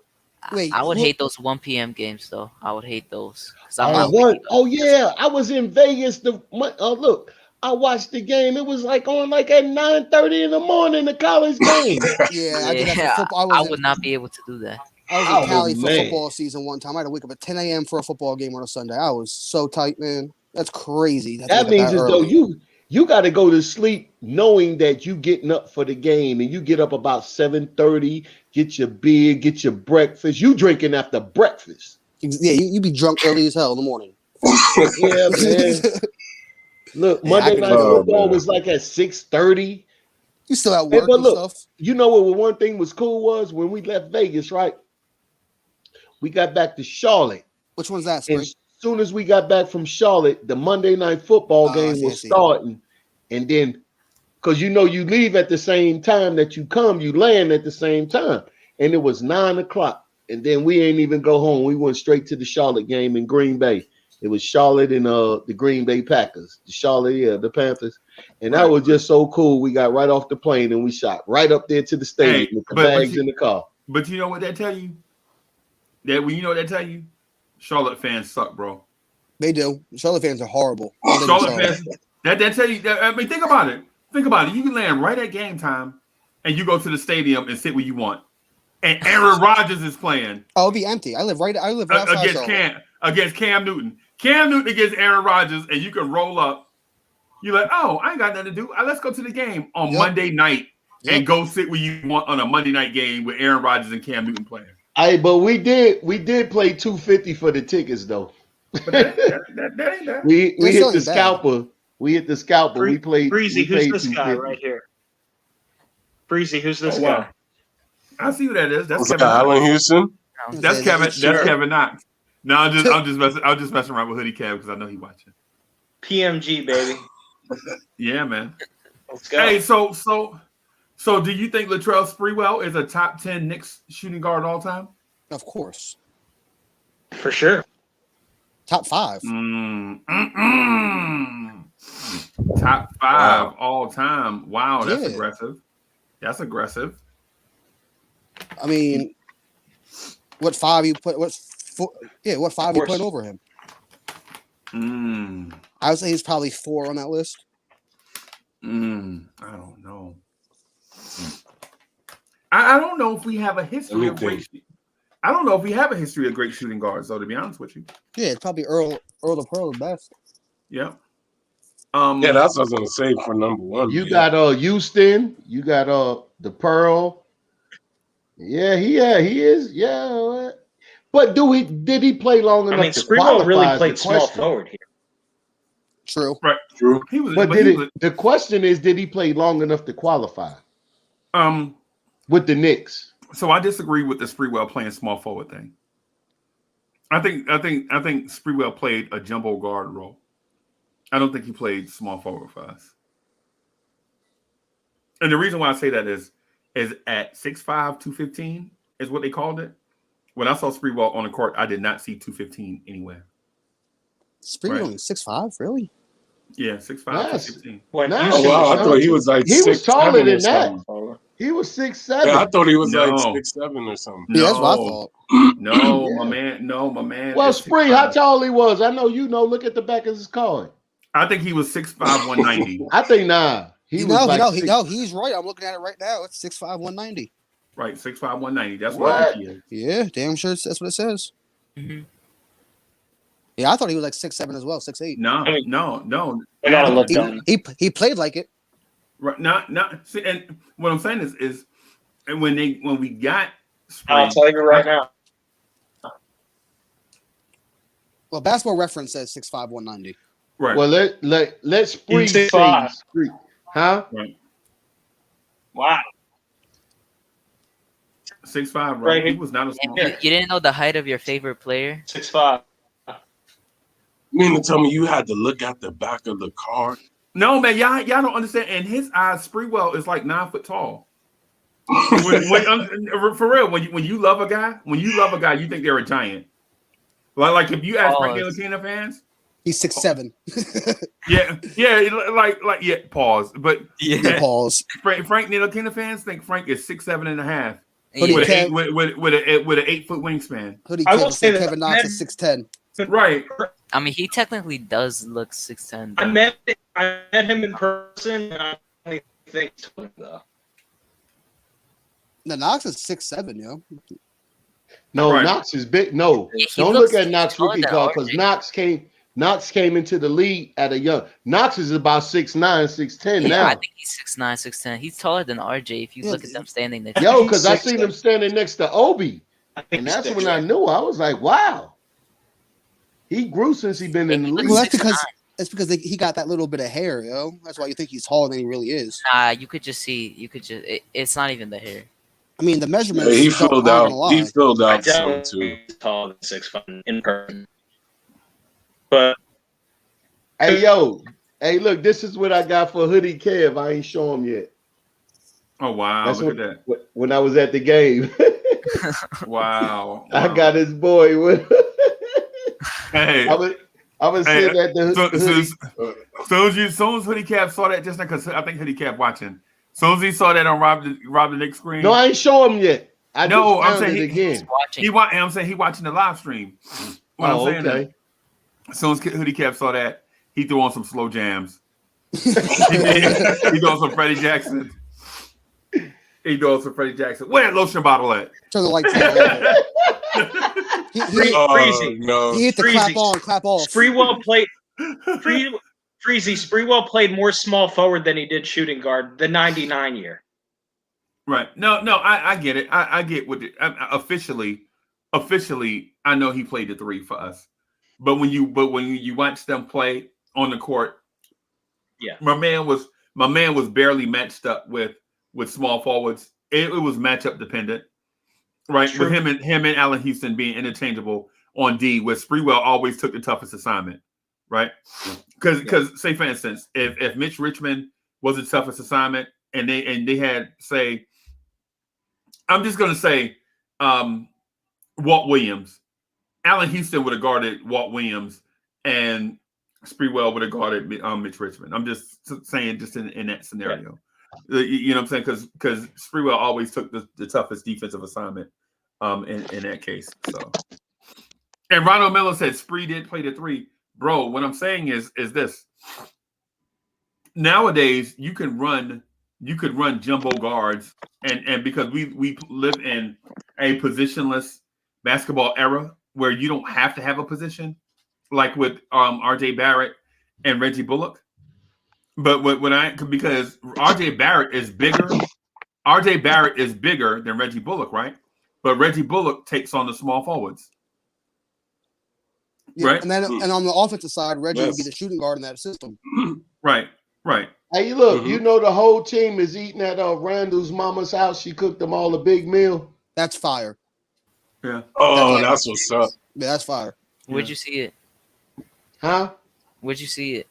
Speaker 10: Wait, I would hate those 1 p.m. games though. I would hate those.
Speaker 7: Yeah, I was in Vegas. Look, I watched the game. It was like on like at 9:30 in the morning, the college game.
Speaker 10: I would not be able to do that.
Speaker 8: I was in Cali for football season one time. I had to wake up at 10 a.m. for a football game on a Sunday. I was so tight, man. That's crazy.
Speaker 7: That means as though you got to go to sleep knowing that you getting up for the game, and you get up about 7:30, get your beer, get your breakfast. You drinking after breakfast.
Speaker 8: Yeah, you be drunk early as hell in the morning.
Speaker 7: Yeah, man. Look, Monday Night Football was like at 6:30.
Speaker 8: You still at work and stuff.
Speaker 7: You know what one thing was cool was when we left Vegas, right? We got back to Charlotte.
Speaker 8: Which one's that, Spring?
Speaker 7: As soon as we got back from Charlotte, the Monday Night Football game was starting. And then, because you leave at the same time that you come, you land at the same time. And it was 9 o'clock. And then we ain't even go home. We went straight to the Charlotte game in Green Bay. It was Charlotte and the Green Bay Packers. The Panthers. And that was just so cool. We got right off the plane and we shot right up there to the stadium with the bags in the car.
Speaker 11: But you know what that tell you? Charlotte fans suck, bro.
Speaker 8: They do. Charlotte fans are horrible.
Speaker 11: Charlotte fans. That tell you. I mean, think about it. You can land right at game time, and you go to the stadium and sit where you want. And Aaron Rodgers is playing.
Speaker 8: Oh, it'll be empty. I live right outside
Speaker 11: against Cam Newton. Cam Newton against Aaron Rodgers, and you can roll up. You're like, oh, I ain't got nothing to do. Let's go to the game on Monday night and go sit where you want on a Monday night game with Aaron Rodgers and Cam Newton playing.
Speaker 7: But we did play $250 for the tickets though.
Speaker 11: But that ain't that.
Speaker 7: We hit the scalper. We hit the scalper. We played.
Speaker 9: Breezy, who's this guy right here? Breezy, who's this guy?
Speaker 11: I see who that is. That's
Speaker 6: Kevin Allen Houston.
Speaker 11: That's Kevin. That's Kevin Knox. No, I'm just messing around with Hoodie Cab because I know he's watching.
Speaker 9: PMG baby.
Speaker 11: Yeah, man.
Speaker 9: Let's go.
Speaker 11: Hey, so do you think Latrell Sprewell is a top 10 Knicks shooting guard all time?
Speaker 8: Of course.
Speaker 9: For sure.
Speaker 8: Top 5.
Speaker 11: Top 5 all time. Wow, that's aggressive. That's aggressive.
Speaker 8: I mean, what 5 you put? What 5 you put over him? I would say he's probably 4 on that list.
Speaker 11: I don't know. I don't know if we have a history of great. I don't know if we have a history of great shooting guards, though. To be honest with you.
Speaker 8: Yeah, it's probably Earl the Pearl the best.
Speaker 11: Yeah.
Speaker 6: Yeah, that's what I was gonna say for number 1.
Speaker 7: You got Houston. You got the Pearl. Yeah, he is. Yeah. But did he play long enough?
Speaker 9: I mean, Sprewell really played small forward here.
Speaker 8: True.
Speaker 11: Right.
Speaker 6: True.
Speaker 11: He was,
Speaker 7: But
Speaker 11: he was,
Speaker 7: the question is, did he play long enough to qualify with the Knicks?
Speaker 11: So I disagree with the Sprewell playing small forward thing. I think Sprewell played a jumbo guard role. I don't think he played small forward for us. And the reason why I say that is at 6'5", 215 is what they called it. When I saw Sprewell on the court, I did not see 215 anywhere.
Speaker 8: Sprewell only 6'5", really?
Speaker 11: Yeah, 6'5",
Speaker 7: Yes.
Speaker 11: 215.
Speaker 6: Oh, wow. I thought he was like
Speaker 7: he was
Speaker 6: 6'7"
Speaker 7: taller
Speaker 6: or
Speaker 7: than that.
Speaker 6: something.
Speaker 7: He was 6'7".
Speaker 6: Yeah, I thought he was like
Speaker 11: No.
Speaker 6: 6'7" or something.
Speaker 8: Yeah, that's what I thought.
Speaker 11: No,
Speaker 7: Yeah.
Speaker 11: my man.
Speaker 7: Well,
Speaker 11: is
Speaker 7: Spree,
Speaker 11: 6'5".
Speaker 7: how tall he was? I know you know. Look at the back of his card.
Speaker 11: I think he was 6'5", 190.
Speaker 7: I think nah. He was like
Speaker 8: he's right. I'm looking at it right now. It's 6'5", 190.
Speaker 11: Right, 6'5", 190. That's what I think he is.
Speaker 8: Yeah, damn sure that's what it says.
Speaker 10: Mm-hmm.
Speaker 8: Yeah, I thought he was like 6'7" as well, 6'8".
Speaker 11: No.
Speaker 9: I gotta look down.
Speaker 8: He played like it.
Speaker 11: Right, not. See, and what I'm saying is, and when we got,
Speaker 9: I'll tell you right now.
Speaker 8: Well, Basketball Reference says 6'5", 190.
Speaker 11: Right.
Speaker 7: Well, let's Spree
Speaker 9: He's
Speaker 7: say
Speaker 9: 6'5".
Speaker 7: Spree. Huh?
Speaker 11: Right.
Speaker 9: Wow.
Speaker 11: 6'5",
Speaker 9: Right.
Speaker 11: He was not a small.
Speaker 10: You didn't know the height of your favorite player?
Speaker 9: 6'5".
Speaker 6: You mean to tell me you had to look at the back of the card?
Speaker 11: No, man, y'all don't understand. In his eyes, Sprewell is like 9 foot tall. For real, when you love a guy, you think they're a giant. Like if you ask Frank Ntilikina fans,
Speaker 8: he's 6'7".
Speaker 11: yeah. Pause, but
Speaker 8: Pause.
Speaker 11: Frank Ntilikina fans think Frank is 6'7" and a half
Speaker 8: Yeah.
Speaker 11: with an 8 foot wingspan.
Speaker 8: I will say that Kevin Knox is 6'10".
Speaker 11: Right.
Speaker 10: I mean, he technically does look 6'10".
Speaker 9: I met him in person, and I only think though.
Speaker 8: No, Knox is 6'7", yo.
Speaker 7: No,
Speaker 11: Right.
Speaker 7: Knox is big. No,
Speaker 10: He
Speaker 7: don't
Speaker 10: looks
Speaker 7: look at Knox
Speaker 10: taller
Speaker 7: rookie
Speaker 10: than
Speaker 7: card because
Speaker 10: RJ.
Speaker 7: Knox came into the league at a young. Knox is about 6'9", 6'10"
Speaker 10: Yeah,
Speaker 7: now.
Speaker 10: I think he's 6'9", 6'10". He's taller than RJ if you look at them standing next to
Speaker 7: Yo,
Speaker 10: him.
Speaker 7: because I seen him standing next to Obi, and that's when I knew. I was like, wow, he grew since he been in the league.
Speaker 8: Well, that's because he got that little bit of hair, yo. That's why you think he's taller than he really is.
Speaker 10: Nah, you could just see. It's not even the hair.
Speaker 8: I mean, the measurements.
Speaker 6: He filled out. He filled
Speaker 9: I
Speaker 6: out some
Speaker 9: doubt
Speaker 6: too.
Speaker 9: he's taller than 6'5" in person. But
Speaker 7: Hey, yo, hey, look, this is what I got for Hoodie Kev. I ain't show him yet.
Speaker 11: Oh wow!
Speaker 7: That's
Speaker 11: Look at that.
Speaker 7: when I was at the game.
Speaker 11: Wow.
Speaker 7: I got his boy with.
Speaker 11: Hey,
Speaker 7: I was sitting at the
Speaker 11: soon as Hoodie Cap saw that just now, because I think Hoodie Cap watching. Soon as he saw that on Rob the Knicks screen.
Speaker 7: No, I ain't show him yet. I'm
Speaker 11: saying
Speaker 7: it again.
Speaker 11: I'm saying he watching the live stream.
Speaker 7: Okay.
Speaker 11: As soon as Hoodie Cap saw that, he threw on some slow jams. He threw on some Freddie Jackson. Where that lotion bottle at?
Speaker 8: Turn the lights
Speaker 9: Freezy.
Speaker 6: No.
Speaker 8: He hit the clap off.
Speaker 9: Sprewell played more small forward than he did shooting guard the 99 year.
Speaker 11: Right. No, I get it. I get what officially, I know he played the 3 for us. But when you watch them play on the court,
Speaker 9: yeah,
Speaker 11: my man was barely matched up with small forwards. It was matchup dependent, right?
Speaker 9: True.
Speaker 11: With him and Allen Houston being interchangeable on D, where Sprewell always took the toughest assignment, right? Because say for instance, if Mitch Richmond was the toughest assignment, and they had, say, I'm just gonna say Walt Williams, Allen Houston would have guarded Walt Williams, and Sprewell would have guarded Mitch Richmond. I'm just saying, just in that scenario. Yeah. You know what I'm saying? Because Sprewell always took the toughest defensive assignment in that case. So, and Ronald Miller said Spree did play the 3. Bro, what I'm saying is this. Nowadays, you could run jumbo guards, and because we live in a positionless basketball era where you don't have to have a position, like with RJ Barrett and Reggie Bullock. But because RJ Barrett is bigger than Reggie Bullock, right? But Reggie Bullock takes on the small forwards.
Speaker 8: Yeah,
Speaker 11: right?
Speaker 8: And then and on the offensive side, Reggie would be
Speaker 6: Yes.
Speaker 8: the shooting guard in that system.
Speaker 11: Right.
Speaker 7: Hey, look, you know the whole team is eating at Randall's mama's house. She cooked them all a big meal.
Speaker 8: That's fire.
Speaker 11: Yeah.
Speaker 6: Oh, that's what's up.
Speaker 8: Yeah, that's fire.
Speaker 10: Where'd you see it?
Speaker 7: Huh?
Speaker 10: Where'd you see it?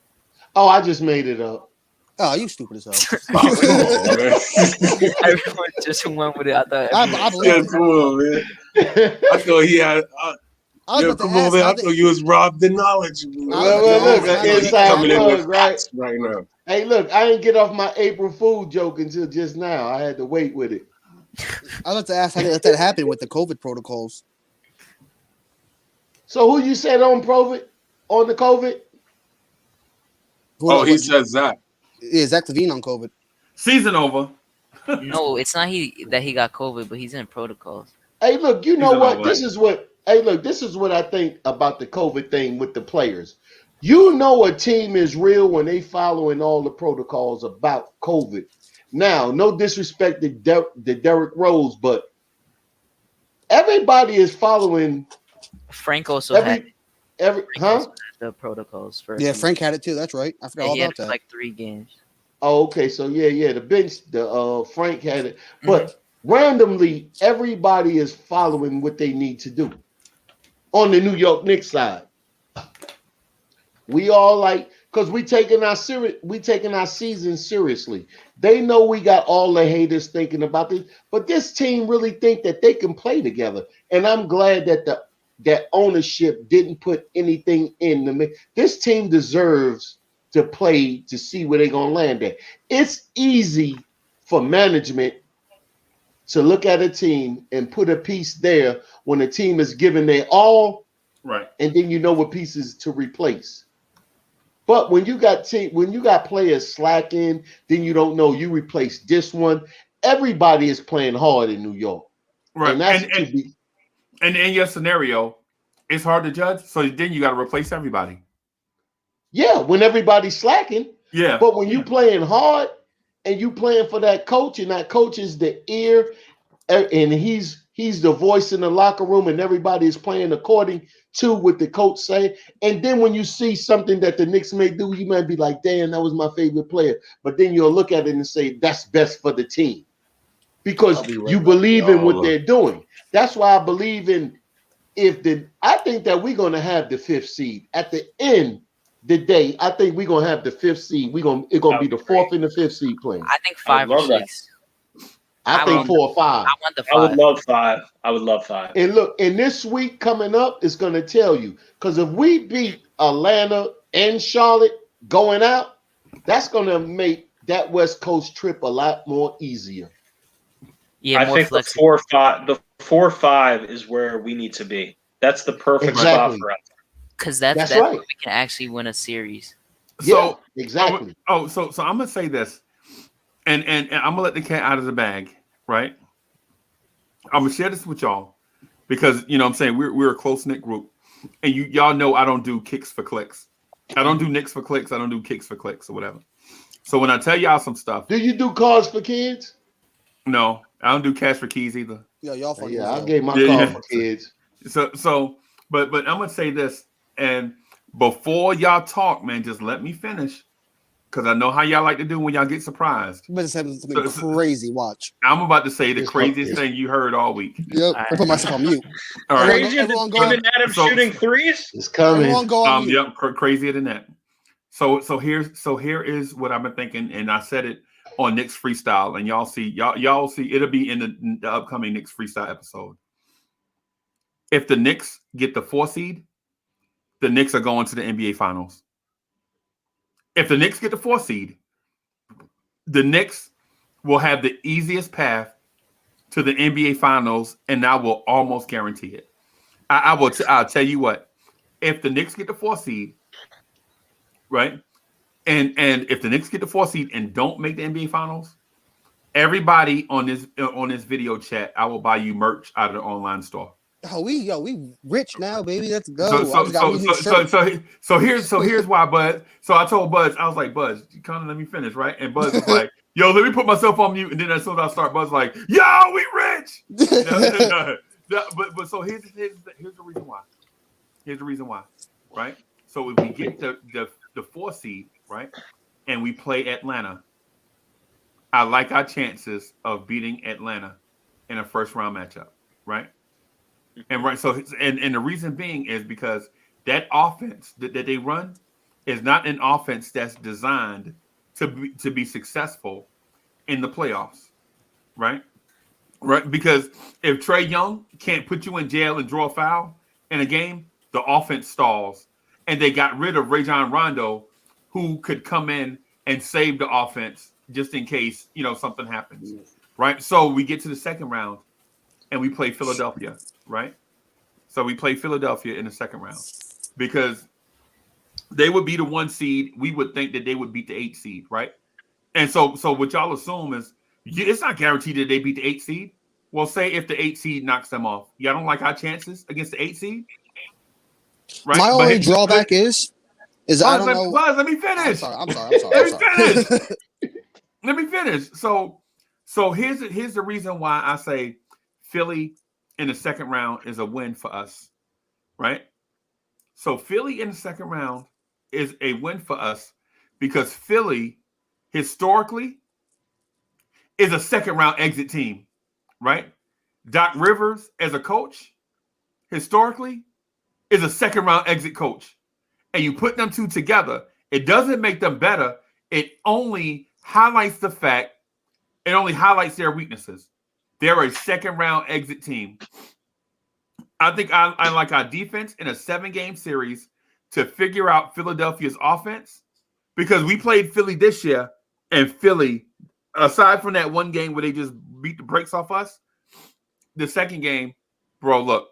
Speaker 7: Oh, I just made it up.
Speaker 8: Oh, you stupid as hell.
Speaker 6: Oh, come on, man.
Speaker 10: Everyone just went with it. I thought.
Speaker 8: I believe
Speaker 6: Yeah,
Speaker 8: it.
Speaker 6: come on, man. I thought he had.
Speaker 8: I was
Speaker 6: Yo,
Speaker 8: about to
Speaker 6: come on,
Speaker 8: ask,
Speaker 6: man.
Speaker 8: how
Speaker 6: I
Speaker 8: they-
Speaker 6: thought you was robbed the knowledge.
Speaker 7: Look, an inside
Speaker 6: coming in
Speaker 7: plug,
Speaker 6: with
Speaker 7: right?
Speaker 6: facts right now.
Speaker 7: Hey, look, I didn't get off my April Fool joke until just now. I had to wait with it.
Speaker 8: I was about to ask how they let that happen with the COVID protocols.
Speaker 7: So who you said on COVID? On the COVID?
Speaker 6: Oh, he said Zach.
Speaker 8: Yeah, Zach LaVine on COVID.
Speaker 11: Season over.
Speaker 10: No, it's not that he got COVID, but he's in protocols.
Speaker 7: Hey, look, you know
Speaker 11: He's
Speaker 7: what?
Speaker 11: all
Speaker 7: This
Speaker 11: right.
Speaker 7: is what. Hey, look, this is what I think about the COVID thing with the players. You know a team is real when they following all the protocols about COVID. Now, no disrespect to Derrick Rose, but everybody is following
Speaker 10: Frank also had the protocols for.
Speaker 8: Yeah, Frank had it too. That's right. I forgot all
Speaker 10: he had
Speaker 8: about that.
Speaker 10: like 3 games.
Speaker 7: Oh, okay. So yeah, the bench, Frank had it, but randomly everybody is following what they need to do. On the New York Knicks side, we all because we taking our season seriously. They know we got all the haters thinking about this, but this team really think that they can play together, and I'm glad that that ownership didn't put anything in the mix. This team deserves to play to see where they're gonna land at. It's easy for management to look at a team and put a piece there when the team is giving their all,
Speaker 11: right?
Speaker 7: And then you know what pieces to replace. But when you got players slacking, then you don't know you replace this one. Everybody is playing hard in New York,
Speaker 11: Right.
Speaker 7: And that's
Speaker 11: and in your scenario, it's hard to judge. So then you got to replace everybody.
Speaker 7: Yeah, when everybody's slacking.
Speaker 11: Yeah.
Speaker 7: But when you playing hard and you playing for that coach, and that coach is the ear, and he's the voice in the locker room, and everybody is playing according to what the coach say. And then when you see something that the Knicks may do, you might be like, damn, that was my favorite player. But then you'll look at it and say, that's best for the team. Because you believe in what they're doing. That's why I believe in I think that we're gonna have the 5th seed. At the end the day, I think we're gonna have the 5th seed. It's gonna be the 4th and the 5th seed playing.
Speaker 10: I think 5 or 6.
Speaker 7: I think 4 or 5.
Speaker 9: I would love 5. I would love 5.
Speaker 7: And look, and this week coming up is going to tell you, because if we beat Atlanta and Charlotte going out, that's going to make that West Coast trip a lot more easier.
Speaker 10: Yeah,
Speaker 9: I think the 4-5 is where we need to be. That's the perfect spot for us.
Speaker 10: Because that's
Speaker 7: right.
Speaker 10: where we can actually win a series.
Speaker 11: So
Speaker 7: exactly.
Speaker 11: So I'm gonna say this, and I'm gonna let the cat out of the bag, right? I'm gonna share this with y'all because you know what I'm saying we're a close-knit group, and y'all know I don't do kicks for clicks. I don't do Knicks for clicks. I don't do kicks for clicks or whatever. So when I tell y'all some stuff,
Speaker 7: do you do cars for kids?
Speaker 11: No, I don't do cash for keys either.
Speaker 8: Yeah, y'all funny.
Speaker 7: Yeah, I gave my car for kids.
Speaker 11: So, but I'm gonna say this, and before y'all talk, man, just let me finish, because I know how y'all like to do when y'all get surprised.
Speaker 8: You better say something crazy. Watch.
Speaker 11: I'm about to say the craziest thing you heard all week.
Speaker 8: Yep, I put myself on mute.
Speaker 11: All right.
Speaker 9: Crazier than Steven Adams shooting threes?
Speaker 7: It's coming.
Speaker 8: Everyone go on mute.
Speaker 11: Yep, crazier than that. So here is what I've been thinking, and I said it on Knicks Freestyle, and y'all see it'll be in the upcoming Knicks Freestyle episode. If the Knicks get the 4 seed, the Knicks are going to the NBA Finals. If the Knicks get the 4 seed, the Knicks will have the easiest path to the NBA Finals, and I will almost guarantee it. I'll tell you what. If the Knicks get the 4 seed, right, and if the Knicks get the 4 seed and don't make the NBA Finals, everybody on this video chat, I will buy you merch out of the online store.
Speaker 8: Oh, we rich now, baby. Let's go.
Speaker 11: So here's why, Bud. So I told Buzz, I was like, Buzz, you kind of let me finish, right? And Buzz was like, yo, let me put myself on mute. And then as soon as I start, Buzz like, yo, we rich. But so here's the reason why. Here's the reason why. right? So if we get the 4 seed, right, and we play Atlanta, I like our chances of beating Atlanta in a first round matchup, right? And the reason being is because that offense that they run is not an offense that's designed to be successful in the playoffs, right? Right, because if Trey Young can't put you in jail and draw a foul in a game, the offense stalls. And they got rid of Rajon Rondo, who could come in and save the offense just in case, something happens. Right? So we get to the second round and we play Philadelphia, right? So we play Philadelphia in the second round because they would be the 1 seed. We would think that they would beat the 8 seed, right? And so what y'all assume is it's not guaranteed that they beat the 8 seed. Well, say if the 8 seed knocks them off, y'all don't like our chances against the 8 seed, right?
Speaker 8: My only drawback is I don't know.
Speaker 11: Buzz, let me finish.
Speaker 8: I'm sorry.
Speaker 11: Let me finish. So here's the reason why I say Philly in the second round is a win for us, right? So Philly in the second round is a win for us because Philly historically is a second round exit team, right? Doc Rivers as a coach historically is a second round exit coach. And you put them two together, it doesn't make them better. It only highlights the fact, it only highlights their weaknesses. They're a second round exit team. I think I like our defense in a 7-game series to figure out Philadelphia's offense because we played Philly this year and Philly, aside from that one game where they just beat the brakes off us, the second game, bro, look,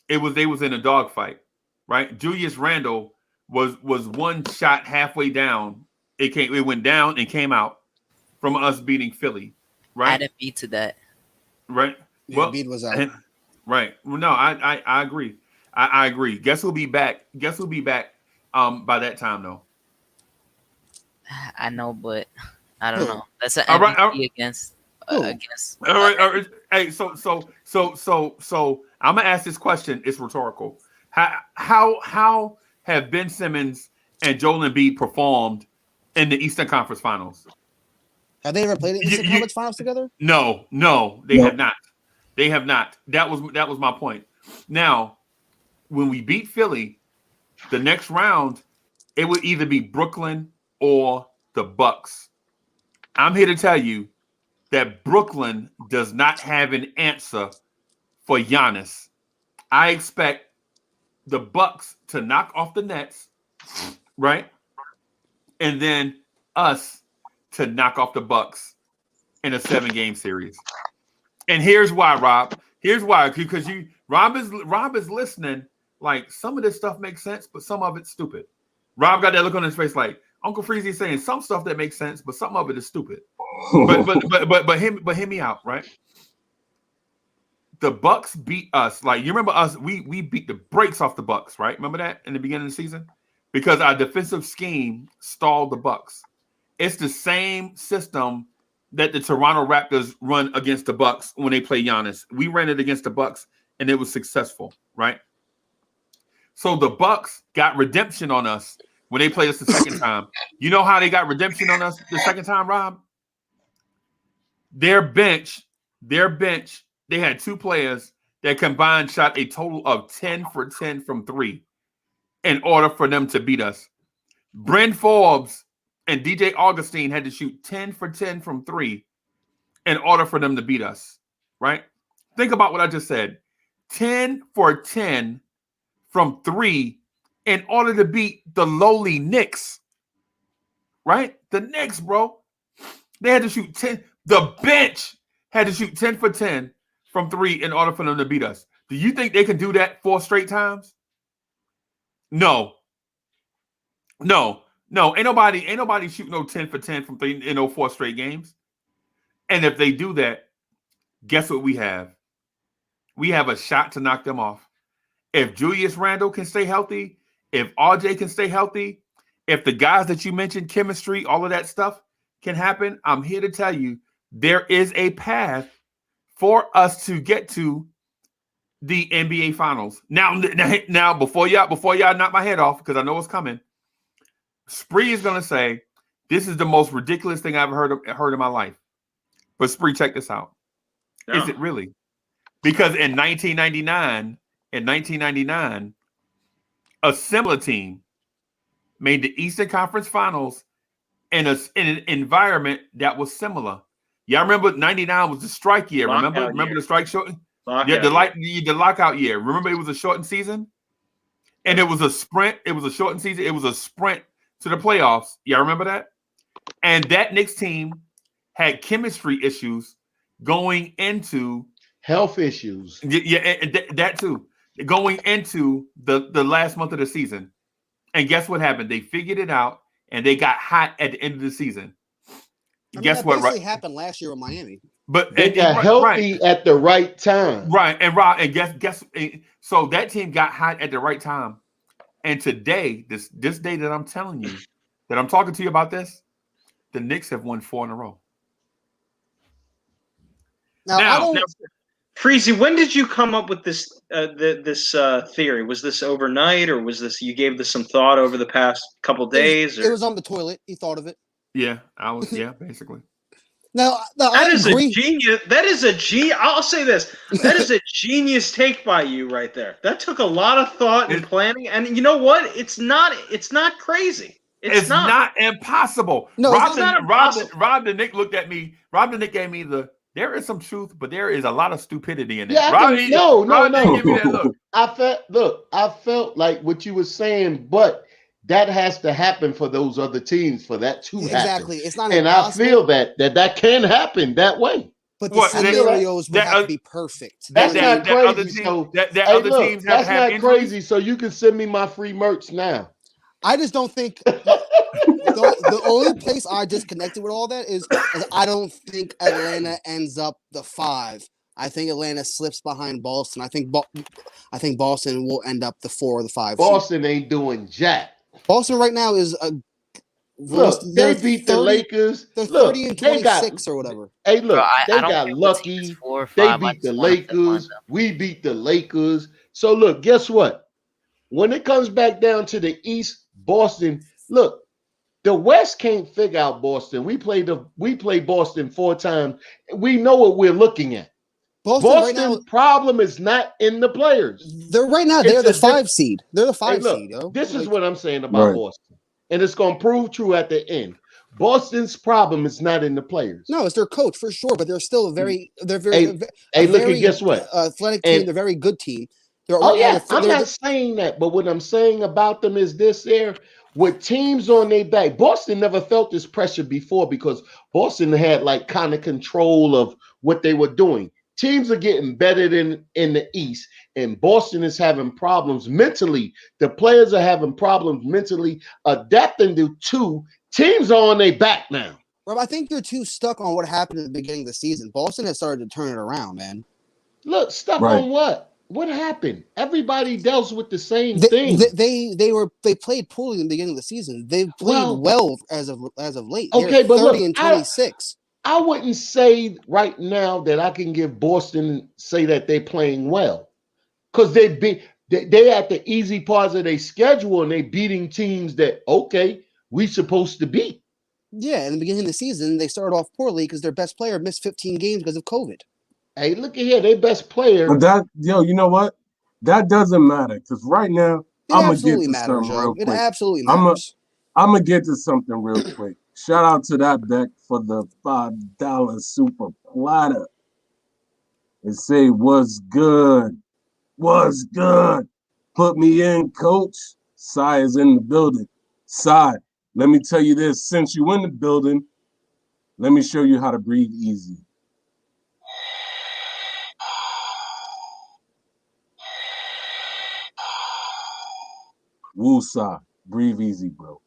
Speaker 11: they was in a dogfight, right? Julius Randle was one shot halfway down. It went down and came out from us beating Philly, right?
Speaker 10: Add a beat to that,
Speaker 11: right?
Speaker 8: Yeah, well, beat was out.
Speaker 11: Right. Well, no, I agree. I agree. Guess who'll be back? Guess who'll be back by that time though?
Speaker 10: I know, but I don't know. That's an MVP against. Against.
Speaker 11: All right. Hey, so I'm gonna ask this question. It's rhetorical. How have Ben Simmons and Joel Embiid performed in the Eastern Conference Finals?
Speaker 8: Have they ever played in the Eastern Conference Finals together?
Speaker 11: No, they have not. They have not. That was my point. Now, when we beat Philly, the next round, it would either be Brooklyn or the Bucks. I'm here to tell you that Brooklyn does not have an answer for Giannis. I expect the Bucks to knock off the Nets, right? And then us to knock off the Bucks in a 7-game series. And here's why, Rob. Here's why, because Rob is listening. Like some of this stuff makes sense, but some of it's stupid. Rob got that look on his face, like Uncle Freezy is saying some stuff that makes sense, but some of it is stupid. but hear me out, right? The Bucks beat us. Like you remember us, we beat the brakes off the Bucks, right? Remember that in the beginning of the season, because our defensive scheme stalled the Bucks. It's the same system that the Toronto Raptors run against the Bucks when they play Giannis. We ran it against the Bucks and it was successful, right? So the Bucks got redemption on us when they played us the second time. You know how they got redemption on us the second time, Rob? Their bench, they had 2 players that combined shot a total of 10 for 10 from 3 in order for them to beat us. Bryn Forbes and DJ Augustine had to shoot 10 for 10 from 3 in order for them to beat us, right? Think about what I just said. 10 for 10 from 3 in order to beat the lowly Knicks, right? The Knicks, bro. They had to shoot 10. The bench had to shoot 10 for 10 from 3 in order for them to beat us. Do you think they can do that 4 straight times? No. Ain't nobody shooting no 10 for 10 from 3 in no 4 straight games. And if they do that, guess what we have? We have a shot to knock them off. If Julius Randle can stay healthy, if RJ can stay healthy, if the guys that you mentioned, chemistry, all of that stuff can happen, I'm here to tell you there is a path for us to get to the NBA Finals. Now before y'all knock my head off, because I know what's coming, Spree is gonna say this is the most ridiculous thing I've heard in my life. But Spree, check this out. No. Is it really? Because in 1999, a similar team made the Eastern Conference Finals in an environment that was similar. Y'all remember 99 was the strike year. Remember the strike short? The lockout year. Remember it was a shortened season? And it was a sprint. It was a shortened season. It was a sprint to the playoffs. Y'all remember that? And that Knicks team had chemistry issues going into
Speaker 7: health issues.
Speaker 11: Yeah, that too. Going into the last month of the season. And guess what happened? They figured it out and they got hot at the end of the season. Guess what?
Speaker 8: Basically happened last year in Miami.
Speaker 7: But they got healthy at the right time.
Speaker 11: Right. And Rob, and guess so that team got hot at the right time. And today, this day that I'm telling you, that I'm talking to you about this, the Knicks have won 4 in a row.
Speaker 9: Now Freezy, when did you come up with this theory? Was this overnight, or was this you gave this some thought over the past couple days?
Speaker 8: It was on the toilet. He thought of it.
Speaker 11: Yeah, basically.
Speaker 8: Now
Speaker 9: that is a genius. I'll say this. That is a genius take by you right there. That took a lot of thought and planning. And you know what? It's not crazy. It's not
Speaker 11: impossible.
Speaker 8: No,
Speaker 11: Rob the Nick looked at me. Rob the Nick gave me there is some truth, but there is a lot of stupidity in it.
Speaker 7: Yeah, no. Give me that look. I felt like what you were saying, but that has to happen for those other teams for that to happen.
Speaker 8: Exactly. It's not
Speaker 7: and
Speaker 8: impossible.
Speaker 7: I feel that can happen that way.
Speaker 8: But the scenarios would have to be perfect.
Speaker 7: That's not crazy. That's not crazy. So you can send me my free merch now.
Speaker 8: I just don't think the only place I disconnected with all that is I don't think Atlanta ends up the 5. I think Atlanta slips behind Boston. I think Boston will end up the 4 or the 5.
Speaker 7: Boston ain't doing jack.
Speaker 8: Boston right now is
Speaker 7: they beat the Lakers.
Speaker 8: They're 30 and 26 or whatever.
Speaker 7: Hey, look, they got lucky. They beat the Lakers. We beat the Lakers. So look, guess what? When it comes back down to the East, Boston, look, the West can't figure out Boston. We played Boston 4 times. We know what we're looking at. Boston's problem is not in the players.
Speaker 8: They're the 5 seed. They're the 5 seed. Yo.
Speaker 7: This is what I'm saying about Boston. And it's going to prove true at the end. Boston's problem is not in the players.
Speaker 8: No, it's their coach for sure, but they're still guess what? Athletic team. They're a very good team.
Speaker 7: I'm not saying that, but what I'm saying about them is this there. With teams on their back, Boston never felt this pressure before because Boston had like kind of control of what they were doing. Teams are getting better in the East, and Boston is having problems mentally. The players are having problems mentally adapting to 2 teams are on their back now.
Speaker 8: Rob, I think you're too stuck on what happened at the beginning of the season. Boston has started to turn it around, man.
Speaker 7: Look, stuck on what? What happened? Everybody deals with the same thing.
Speaker 8: They played poorly in the beginning of the season. They've played well as of late.
Speaker 7: Okay, but
Speaker 8: 30 and 26.
Speaker 7: I wouldn't say right now that I can give Boston say that they're playing well, because they at the easy parts of their schedule and they beating teams that we supposed to beat.
Speaker 8: Yeah, in the beginning of the season they started off poorly because their best player missed 15 games because of COVID.
Speaker 7: Hey, look at here, their best player.
Speaker 6: But you know what? That doesn't matter because right now I'm gonna get to something real quick.
Speaker 8: It absolutely matters.
Speaker 6: I'm gonna get to something real quick. Shout out to that Beck for the $5 super platter. And say, what's good? What's good? Put me in, coach. Sai is in the building. Sai, let me tell you this. Since you in the building, let me show you how to breathe easy. Woo, Sai. Breathe easy, bro.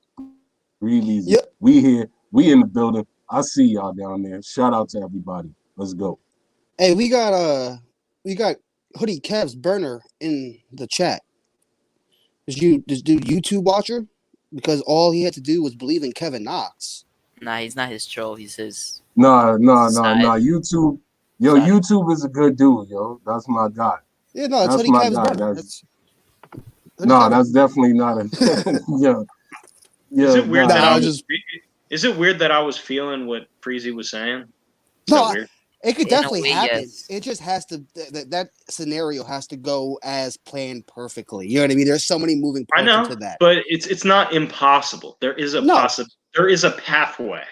Speaker 6: Breathe easy.
Speaker 8: Yep.
Speaker 6: We here. We in the building. I see y'all down there. Shout out to everybody. Let's go.
Speaker 8: Hey, we got Hoodie Kev's burner in the chat. This dude YouTube watcher? Because all he had to do was believe in Kevin Knox.
Speaker 10: Nah, he's not his troll. He's his.
Speaker 6: No. YouTube. Yo, YouTube is a good dude, yo. That's my guy.
Speaker 8: Yeah, no, that's
Speaker 6: That's
Speaker 8: Hoodie
Speaker 6: my
Speaker 8: Kev's
Speaker 6: guy.
Speaker 8: brother.
Speaker 6: No, that's definitely not a. Yeah.
Speaker 9: Is it weird
Speaker 6: nah,
Speaker 9: that
Speaker 8: Nah,
Speaker 9: I
Speaker 8: I
Speaker 9: was?
Speaker 8: just
Speaker 9: Is it weird that I was feeling what Freezy was saying? Is
Speaker 8: no.
Speaker 9: that weird?
Speaker 8: It could
Speaker 10: In a
Speaker 8: definitely
Speaker 10: way,
Speaker 8: happen.
Speaker 10: yes.
Speaker 8: It just has to that scenario has to go as planned perfectly. You know what I mean? There's so many moving
Speaker 9: I
Speaker 8: parts
Speaker 9: know,
Speaker 8: into that.
Speaker 9: but it's not impossible. There is a
Speaker 8: No.
Speaker 9: There is a pathway.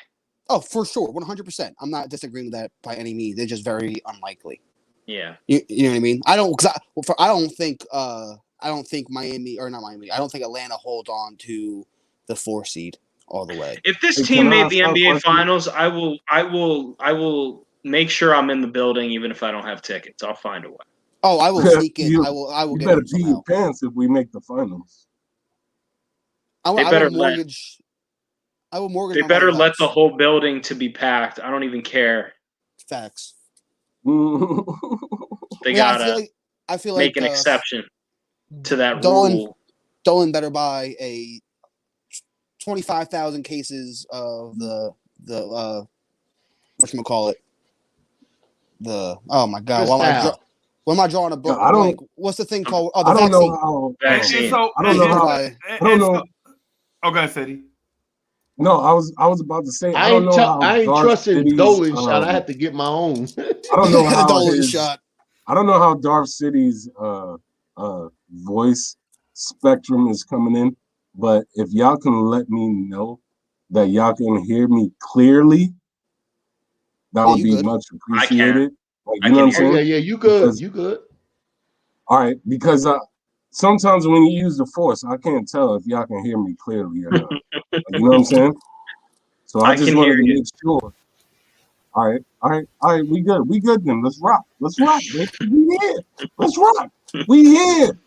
Speaker 8: Oh, for sure, 100%. I'm not disagreeing with that by any means. They're just very unlikely.
Speaker 9: Yeah.
Speaker 8: You know what I mean? I don't think Miami or not Miami. I don't think Atlanta holds on to the 4 seed all the way.
Speaker 9: If this
Speaker 6: Hey,
Speaker 9: team
Speaker 6: can I
Speaker 9: made
Speaker 6: ask
Speaker 9: the
Speaker 6: y'all a
Speaker 9: NBA
Speaker 6: question?
Speaker 9: Finals, I will make sure I'm in the building, even if I don't have tickets. I'll find a way.
Speaker 8: Oh, I will sneak in.
Speaker 6: You
Speaker 8: I will get
Speaker 6: better
Speaker 8: in
Speaker 6: pee
Speaker 8: somehow.
Speaker 6: your pants if we make the finals.
Speaker 9: They better let
Speaker 8: I will mortgage
Speaker 9: they
Speaker 8: my
Speaker 9: better
Speaker 8: mother's
Speaker 9: let the
Speaker 8: house.
Speaker 9: whole building to be packed. I don't even care.
Speaker 8: Facts.
Speaker 9: They
Speaker 8: Yeah,
Speaker 9: gotta
Speaker 8: I feel
Speaker 9: make
Speaker 8: like
Speaker 9: an exception to that
Speaker 8: Dolan
Speaker 9: rule.
Speaker 8: better buy a 25,000 cases of the whatchamacallit. Oh my god, why am I drawing a blank? What's the thing called? Oh, the
Speaker 6: I don't
Speaker 8: vaccine.
Speaker 6: know how.
Speaker 9: Vaccine.
Speaker 6: I don't know how. I don't know.
Speaker 11: Oh, go ahead, Sadie.
Speaker 6: No, I was about to say I
Speaker 7: I
Speaker 6: don't know how
Speaker 7: ain't
Speaker 6: Dark
Speaker 7: trusting
Speaker 6: City's.
Speaker 7: Dolan shot. I have to get my own.
Speaker 6: I don't know
Speaker 8: the
Speaker 6: how
Speaker 8: Dolan shot.
Speaker 6: I don't know how Dark City's voice spectrum is coming in, but if y'all can let me know that y'all can hear me clearly, that would be much appreciated. Like, you know what I'm saying?
Speaker 7: Yeah, you good.
Speaker 6: Because,
Speaker 7: you good.
Speaker 6: all right, because sometimes when you use the force, I can't tell if y'all can hear me clearly or not. Like, you know what I'm saying? So I just wanted to make sure. All right. We good then. Let's rock, baby. We here. Let's rock. We here.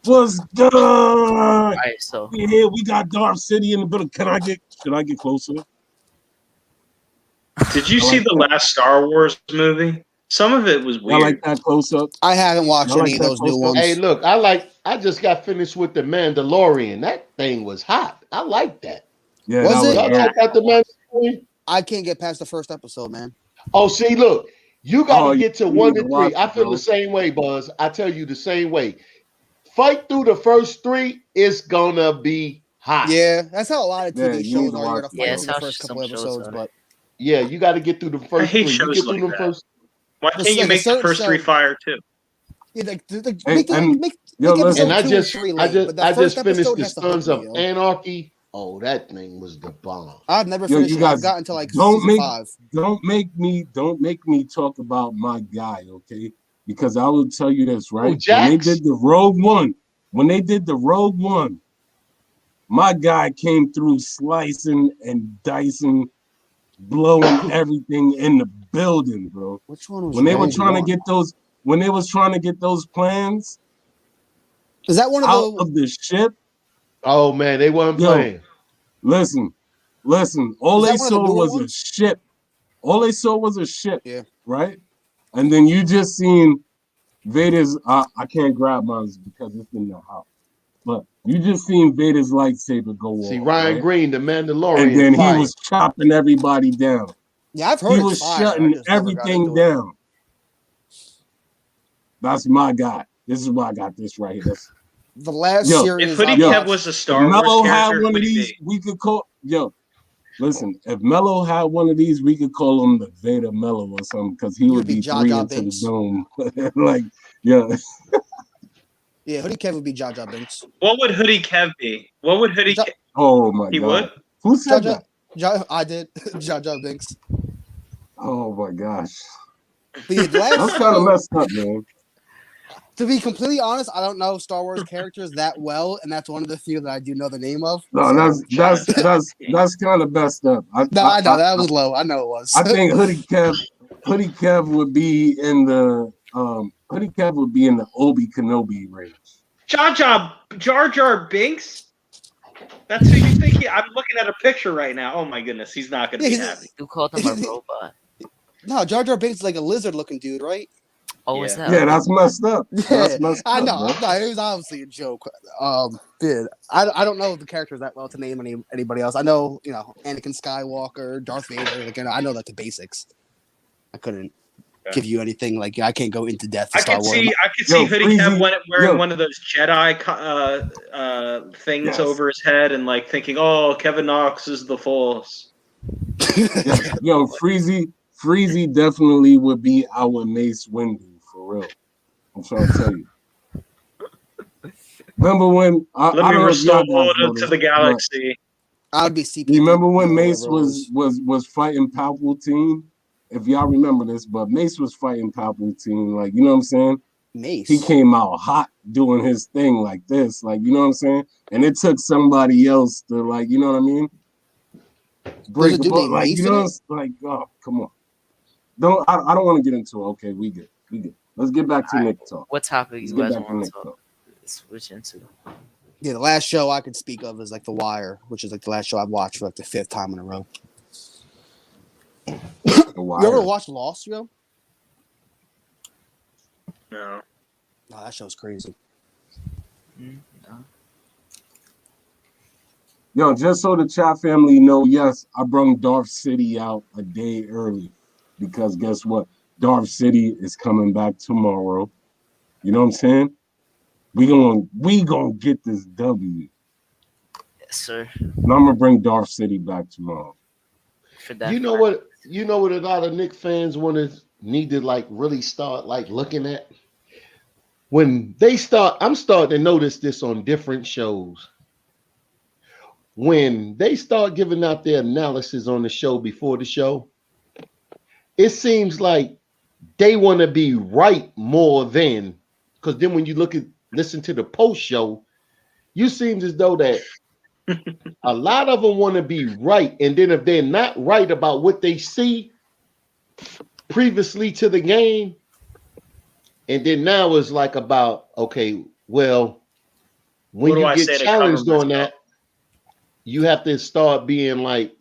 Speaker 6: What's good?
Speaker 10: All right, so
Speaker 6: We here. We got Dark City in the building. Can I get closer?
Speaker 9: Did you see the last Star Wars movie? Some of it was weird.
Speaker 6: I like that close up.
Speaker 8: I haven't watched any of those new ones.
Speaker 7: Hey, look, I just got finished with the Mandalorian. That thing was hot. I like that.
Speaker 6: Yeah,
Speaker 8: was it?
Speaker 7: Y'all check out the Mandalorian?
Speaker 8: I can't get past the first episode, man.
Speaker 7: Oh, see, look, you got to get to 1 and 3. I feel
Speaker 6: bro.
Speaker 7: the same way, Buzz. I tell you the same way. Fight through the first 3. It's gonna be hot.
Speaker 8: Yeah, that's how a lot of TV
Speaker 6: you
Speaker 8: shows
Speaker 6: need to
Speaker 8: are. You
Speaker 6: watch
Speaker 8: got to
Speaker 6: it,
Speaker 8: fight
Speaker 6: bro.
Speaker 8: through the first couple episodes, but
Speaker 7: yeah, you got to get through the first
Speaker 9: I hate
Speaker 7: 3. You
Speaker 9: shows
Speaker 7: get
Speaker 9: like
Speaker 7: through them
Speaker 9: that.
Speaker 7: first.
Speaker 9: Why can't you make the first 3 fire too?
Speaker 8: Yeah, make
Speaker 7: and
Speaker 8: episode
Speaker 7: I
Speaker 8: 2
Speaker 7: just,
Speaker 8: and 3
Speaker 7: I
Speaker 8: late,
Speaker 7: just,
Speaker 8: but the
Speaker 7: I
Speaker 8: first
Speaker 7: just finished
Speaker 8: episode
Speaker 7: the
Speaker 8: has to hook
Speaker 7: Sons
Speaker 8: me,
Speaker 7: of
Speaker 8: yo.
Speaker 7: Anarchy. Oh, that thing was the bomb.
Speaker 8: I've never finished it. I've gotten to like season 5.
Speaker 6: Don't make me talk about my guy, okay? Because I will tell you this, right? When they did the Rogue One, my guy came through slicing and dicing, blowing everything in the building, bro.
Speaker 8: Which one was
Speaker 6: when they were
Speaker 8: Rogue
Speaker 6: trying
Speaker 8: One?
Speaker 6: to get those? When they was trying to get those plans,
Speaker 8: is that one
Speaker 6: of the ship?
Speaker 7: Oh man, they weren't playing.
Speaker 6: Listen. All they saw was a ship. All they saw was a ship.
Speaker 8: Yeah.
Speaker 6: Right. And then you just seen Vader's. I can't grab mine because it's in the house. But you just seen Vader's lightsaber go off.
Speaker 7: See Ryan Green, the Mandalorian,
Speaker 6: and then
Speaker 7: fire.
Speaker 6: he was chopping everybody down.
Speaker 8: Yeah, I've heard
Speaker 6: he
Speaker 8: it's
Speaker 6: was
Speaker 8: fire.
Speaker 6: shutting everything down. That's my guy. This is why I got this right here. That's
Speaker 8: the last series.
Speaker 9: If Hoodie Kev was a Star Wars character,
Speaker 6: one of these, we could call. Listen. If Mello had one of these, we could call him the Vader Mello or something because he would be 3 into the dome. Like, yeah.
Speaker 8: Yeah, Hoodie Kev would be Jar Jar Binks.
Speaker 9: What would Hoodie Kev be? What would Hoodie?
Speaker 6: Oh my God!
Speaker 9: He would.
Speaker 6: Who said that?
Speaker 8: I did. Jar Jar Binks.
Speaker 6: Oh my gosh!
Speaker 8: That's
Speaker 6: kind of messed up, man.
Speaker 8: To be completely honest, I don't know Star Wars characters that well, and that's one of the few that I do know the name of.
Speaker 6: No,
Speaker 8: so.
Speaker 6: that's kind of messed up.
Speaker 8: I know that was low. I know it was.
Speaker 6: I think Hoodie Kev would be in the Obi Kenobi range.
Speaker 9: Jar Jar Binks. That's who you think. I'm looking at a picture right now. Oh my goodness, he's not going to be happy.
Speaker 10: You called him a robot.
Speaker 8: No, Jar Jar Binks is like a lizard-looking dude, right?
Speaker 10: Oh, is that?
Speaker 6: Yeah, that's messed up. That's messed
Speaker 8: I
Speaker 6: up,
Speaker 8: know.
Speaker 6: bro.
Speaker 8: It was obviously a joke. Dude, I don't know the characters that well to name anybody else. I know, Anakin Skywalker, Darth Vader. Like, I know like the basics. I couldn't. give you anything. Like I can't go into depth.
Speaker 9: I could see Hoodie Kev wearing one of those Jedi things over his head and like thinking, "Oh, Kevin Knox is the Force."
Speaker 6: Yo, Freezy definitely would be our Mace Windu for real. I'm trying to tell you. Remember when
Speaker 9: Let me restore order to the galaxy.
Speaker 8: I'd be CP.
Speaker 6: Remember when Mace was fighting Palpatine? If y'all remember this, but Mace was fighting Palpatine, like, you know what I'm saying?
Speaker 8: Mace.
Speaker 6: He came out hot doing his thing like this, like, you know what I'm saying? And it took somebody else to, like, you know what I mean? Break the ball, like, you know, it's like, oh, come on. I don't want to get into it. Okay, we good. Let's get back to Nick talk.
Speaker 10: What topic you guys want to talk? Switch into.
Speaker 8: Yeah, the last show I could speak of is like The Wire, which is like the last show I've watched for like the 5th time in a row. You ever watch Lost, yo?
Speaker 9: No.
Speaker 8: Oh, that show's crazy.
Speaker 10: No.
Speaker 6: Yo, just so the chat family know, yes, I brung Darth City out a day early because guess what? Darth City is coming back tomorrow. You know what I'm saying? We gonna get this W.
Speaker 10: Yes, sir.
Speaker 6: And I'm gonna bring Darth City back tomorrow.
Speaker 10: For that
Speaker 7: You know what a lot of Knicks fans need to like really start like looking at? When they start, I'm starting to notice this on different shows. When they start giving out their analysis on the show before the show, it seems like they want to be right more than, because then when you listen to the post show, you seem as though that a lot of them want to be right, and then if they're not right about what they see previously to the game, and then now it's like about, okay, well, when you get challenged on that, you have to start being like,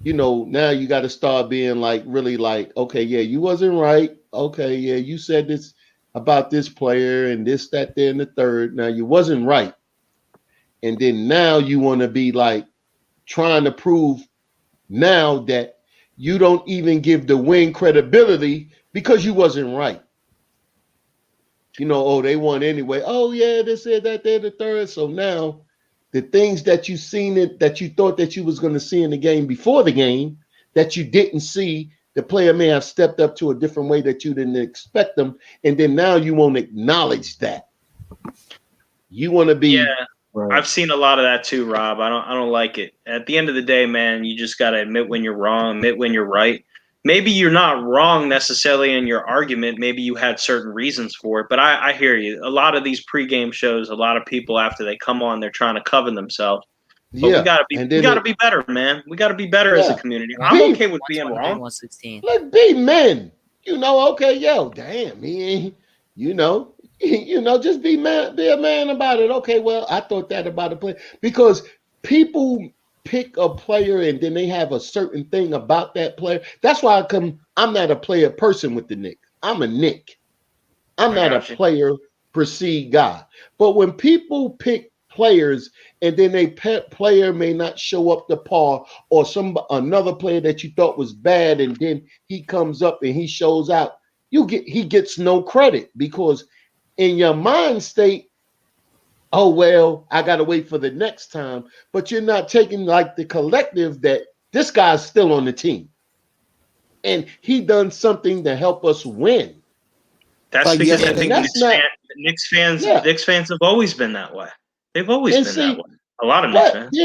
Speaker 7: you know, now you got to start being like, really like, okay, yeah, you wasn't right. Okay, yeah, you said this about this player and this, that, there, and the third. Now you wasn't right. And then now you want to be like trying to prove now that you don't even give the win credibility because you wasn't right. You know, oh, they won anyway. Oh, yeah, they said that, they're the third. So now the things that you seen it, that you thought that you was going to see in the game before the game, that you didn't see, the player may have stepped up to a different way that you didn't expect them. And then now you won't acknowledge that. You want to be.
Speaker 9: Yeah, right. I've seen a lot of that too, Rob. I don't like it. At the end of the day, man, you just got to admit when you're wrong, admit when you're right. Maybe you're not wrong necessarily in your argument. Maybe you had certain reasons for it. But I hear you. A lot of these pregame shows, a lot of people after they come on, they're trying to cover themselves. But we gotta be better, man. We gotta be better as a community. I'm okay with being wrong.
Speaker 10: 116.
Speaker 7: Let's be men. You know, okay, yo, damn, he ain't, you know, just be a man about it. Okay, well, I thought that about a player. Because people pick a player and then they have a certain thing about that player. That's why I'm not a player person with the Knicks. I'm a Knick. I'm not a player perceived guy. But when people pick players and then a pet player may not show up to par, or another player that you thought was bad and then he comes up and he shows out, he gets no credit because in your mind state, oh, well, I got to wait for the next time. But you're not taking like the collective that this guy's still on the team. And he done something to help us win.
Speaker 9: That's because I think Knicks fans have always been that way. They've always been that way. A lot of Knicks fans.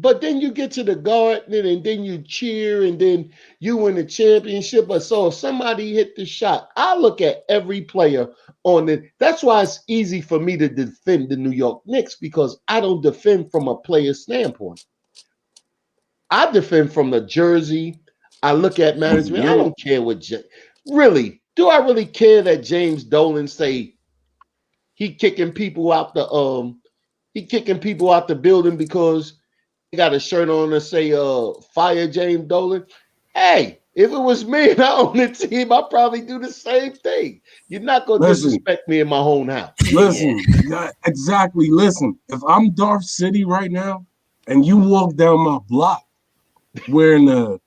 Speaker 7: But then you get to the Garden and then you cheer and then you win the championship. But so if somebody hit the shot, I look at every player on it. That's why it's easy for me to defend the New York Knicks, because I don't defend from a player standpoint. I defend from the jersey. I look at management. I don't care what really. Do I really care that James Dolan say he kicking people out the building because he got a shirt on that say fire James Dolan? Hey, if it was me and I own the team, I'd probably do the same thing. You're not gonna disrespect me in my own house.
Speaker 6: Listen, exactly. Listen, if I'm Darth City right now and you walk down my block wearing a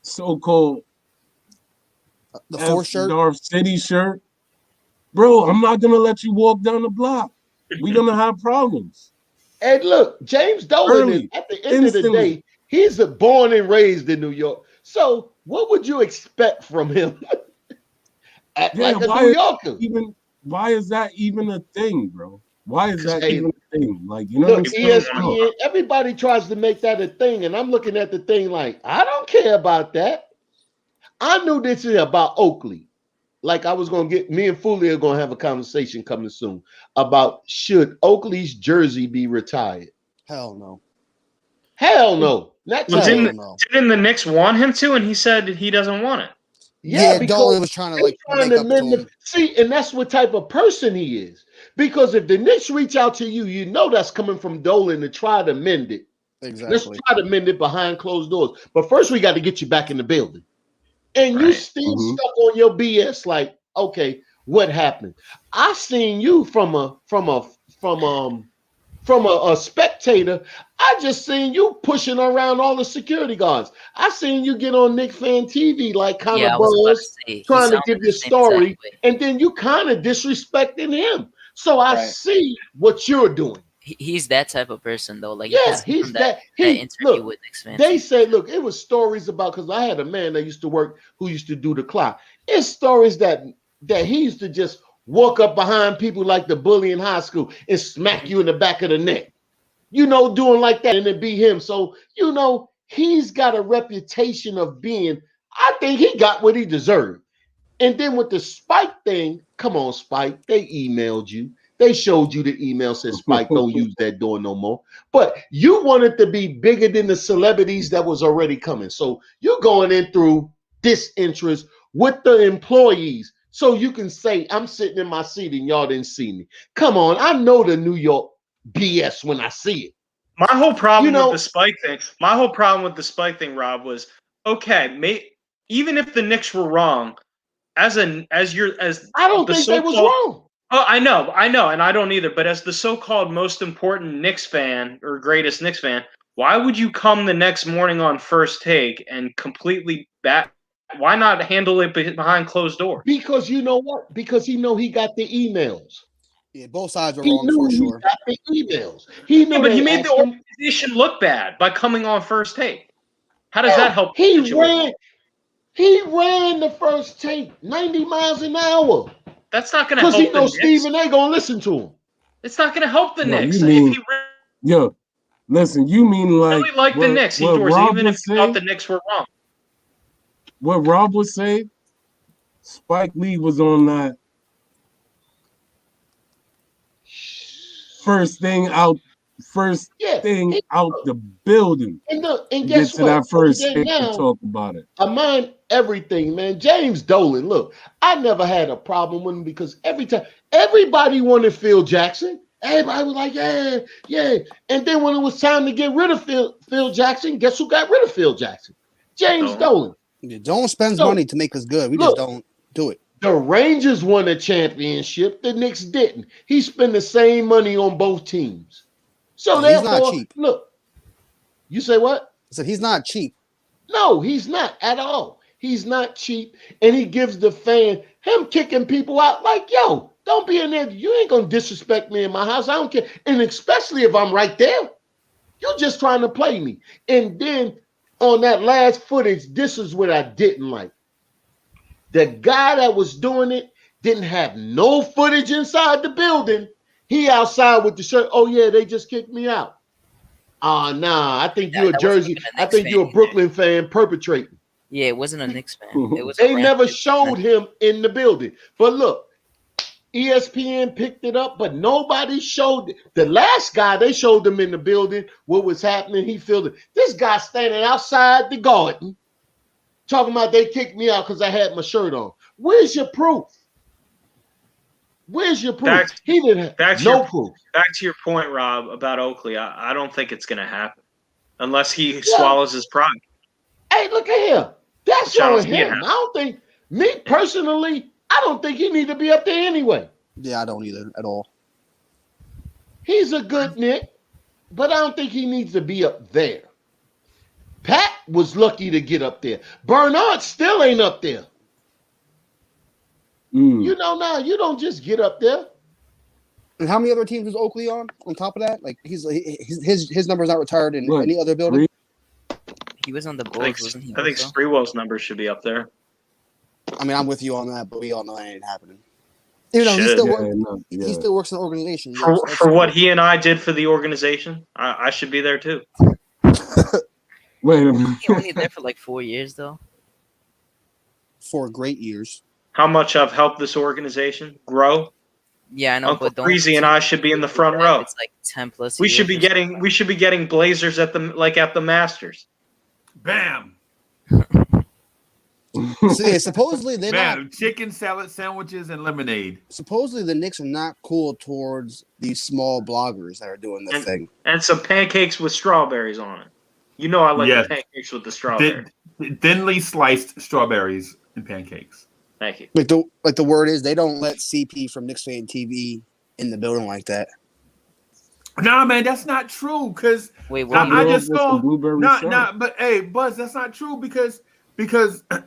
Speaker 6: so-called
Speaker 8: The force shirt?
Speaker 6: Darth City shirt. Bro, I'm not going to let you walk down the block. We're going to have problems.
Speaker 7: And look, James Dolan is, at the end of the day, he's born and raised in New York. So what would you expect from him? Like a New Yorker.
Speaker 6: Why is that even a thing, bro? Why is that even a thing? Like, you know
Speaker 7: look,
Speaker 6: what I'm saying?
Speaker 7: ESPN, everybody tries to make that a thing, and I'm looking at the thing like, I don't care about that. I knew this is about Oakley. Like I was going to get, me and Fully are going to have a conversation coming soon about should Oakley's jersey be retired?
Speaker 8: Hell no.
Speaker 7: Hell no.
Speaker 9: Didn't the Knicks want him to, and he said he doesn't want it?
Speaker 7: Yeah, because
Speaker 8: Dolan was trying to make up to him.
Speaker 7: See, and that's what type of person he is. Because if the Knicks reach out to you, you know that's coming from Dolan to try to mend it.
Speaker 8: Exactly.
Speaker 7: Let's try to mend it behind closed doors. But first, we got to get you back in the building. And you still stuck on your BS. Like, okay, what happened? I seen you from a spectator. I just seen you pushing around all the security guards. I seen you get on Knicks Fan TV, like kind of buzz, trying to give your story, and then you kind of disrespecting him. So I see what you're doing.
Speaker 10: He's that type of person, though. Like,
Speaker 7: he's that.
Speaker 10: Interview with Knicks fans.
Speaker 7: They say, look, it was stories about, because I had a man that used to work who used to do the clock. It's stories that he used to just walk up behind people like the bully in high school and smack you in the back of the neck, doing like that, and it be him. So, he's got a reputation of being, I think he got what he deserved. And then with the Spike thing, come on, Spike, they emailed you. They showed you the email, said Spike, don't use that door no more. But you wanted to be bigger than the celebrities that was already coming. So you're going in through disinterest with the employees. So you can say, I'm sitting in my seat and y'all didn't see me. Come on, I know the New York BS when I see it.
Speaker 9: My whole problem with the Spike thing, Rob, was okay. Even if the Knicks were wrong, I don't think they was wrong. Oh, I know, and I don't either. But as the so-called most important Knicks fan or greatest Knicks fan, why would you come the next morning on First Take and completely why not handle it behind closed doors?
Speaker 7: Because you know what? Because he got the emails.
Speaker 8: Yeah, both sides are wrong for sure.
Speaker 7: He got the emails. He knew,
Speaker 9: but he made the organization look bad by coming on First Take. How does that help?
Speaker 7: He ran the First Take 90 miles an hour.
Speaker 9: That's not going to help.
Speaker 7: Because he knows Stephen A. gonna listen to him.
Speaker 9: It's not going to help the Knicks.
Speaker 6: Listen, you mean like
Speaker 9: the Knicks, even if he thought the Knicks were wrong.
Speaker 6: What Rob was saying, Spike Lee was on that first thing out the building.
Speaker 7: And guess
Speaker 6: what? That first thing to talk about it.
Speaker 7: I mind everything, man. James Dolan, look, I never had a problem with him because every time everybody wanted Phil Jackson. Everybody was like, yeah. And then when it was time to get rid of Phil Jackson, guess who got rid of Phil Jackson? James Dolan.
Speaker 8: Yeah, don't spend money to make us good. We just don't do it.
Speaker 7: The Rangers won a championship. The Knicks didn't. He spent the same money on both teams. So
Speaker 8: he's not cheap.
Speaker 7: Look, you say what?
Speaker 8: I said he's not cheap.
Speaker 7: No, he's not at all. He's not cheap. And he gives the fan, him kicking people out like, yo, don't be in there. You ain't going to disrespect me in my house. I don't care. And especially if I'm right there. You're just trying to play me. And then on that last footage, this is what I didn't like. The guy that was doing it didn't have no footage inside the building. He outside with the shirt. Oh, yeah, they just kicked me out. Nah, I think you're a Jersey. I think you're a Brooklyn fan perpetrating.
Speaker 10: Yeah, it wasn't a Knicks fan. It was
Speaker 7: they never showed him in the building. But look, ESPN picked it up, but nobody showed it. The last guy, they showed him in the building, what was happening. He filmed it. This guy standing outside the garden talking about they kicked me out because I had my shirt on. Where's your proof? Where's your proof? He didn't have no proof.
Speaker 9: Back to your point, Rob, about Oakley. I don't think it's going to happen unless he swallows his pride.
Speaker 7: Hey, look at him. That's on him. I don't think, me personally, I don't think he need to be up there anyway.
Speaker 8: Yeah, I don't either at all.
Speaker 7: He's a good Knick, but I don't think he needs to be up there. Pat was lucky to get up there. Bernard still ain't up there. You know, now you don't just get up there.
Speaker 8: And how many other teams was Oakley on top of that? Like his number's not retired in any other building.
Speaker 10: He was on the Bulls, wasn't he?
Speaker 9: I think Sprewell's numbers should be up there.
Speaker 8: I mean, I'm with you on that, but we all know that ain't happening. You know, he still works in the organization.
Speaker 9: For what he and I did for the organization, I should be there too.
Speaker 12: Wait a minute.
Speaker 10: He only there for like 4 years, though.
Speaker 8: 4 great years.
Speaker 9: How much I've helped this organization grow?
Speaker 10: Yeah, I know.
Speaker 9: Uncle Breezy and I should be in the front row.
Speaker 10: It's like 10 plus.
Speaker 9: We should be getting Blazers at the Masters.
Speaker 11: Bam.
Speaker 8: Supposedly they're not
Speaker 11: chicken salad sandwiches and lemonade.
Speaker 8: Supposedly the Knicks are not cool towards these small bloggers that are doing this thing.
Speaker 9: And some pancakes with strawberries on it. You know I like the pancakes with the strawberries.
Speaker 11: Thinly sliced strawberries and pancakes.
Speaker 9: Thank you.
Speaker 8: Like the word is, they don't let CP from Knicks Fan TV in the building like that.
Speaker 11: Nah, man, that's not true. Cause I just saw but hey, Buzz, that's not true because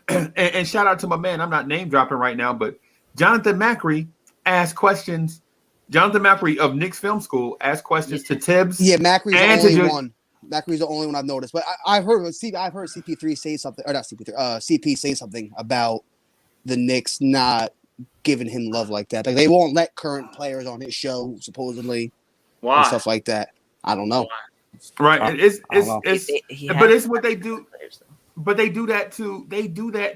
Speaker 11: and shout out to my man. I'm not name dropping right now, but Jonathan Macri asked questions. Jonathan Macri of Knicks Film School asked questions to Tibbs.
Speaker 8: Yeah, Macri's the only one. Macri's the only one I've noticed. But I've heard CP3 say something, or not CP3, CP say something about the Knicks not giving him love like that. Like they won't let current players on his show, supposedly.
Speaker 9: Why?
Speaker 8: And stuff like that. I don't know.
Speaker 11: Right. It's what they do. But they do that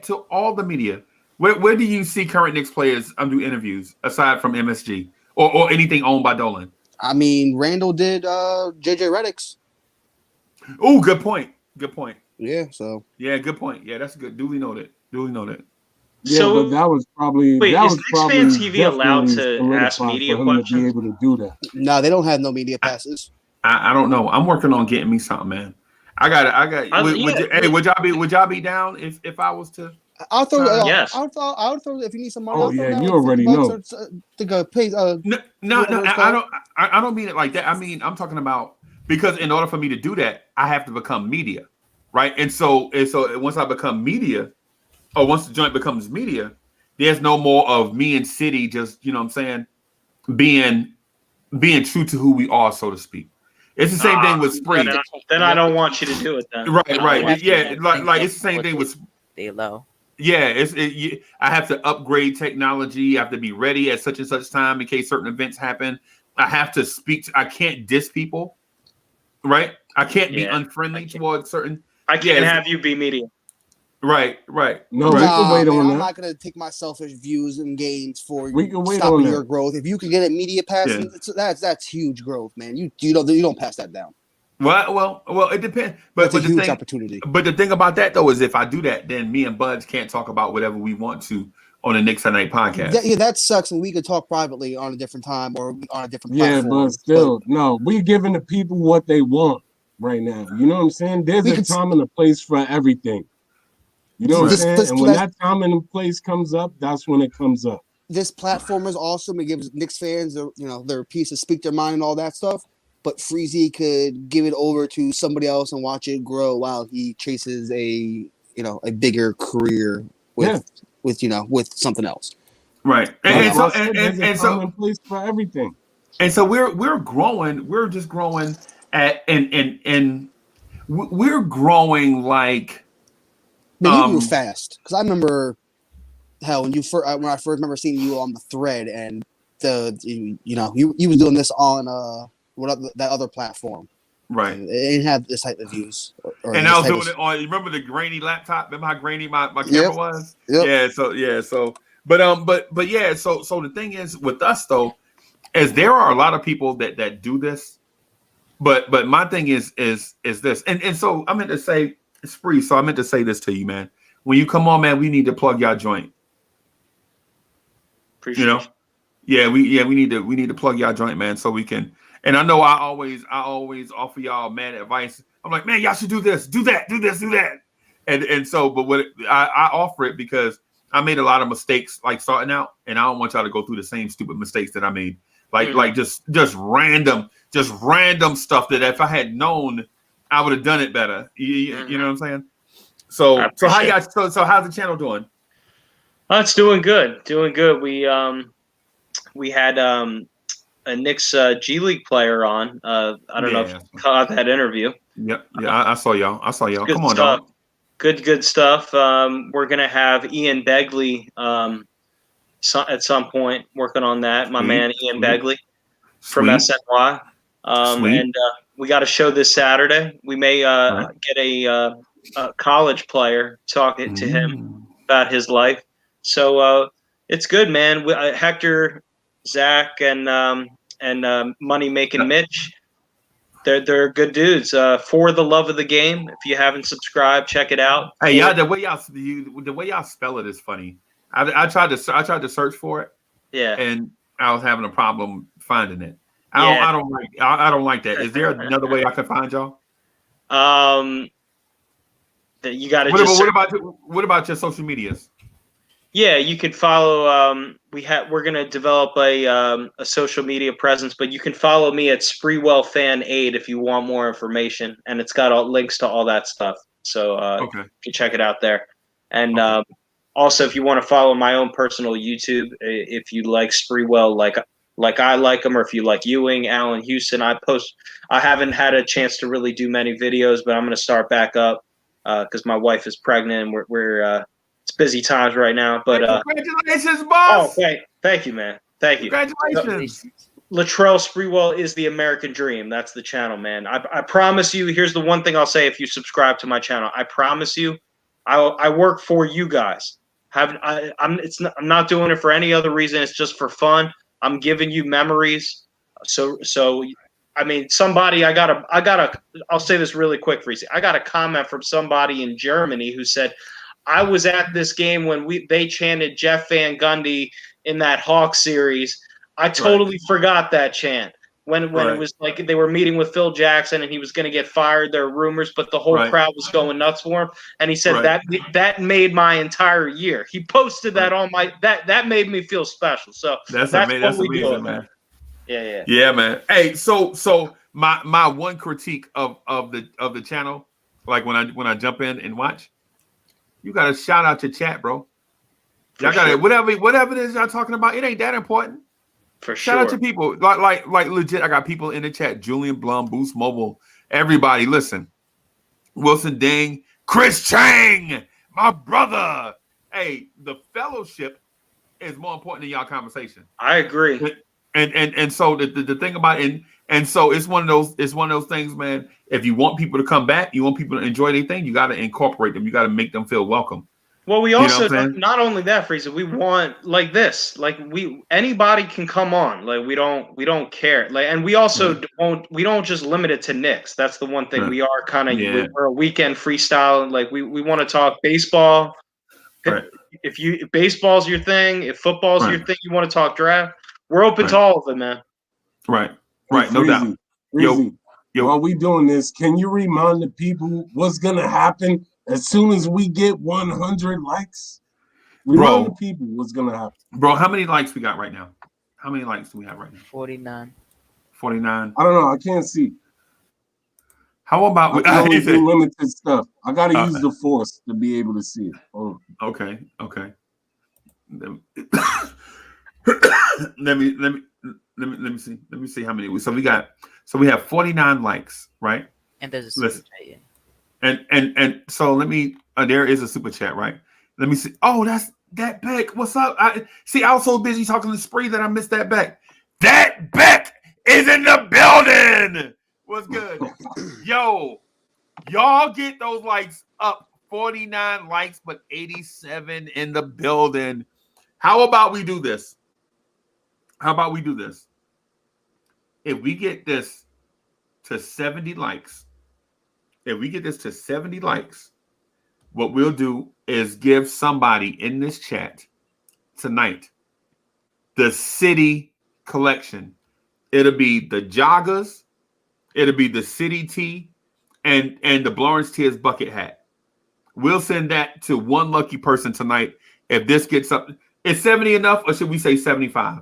Speaker 11: to all the media. Where do you see current Knicks players do interviews aside from MSG or anything owned by Dolan?
Speaker 8: I mean, Randall did JJ Redick's.
Speaker 11: Oh, good point.
Speaker 8: Yeah, so.
Speaker 11: Yeah, good point. Yeah, that's good. Duly noted.
Speaker 12: Yeah, so, but that was probably
Speaker 9: is Knicks Fan TV allowed to ask media questions?
Speaker 12: To be able to do that.
Speaker 8: No, they don't have no media passes.
Speaker 11: I don't know. I'm working on getting me something, man. Would y'all be down if I was to?
Speaker 8: I'll throw.
Speaker 9: Yes.
Speaker 8: I'll throw if you need some money.
Speaker 12: Oh yeah, you already know.
Speaker 11: I don't mean it like that. I mean, I'm talking about because in order for me to do that, I have to become media, right? And so once I become media, or once the joint becomes media, there's no more of me and City just, you know what I'm saying, being true to who we are, so to speak. It's the same thing with Spree.
Speaker 9: Then I don't want you to do it then.
Speaker 11: Right. Yeah, like it's the same thing with
Speaker 10: they allow.
Speaker 11: Yeah, I have to upgrade technology. I have to be ready at such and such time in case certain events happen. I have to speak. I can't diss people, right? I can't be unfriendly towards certain.
Speaker 9: I can't have you be media.
Speaker 11: Right.
Speaker 12: No, we can wait on that.
Speaker 8: I'm not going to take my selfish views and gains for
Speaker 12: we can wait
Speaker 8: stopping
Speaker 12: on
Speaker 8: your growth. If you can get a media pass, that's huge growth, man. You don't pass that down.
Speaker 11: Well, it depends. But
Speaker 8: it's a huge opportunity.
Speaker 11: But the thing about that though is if I do that, then me and Buds can't talk about whatever we want to on the Knicks Sunday podcast.
Speaker 8: That sucks, and we could talk privately on a different time or on a different platform.
Speaker 12: Yeah, but still, no, we're giving the people what they want right now. You know what I'm saying? There's a time and a place for everything. You know what I'm saying? And when that time and place comes up, that's when it comes up.
Speaker 8: This platform is awesome. It gives Knicks fans their piece to speak their mind and all that stuff. But Freezy could give it over to somebody else and watch it grow while he chases a bigger career with something else.
Speaker 11: Right. And so
Speaker 12: place for everything.
Speaker 11: And so we're growing. We're just growing and we're growing like.
Speaker 8: Man, you move fast because I remember when I first remember seeing you on the thread and you was doing this on that other platform,
Speaker 11: right?
Speaker 8: It didn't have this type of views.
Speaker 11: And I was doing it on. You remember the grainy laptop? Remember how grainy my camera was?
Speaker 8: Yep.
Speaker 11: But yeah. So the thing is with us though, as there are a lot of people that do this, but my thing is this, and so I meant to say. Spree, so I meant to say this to you, man. When you come on, man, we need to plug y'all joint.
Speaker 9: Appreciate it.
Speaker 11: We need to plug y'all joint, man, so we can. And I know I always offer y'all mad advice. I'm like, man, y'all should do this, do that. And so, but what I offer it because I made a lot of mistakes like starting out, and I don't want y'all to go through the same stupid mistakes that I made. Like just random stuff that if I had known. I would have done it better. You know what I'm saying? So how's the channel doing?
Speaker 9: Oh, it's doing good. Doing good. We had a Knicks G League player on. I don't know if you caught that interview.
Speaker 11: Yep. Yeah, I saw y'all.
Speaker 9: Good
Speaker 11: Come on,
Speaker 9: stuff.
Speaker 11: dog.
Speaker 9: Good stuff. We're gonna have Ian Begley at some point working on that. My man Ian Begley from SNY. And we got a show this Saturday. We may get a college player talking to him about his life. So it's good, man. Hector, Zach, and Money Making Mitch. They're good dudes. For the love of the game. If you haven't subscribed, check it out.
Speaker 11: Hey, y'all, the way y'all spell it is funny. I tried to search for it.
Speaker 9: Yeah.
Speaker 11: And I was having a problem finding it. I don't like that. Is there another way I can find y'all?
Speaker 9: That you got to.
Speaker 11: What about your social medias?
Speaker 9: Yeah, you could follow. We're gonna develop a social media presence, but you can follow me at Spreewell Fan 8 if you want more information, and it's got all links to all that stuff. So you can check it out there. And also, if you want to follow my own personal YouTube, if you like Spreewell, like I like them, or if you like Ewing, Allen, Houston, I haven't had a chance to really do many videos, but I'm gonna start back up because my wife is pregnant, and we're it's busy times right now, but
Speaker 11: congratulations, boss!
Speaker 9: Oh, thank you, man. Thank you.
Speaker 11: Congratulations.
Speaker 9: Latrell Sprewell is the American Dream. That's the channel, man. I promise you. Here's the one thing I'll say: if you subscribe to my channel, I promise you, I work for you guys. I'm not doing it for any other reason. It's just for fun. I'm giving you memories. So I mean, somebody I'll say this really quick, Freezy. I got a comment from somebody in Germany who said, I was at this game when they chanted Jeff Van Gundy in that Hawks series. I totally forgot that chant when it was like they were meeting with Phil Jackson and he was going to get fired. There were rumors, but the whole crowd was going nuts for him. And he said that made my entire year. He posted that on that made me feel special. So that's amazing, man.
Speaker 11: Yeah, man. Hey, so my one critique of the channel, like when I jump in and watch. You gotta shout out your chat, bro. Y'all gotta whatever it is y'all talking about. It ain't that important. Shout out to people like legit. I got people in the chat. Julian Blum, Boost Mobile, everybody. Listen, Wilson Ding, Chris Chang, my brother. Hey, the fellowship is more important than y'all conversation.
Speaker 9: I agree.
Speaker 11: And so the thing about it, and so it's one of those things, man. If you want people to come back, you want people to enjoy their thing, you got to incorporate them. You got to make them feel welcome.
Speaker 9: Well, we also not only that, Frieza, we want like this. Like anybody can come on. Like we don't care. Like, and we also don't just limit it to Knicks. That's the one thing we are kind of we're a weekend freestyle. Like we want to talk baseball. If baseball's your thing, if football's your thing, you want to talk draft. We're open to all of it, man.
Speaker 11: Right, no doubt.
Speaker 12: Yo, while we doing this, can you remind the people what's gonna happen as soon as we get 100 likes? Remind the people what's gonna happen.
Speaker 11: Bro, how many likes we got right now? How many likes do we have right now?
Speaker 10: 49.
Speaker 11: 49.
Speaker 12: I don't know. I can't see.
Speaker 11: How about
Speaker 12: I can only do limited stuff? I gotta use the force to be able to see it.
Speaker 11: Okay. Let me see. Let me see how many. So we have 49 likes, right?
Speaker 10: And there's a super chat.
Speaker 11: And so let me. There is a super chat, right? Let me see. Oh, that's that Beck. What's up? I was so busy talking to Spree that I missed that Beck. That Beck is in the building. What's good? Yo, y'all get those likes up. 49 likes, but 87 in the building. How about we do this? If we get this to 70 likes, what we'll do is give somebody in this chat tonight the city collection. It'll be the joggers, it'll be the city tee, and the Lawrence Tears bucket hat. We'll send that to one lucky person tonight. If this gets up, is 70 enough, or should we say 75?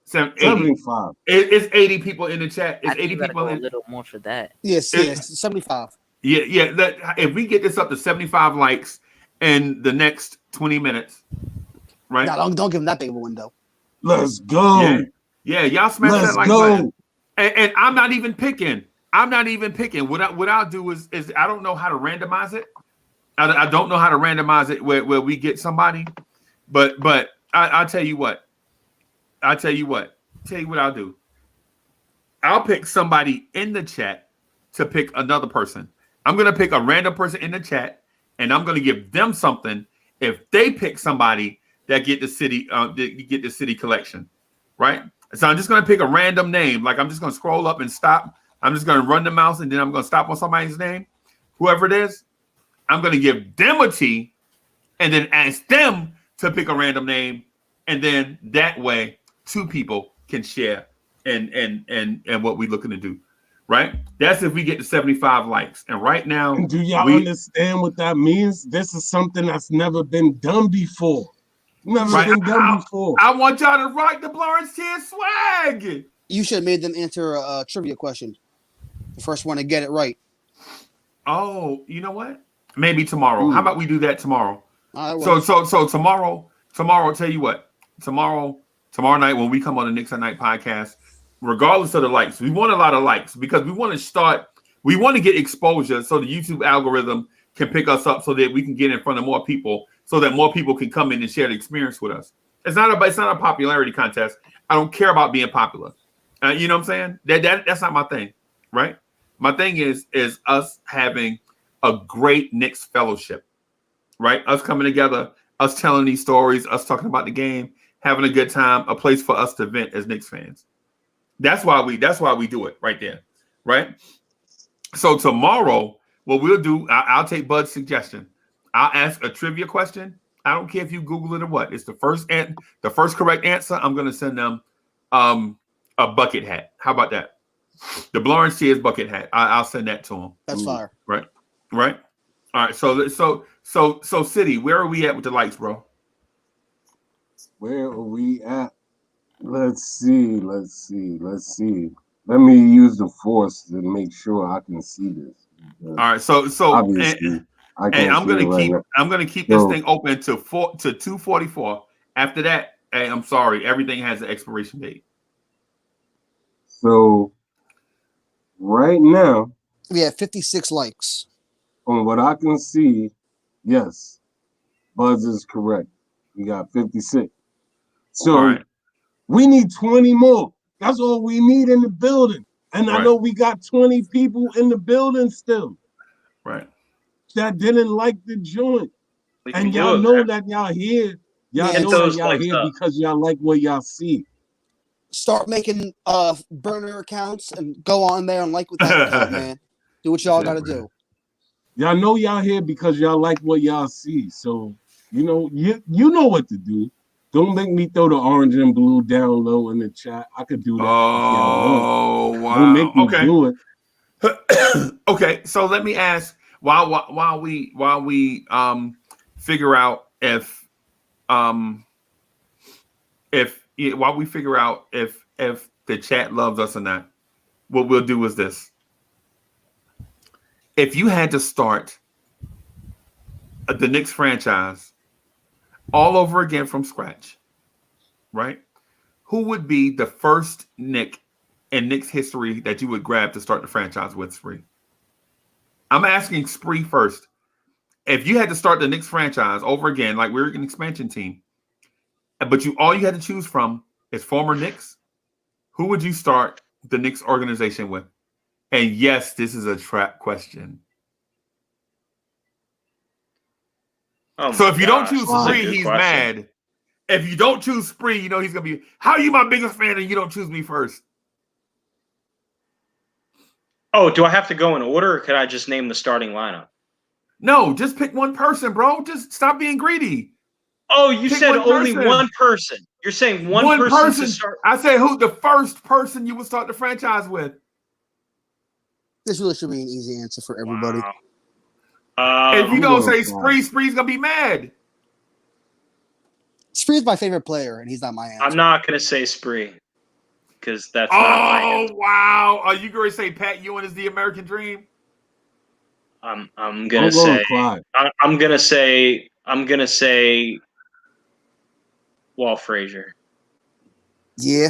Speaker 12: 75.
Speaker 11: It's 80 people in the chat. It's 80 people
Speaker 10: a little more for that.
Speaker 8: Yes, 75.
Speaker 11: Yeah. If we get this up to 75 likes in the next 20 minutes. Right?
Speaker 8: No, don't give him that big of a window.
Speaker 12: Let's go.
Speaker 11: Yeah, y'all smash that like button. And I'm not even picking. What I'll do is I don't know how to randomize it. I don't know how to randomize it where we get somebody. But I'll tell you what. Tell you what I'll do. I'll pick somebody in the chat to pick another person. I'm gonna pick a random person in the chat, and I'm gonna give them something if they pick somebody that get the city collection, right? So I'm just gonna pick a random name. Like I'm just gonna scroll up and stop. I'm just gonna run the mouse, and then I'm gonna stop on somebody's name, whoever it is. I'm gonna give them a T, and then ask them to pick a random name, and then that way 2 people can share and what we're looking to do, right? That's if we get to 75 likes. And right now,
Speaker 12: do y'all understand what that means? This is something that's never been done before. Been done before.
Speaker 11: I want y'all to rock the Lawrence Tier swag.
Speaker 8: You should have made them answer a trivia question. The first one to get it right.
Speaker 11: Oh, you know what? Maybe tomorrow. How about we do that tomorrow?
Speaker 8: So
Speaker 11: tomorrow, I'll tell you what. Tomorrow night when we come on the Knicks at Night podcast, regardless of the likes, we want a lot of likes because we want to get exposure so the YouTube algorithm can pick us up so that we can get in front of more people so that more people can come in and share the experience with us. It's not a popularity contest. I don't care about being popular. You know what I'm saying? That's not my thing, right? My thing is us having a great Knicks fellowship, right? Us coming together, us telling these stories, us talking about the game, having a good time, a place for us to vent as Knicks fans. That's why we do it right there, right? So tomorrow, what we'll do, I'll take Bud's suggestion. I'll ask a trivia question. I don't care if you Google it or what. It's the first correct answer. I'm going to send them a bucket hat. How about that? The Lawrence Tears bucket hat. I'll send that to them.
Speaker 8: That's fire.
Speaker 11: Right. All right. So City, where are we at with the likes, bro?
Speaker 12: Where are we at? Let's see. Let me use the force to make sure I can see this.
Speaker 11: All right. So
Speaker 12: obviously,
Speaker 11: I'm gonna keep this thing open to 2:44. After that, hey, I'm sorry, everything has an expiration date.
Speaker 12: So right now,
Speaker 8: we have 56 likes.
Speaker 12: On what I can see, yes, Buzz is correct. We got 56. So we need 20 more. That's all we need in the building. And I know we got 20 people in the building still.
Speaker 11: Right.
Speaker 12: That didn't like the joint. And y'all know that y'all here. Y'all know that y'all here because y'all like what y'all see.
Speaker 8: Start making burner accounts and go on there and like what that account, man. Do what y'all gotta do.
Speaker 12: Y'all know y'all here because y'all like what y'all see. So you know what to do. Don't make me throw the orange and blue down low in the chat. I could do that.
Speaker 11: Oh wow!
Speaker 12: Don't make me do
Speaker 11: it. Okay, so let me ask while we figure out if the chat loves us or not. What we'll do is this: if you had to start the Knicks franchise all over again from scratch, right? Who would be the first Knick in Knicks history that you would grab to start the franchise with, Spree? I'm asking Spree first. If you had to start the Knicks franchise over again, like we're an expansion team, but all you had to choose from is former Knicks, who would you start the Knicks organization with? And yes, this is a trap question. So if you don't choose Spree, he's mad. If you don't choose Spree, you know he's going to be, how are you my biggest fan and you don't choose me first?
Speaker 9: Oh, do I have to go in order or could I just name the starting lineup?
Speaker 11: No, just pick one person, bro. Just stop being greedy.
Speaker 9: Oh, you said only one person. You're saying one person to start.
Speaker 11: I said who the first person you would start the franchise with.
Speaker 8: This really should be an easy answer for everybody.
Speaker 9: Wow.
Speaker 11: If you don't say Spree, Spree's gonna be mad.
Speaker 8: Spree's my favorite player, and he's not my answer.
Speaker 9: I'm not gonna say Spree because that's not my answer.
Speaker 11: Wow! Are you gonna say Pat Ewing is the American dream?
Speaker 9: I'm gonna say I'm gonna say Walt Frazier.
Speaker 8: Yeah.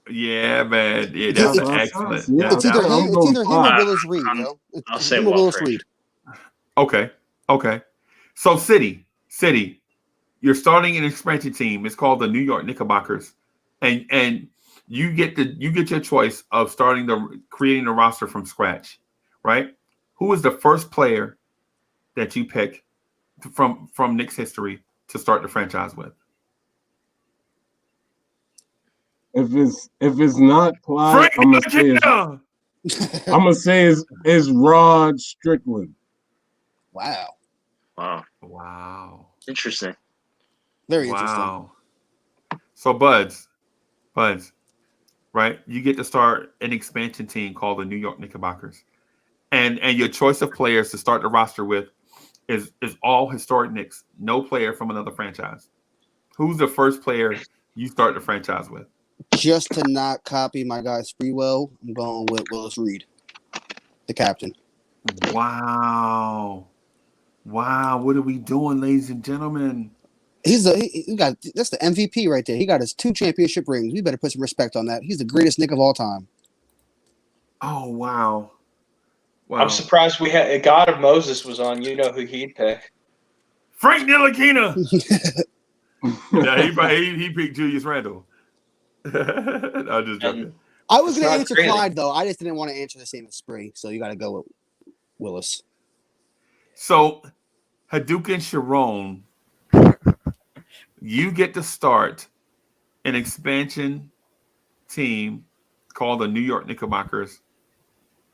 Speaker 11: Yeah, man. Yeah, that's an excellent.
Speaker 12: Yeah,
Speaker 8: It's either him or Willis Reed, yo.
Speaker 9: I'll
Speaker 8: It's
Speaker 9: say
Speaker 8: him or
Speaker 9: Walt
Speaker 8: Willis
Speaker 9: Frazier.
Speaker 8: Reed.
Speaker 11: Okay. So City, you're starting an expansion team. It's called the New York Knickerbockers, and you get your choice of creating the roster from scratch, right? Who is the first player that you pick from Knicks history to start the franchise with?
Speaker 12: If it's not Clyde, I'm gonna say it's Rod Strickland.
Speaker 8: Wow.
Speaker 9: Interesting.
Speaker 8: Very interesting.
Speaker 11: So Buds, right? You get to start an expansion team called the New York Knickerbockers, and your choice of players to start the roster with is all historic Knicks. No player from another franchise. Who's the first player you start the franchise with?
Speaker 8: Just to not copy my guy Sprewell, I'm going with Willis Reed, the captain.
Speaker 11: Wow. What are we doing, ladies and gentlemen?
Speaker 8: That's the MVP right there. He got his 2 championship rings. We better put some respect on that. He's the greatest Knick of all time.
Speaker 11: Oh, wow.
Speaker 9: I'm surprised we had God of Moses was on. You know who he'd pick?
Speaker 11: Frank Ntilikina. Yeah, he picked Julius Randle. I'm just joking.
Speaker 8: I was going to answer Clyde, though. I just didn't want to answer the same as Spree, so you got to go with Willis.
Speaker 11: So, Hadouken Sharon, you get to start an expansion team called the New York Knickerbockers,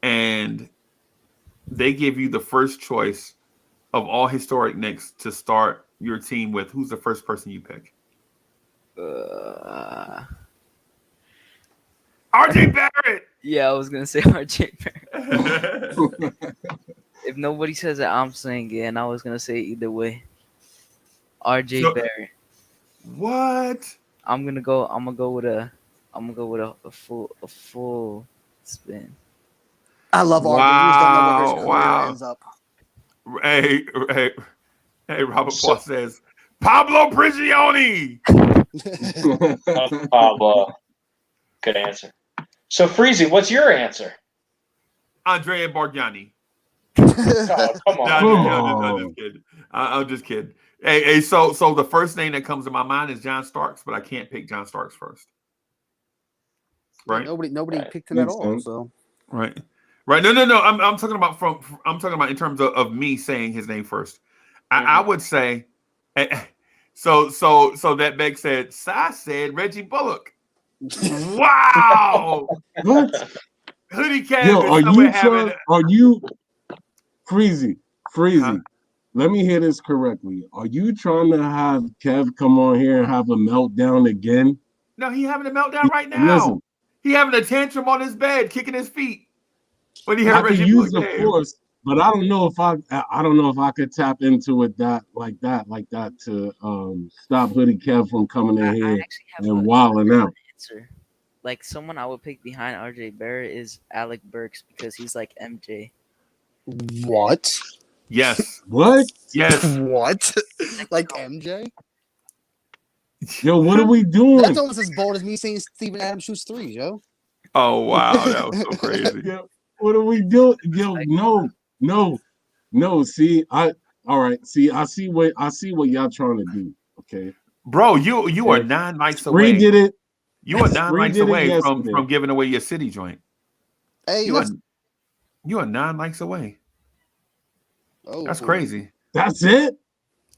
Speaker 11: and they give you the first choice of all historic Knicks to start your team with. Who's the first person you pick? RJ Barrett.
Speaker 10: Yeah, I was gonna say RJ Barrett. If nobody says it, I'm saying it, and I was gonna say either way. RJ Barrett.
Speaker 11: What?
Speaker 10: I'm gonna go with a full spin.
Speaker 8: I love RJ. You just don't know where his career ends up.
Speaker 11: Hey, Robert Paul says Pablo Prigioni.
Speaker 9: Pablo. Good answer. So, Freezy, what's your answer?
Speaker 11: Andrea Bargnani.
Speaker 9: Oh, come on.
Speaker 11: I'm just kidding. I'm just kidding. Hey, so the first name that comes to my mind is John Starks, but I can't pick John Starks first. Right?
Speaker 8: Nobody picked him at all. So
Speaker 11: right. No. I'm talking about in terms of me saying his name first. I would say. So that Beck said. Sai said Reggie Bullock. Wow.
Speaker 12: What?
Speaker 11: Hoodie Cat.
Speaker 12: Yo, are you Freezy? Huh? Let me hear this correctly. Are you trying to have Kev come on here and have a meltdown again?
Speaker 11: No, he having a meltdown right now. Listen, he having a tantrum on his bed, kicking his feet. When he heard Reggie
Speaker 12: use the force, but I don't know if I could tap into it like that to stop Hoodie Kev from coming in here and wilding out.
Speaker 10: Like someone I would pick behind RJ Barrett is Alec Burks because he's like MJ.
Speaker 8: What?
Speaker 11: Yes.
Speaker 12: What?
Speaker 11: Yes.
Speaker 8: What? Like MJ?
Speaker 12: Yo, what are we doing?
Speaker 8: That's almost as bold as me saying Steven Adams shoots threes, yo.
Speaker 11: Oh wow, that was so crazy.
Speaker 12: Yo, what are we doing? Yo, no. See, I see what y'all trying to do. Okay,
Speaker 11: bro, you are 9 nights away.
Speaker 12: Spree did it.
Speaker 11: You are 9 nights away from giving away your city joint.
Speaker 8: Hey,
Speaker 11: you are 9 nights away.
Speaker 8: Oh,
Speaker 11: that's crazy.
Speaker 12: That's it.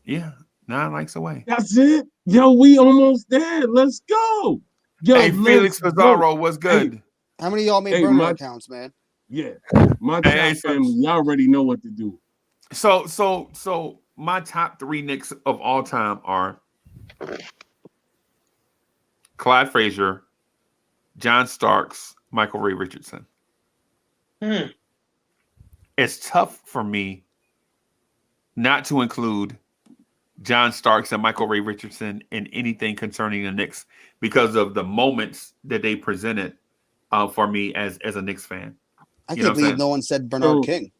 Speaker 11: Yeah, 9 nights away.
Speaker 12: That's it. Yo, we almost there. Let's go. Yo,
Speaker 11: hey, Felix Pizarro, what's good?
Speaker 8: Hey, how many of y'all made burner accounts, man?
Speaker 12: Yeah, my chat family, y'all already know what to do.
Speaker 11: So my top 3 Knicks of all time are Clyde Frazier, John Starks, Michael Ray Richardson. It's tough for me not to include John Starks and Michael Ray Richardson in anything concerning the Knicks because of the moments that they presented for me as a Knicks fan.
Speaker 8: I can't believe no one said Bernard King.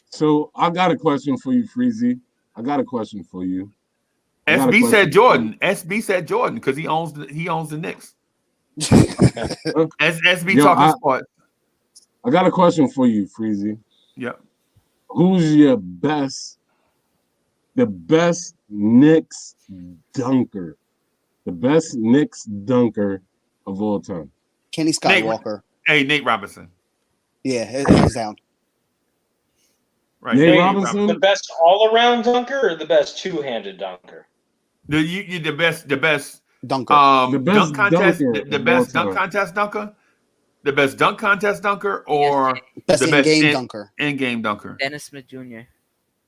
Speaker 12: So I got a question for you, Freezy. I got a question for you.
Speaker 11: SB said Jordan. SB said Jordan because he owns the Knicks. SB talking sports.
Speaker 12: I got a question for you, Freezy.
Speaker 11: Yep.
Speaker 12: Who's the best Knicks dunker? The best Knicks dunker of all time.
Speaker 8: Kenny Skywalker.
Speaker 11: Nate Robinson.
Speaker 8: Yeah, he's down.
Speaker 11: Right.
Speaker 12: Nate Robinson.
Speaker 9: The best all-around dunker or the best two-handed dunker?
Speaker 11: The best
Speaker 8: dunker.
Speaker 11: The best dunk contest. The best dunk contest dunker. The best dunk contest dunker or
Speaker 8: best
Speaker 11: the best
Speaker 8: in-game dunker.
Speaker 11: In-game dunker.
Speaker 10: Dennis Smith Jr.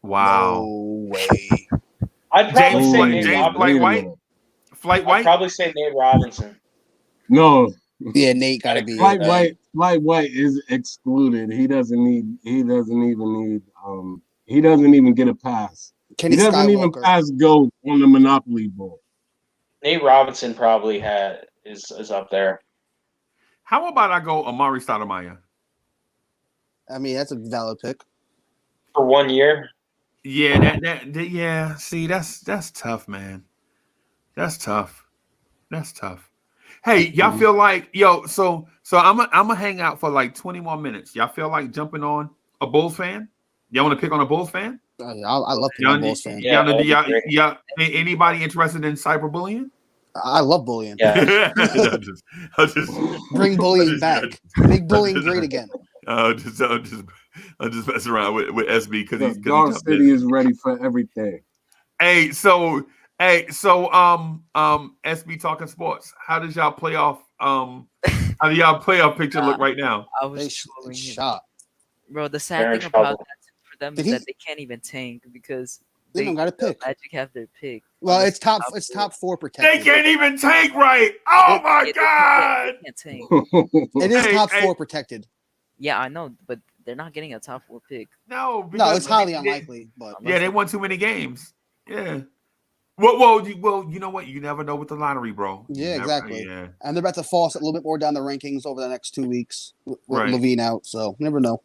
Speaker 11: Wow.
Speaker 8: No way.
Speaker 9: I'd probably say Nate
Speaker 11: Flight White.
Speaker 9: I'd probably say Nate Robinson.
Speaker 12: No.
Speaker 8: Yeah, Nate got to be.
Speaker 12: Flight White is excluded. He doesn't even get a pass.
Speaker 8: Kenny
Speaker 12: he doesn't even pass go on the Monopoly ball.
Speaker 9: Nate Robinson probably is up there.
Speaker 11: How about I go Amari Stoudemire?
Speaker 8: I mean, that's a valid pick.
Speaker 9: For 1 year?
Speaker 11: Yeah, yeah. See, that's tough, man. That's tough. Hey, y'all feel like so I'm gonna hang out for like 20 more minutes. Y'all feel like jumping on a Bulls fan? Y'all want to pick on a Bulls fan?
Speaker 8: I love picking on a Bulls fan.
Speaker 11: Yeah, anybody interested in cyberbullying?
Speaker 8: I love bullying.
Speaker 9: Yeah.
Speaker 11: I'll just
Speaker 8: bring bullying back. Make bullying great again.
Speaker 11: I'm just messing around with SB because he's
Speaker 12: Dark City is ready for everything.
Speaker 11: So SB talking sports. How does y'all playoff picture look right now?
Speaker 10: I was
Speaker 8: shot.
Speaker 10: Bro, the sad thing about that for them is that they can't even tank because
Speaker 8: they don't got a pick.
Speaker 10: Magic have their pick.
Speaker 8: Well, it's top four protected.
Speaker 11: They can't even tank right. Oh my god!
Speaker 10: They can't tank.
Speaker 8: It is top four protected.
Speaker 10: Yeah, I know, but they're not getting a top 4 pick.
Speaker 11: No,
Speaker 8: it's highly unlikely. But
Speaker 11: yeah, they won too many games. Yeah. Well, you know what? You never know with the lottery, bro.
Speaker 8: Yeah, exactly. Yeah. And they're about to fall a little bit more down the rankings over the next 2 weeks with Levine out. So never know.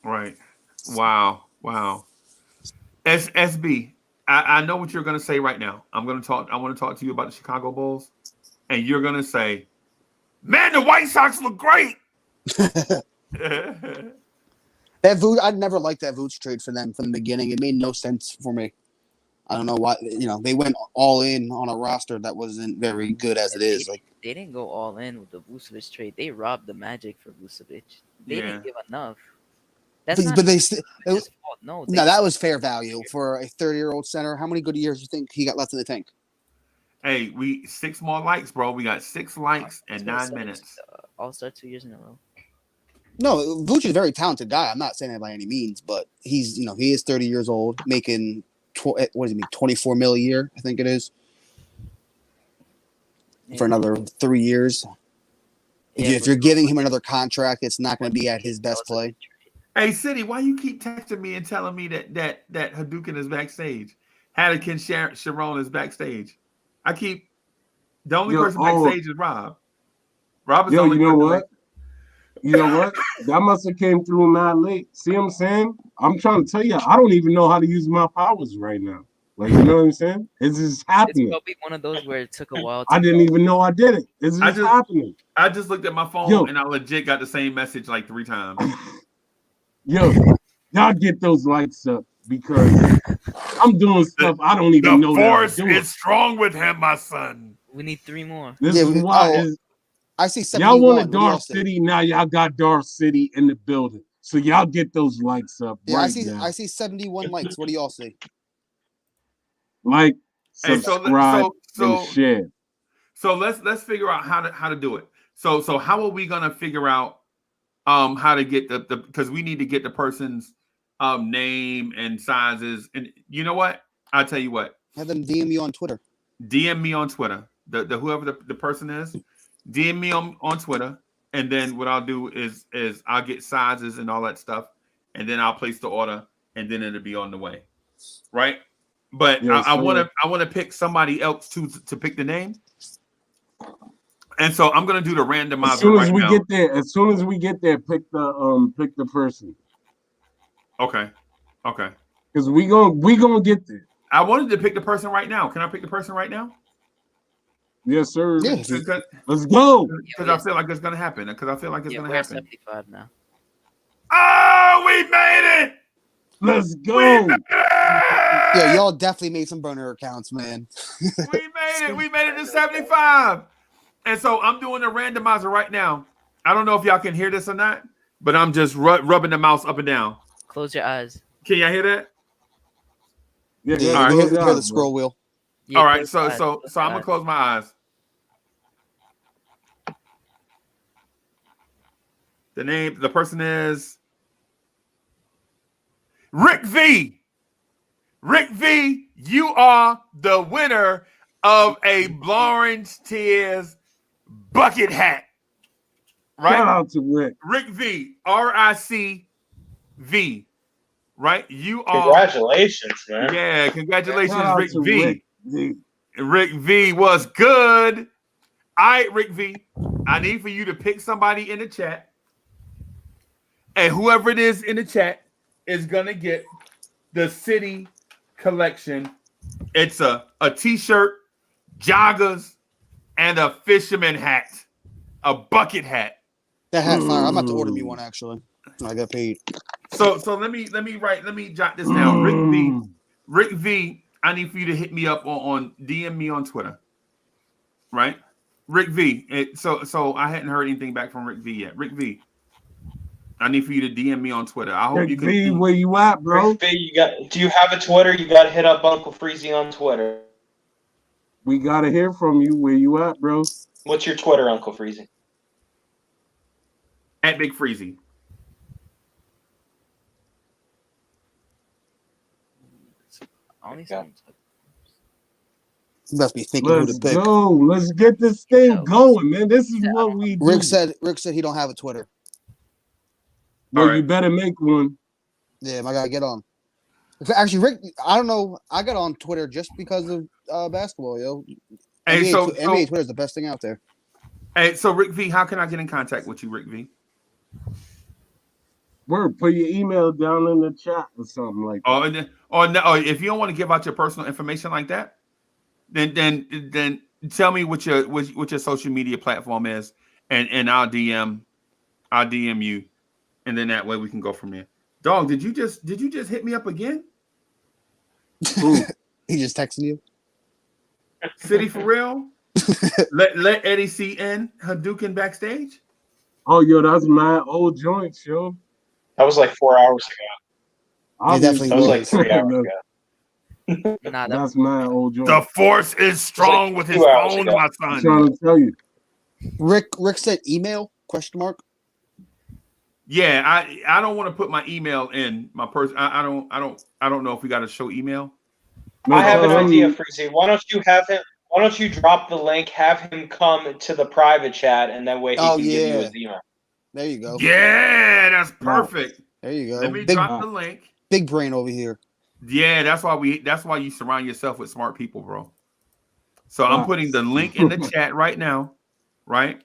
Speaker 11: Right. Wow. SB, I know what you're going to say right now. I want to talk to you about the Chicago Bulls, and you're going to say, "Man, the White Sox look great."
Speaker 8: That I'd never liked that Vooch trade for them from the beginning. It made no sense for me. I don't know why. They went all in on a roster that wasn't very good as it is. Like
Speaker 10: they didn't go all in with the Vucevic trade. They robbed the Magic for Vucevic. They didn't give enough. That was fair value for a 30-year-old center. How many good years do you think he got left in the tank?
Speaker 11: Hey, 6 more likes, bro. We got 6 likes and 9 minutes.
Speaker 10: All-Star 2 years in a row.
Speaker 8: No, Vooch is a very talented guy. I'm not saying that by any means, but he's he is 30 years old, making 24 mil a year, I think it is, for another 3 years. If you're giving him another contract, it's not going to be at his best play.
Speaker 11: Hey, City, why you keep texting me and telling me that Hadouken is backstage? Hadouken Sharon is backstage. The only person backstage is Rob. Rob is the only person backstage.
Speaker 12: You know what? That must have came through mad late. See what I'm saying? I'm trying to tell you, I don't even know how to use my powers right now. Like, you know what I'm saying? It's just happening.
Speaker 10: It's probably one of those where it took a while.
Speaker 12: I didn't even know I did it. It's just happening.
Speaker 11: I just looked at my phone and I legit got the same message like 3 times.
Speaker 12: Y'all get those lights up because I'm doing stuff I don't even know.
Speaker 11: The force is strong with him, my son.
Speaker 10: We need 3 more.
Speaker 12: This is why.
Speaker 8: I see 71.
Speaker 12: Y'all wanted Dark City, now y'all got Dark City in the building. So y'all get those lights up.
Speaker 8: Yeah,
Speaker 12: right
Speaker 8: I see 71 likes. What do y'all see?
Speaker 12: Like, subscribe, and share.
Speaker 11: So let's figure out how to do it. So how are we gonna figure out how to get the because we need to get the person's name and sizes. And you know what? I'll tell you what.
Speaker 8: Have them DM you on Twitter.
Speaker 11: DM me on Twitter. The whoever the person is. DM me on Twitter, and then what I'll do is I'll get sizes and all that stuff, and then I'll place the order, and then it'll be on the way, right? But I want to pick somebody else to pick the name, and so I'm gonna do the randomizer.
Speaker 12: As soon as we get there, pick the person.
Speaker 11: Okay.
Speaker 12: Because we gonna get there.
Speaker 11: I wanted to pick the person right now. Can I pick the person right now?
Speaker 12: Yes, sir.
Speaker 8: Yeah.
Speaker 12: Let's go.
Speaker 11: Because I feel like it's gonna happen. Because I feel like it's gonna
Speaker 10: we're
Speaker 11: happen.
Speaker 10: 75 now.
Speaker 11: Oh, we made it!
Speaker 12: Let's go.
Speaker 8: Yeah, y'all definitely made some burner accounts, man.
Speaker 11: We made it. We made it to 75. And so I'm doing a randomizer right now. I don't know if y'all can hear this or not, but I'm just rubbing the mouse up and down.
Speaker 10: Close your eyes.
Speaker 11: Can y'all hear that?
Speaker 8: Yeah,
Speaker 11: All right.
Speaker 8: hear the scroll wheel.
Speaker 10: Yeah,
Speaker 11: All right.
Speaker 10: close
Speaker 11: So
Speaker 10: your eyes,
Speaker 11: so
Speaker 10: close
Speaker 11: so
Speaker 10: your
Speaker 11: I'm gonna
Speaker 10: eyes.
Speaker 11: close my eyes. The person is Rick V. Rick V, you are the winner of a Lawrence Tears bucket hat. Right?
Speaker 12: Shout out to Rick.
Speaker 11: Rick V, RICV. Right? You are.
Speaker 9: Congratulations, man.
Speaker 11: Yeah, congratulations,
Speaker 12: Shout out
Speaker 11: Rick
Speaker 12: to
Speaker 11: V.
Speaker 12: Rick V.
Speaker 11: Rick V was good. All right, Rick V, I need for you to pick somebody in the chat. And whoever it is in the chat is going to get the City Collection. It's a t-shirt, joggers, and a fisherman hat. A bucket hat.
Speaker 8: That hat fire. I'm about to order me one actually. I got paid.
Speaker 11: So let me jot this down. Rick V, I need for you to hit me up on DM me on Twitter. Right? Rick V. So I hadn't heard anything back from Rick V yet. Rick V, I need for you to DM me on Twitter. I hope
Speaker 12: Rick
Speaker 11: you can.
Speaker 12: V, where you at, bro?
Speaker 9: Rick V, do you have a Twitter? You got to hit up Uncle Freezy on Twitter.
Speaker 12: We gotta hear from you. Where you at, bro?
Speaker 9: What's your Twitter, Uncle Freezy?
Speaker 11: At Big Freezy.
Speaker 8: You must be thinking who
Speaker 12: Let's
Speaker 8: to pick.
Speaker 12: go. Let's get this thing going, man. This is what we do.
Speaker 8: Rick said he don't have a Twitter.
Speaker 12: Well,
Speaker 11: right.
Speaker 12: you better make one.
Speaker 8: Yeah, I gotta get on. Actually, Rick, I don't know. I got on Twitter just because of basketball, yo.
Speaker 11: Hey,
Speaker 8: NBA Twitter is the best thing out there.
Speaker 11: Hey, so Rick V, how can I get in contact with you, Rick V?
Speaker 12: Word, put your email down in the chat or something like that.
Speaker 11: Or if you don't want to give out your personal information like that, then tell me what your social media platform is, and I'll DM you, and then that way we can go from there. Dog, did you just hit me up again?
Speaker 8: He just texted you.
Speaker 11: City for real? let Eddie C in Hadouken backstage.
Speaker 12: Oh, yo, that's my old joints, yo.
Speaker 9: That was like 4 hours ago.
Speaker 8: That was
Speaker 9: like 3 hours ago.
Speaker 12: That's my old joint.
Speaker 11: The force is strong with his phone, my son.
Speaker 12: I'm trying to tell you.
Speaker 8: Rick said email ?
Speaker 11: Yeah, I don't want to put my email in my person. I don't know if we got to show email.
Speaker 9: I have an idea, Freezy. Why don't you drop the link, have him come to the private chat, and that way he can give you his email.
Speaker 8: There you go.
Speaker 11: Yeah, that's perfect.
Speaker 8: There you go.
Speaker 11: Let me drop the link.
Speaker 8: Big brain over here.
Speaker 11: Yeah, that's why you surround yourself with smart people, bro. So I'm putting the link in the chat right now, right?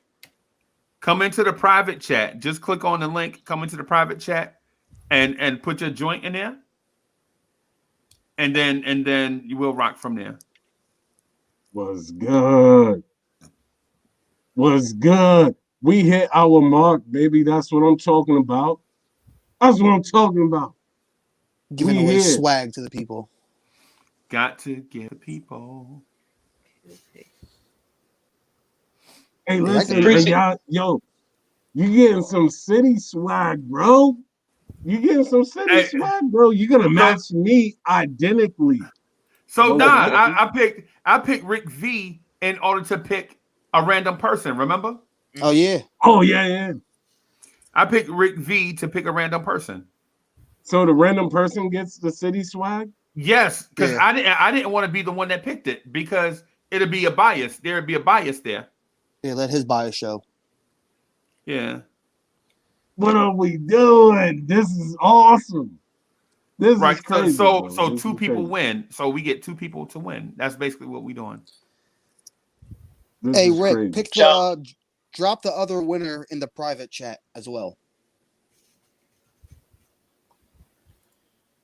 Speaker 11: Come into the private chat. Just click on the link, come into the private chat, and put your joint in there. And then you will rock from there.
Speaker 12: Was good. We hit our mark, baby. That's what I'm talking about.
Speaker 8: Giving away swag to the people.
Speaker 11: Got to get the people.
Speaker 12: Hey, listen, y'all, yo, you getting some city swag, bro. You're gonna match me identically.
Speaker 11: So I picked Rick V in order to pick a random person, remember?
Speaker 8: Oh yeah.
Speaker 11: I picked Rick V to pick a random person.
Speaker 12: So the random person gets the city swag?
Speaker 11: Yes, because I didn't want to be the one that picked it because it'd be a bias. There'd be a bias there.
Speaker 8: Yeah, let his bias show.
Speaker 11: Yeah.
Speaker 12: What are we doing? This is awesome. This
Speaker 11: right.
Speaker 12: is crazy.
Speaker 11: So two people win. So we get two people to win. That's basically what we're doing.
Speaker 8: Hey, Rick, drop the other winner in the private chat as well.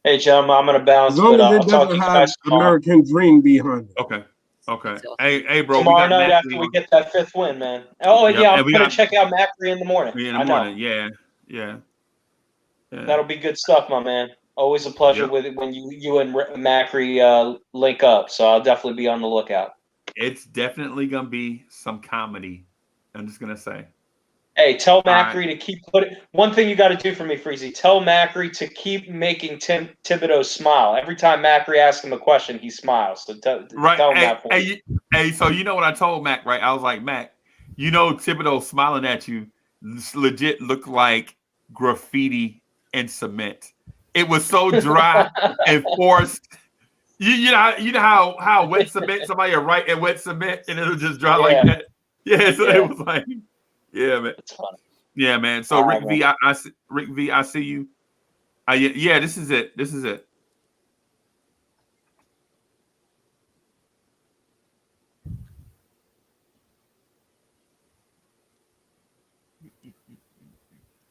Speaker 9: Hey, gentlemen, I'm gonna bounce,
Speaker 12: As long
Speaker 9: but
Speaker 12: as
Speaker 9: I'll
Speaker 12: it
Speaker 9: talk to
Speaker 12: doesn't
Speaker 9: you
Speaker 12: have
Speaker 9: guys tomorrow.
Speaker 12: American Dream behind it.
Speaker 11: Okay. Okay.
Speaker 10: So,
Speaker 11: Hey, bro, we
Speaker 9: Tomorrow
Speaker 11: got
Speaker 9: night after
Speaker 11: Macri
Speaker 9: we
Speaker 11: on.
Speaker 9: get that 5th win, man. Oh
Speaker 11: Yep,
Speaker 9: yeah, I'm
Speaker 11: and we
Speaker 9: gonna
Speaker 11: got
Speaker 9: check out Macri in the morning.
Speaker 11: me in the
Speaker 9: I know
Speaker 11: morning. Yeah.
Speaker 9: that'll be good stuff, my man. Always a pleasure
Speaker 11: Yep.
Speaker 9: with it when you and Macri link up. So I'll definitely be on the lookout.
Speaker 11: It's definitely gonna be some comedy. I'm just gonna say.
Speaker 9: Hey, tell
Speaker 11: right.
Speaker 9: Macri to keep putting. One thing you got to do for me, Freezy. Tell Macri to keep making Thibodeau smile. Every time Macri asks him a question, he smiles. So tell him that for me.
Speaker 11: Hey, so you know what I told Mac, right? I was like, Mac, you know Thibodeau smiling at you legit looked like graffiti and cement. It was so dry and forced. You know how wet cement, somebody will write in wet cement and it'll just dry like that. Yeah, so it was like, yeah, man.
Speaker 9: It's funny.
Speaker 11: Yeah, man. So Rick V, Rick V, I see you. Yeah, this is it. This is it.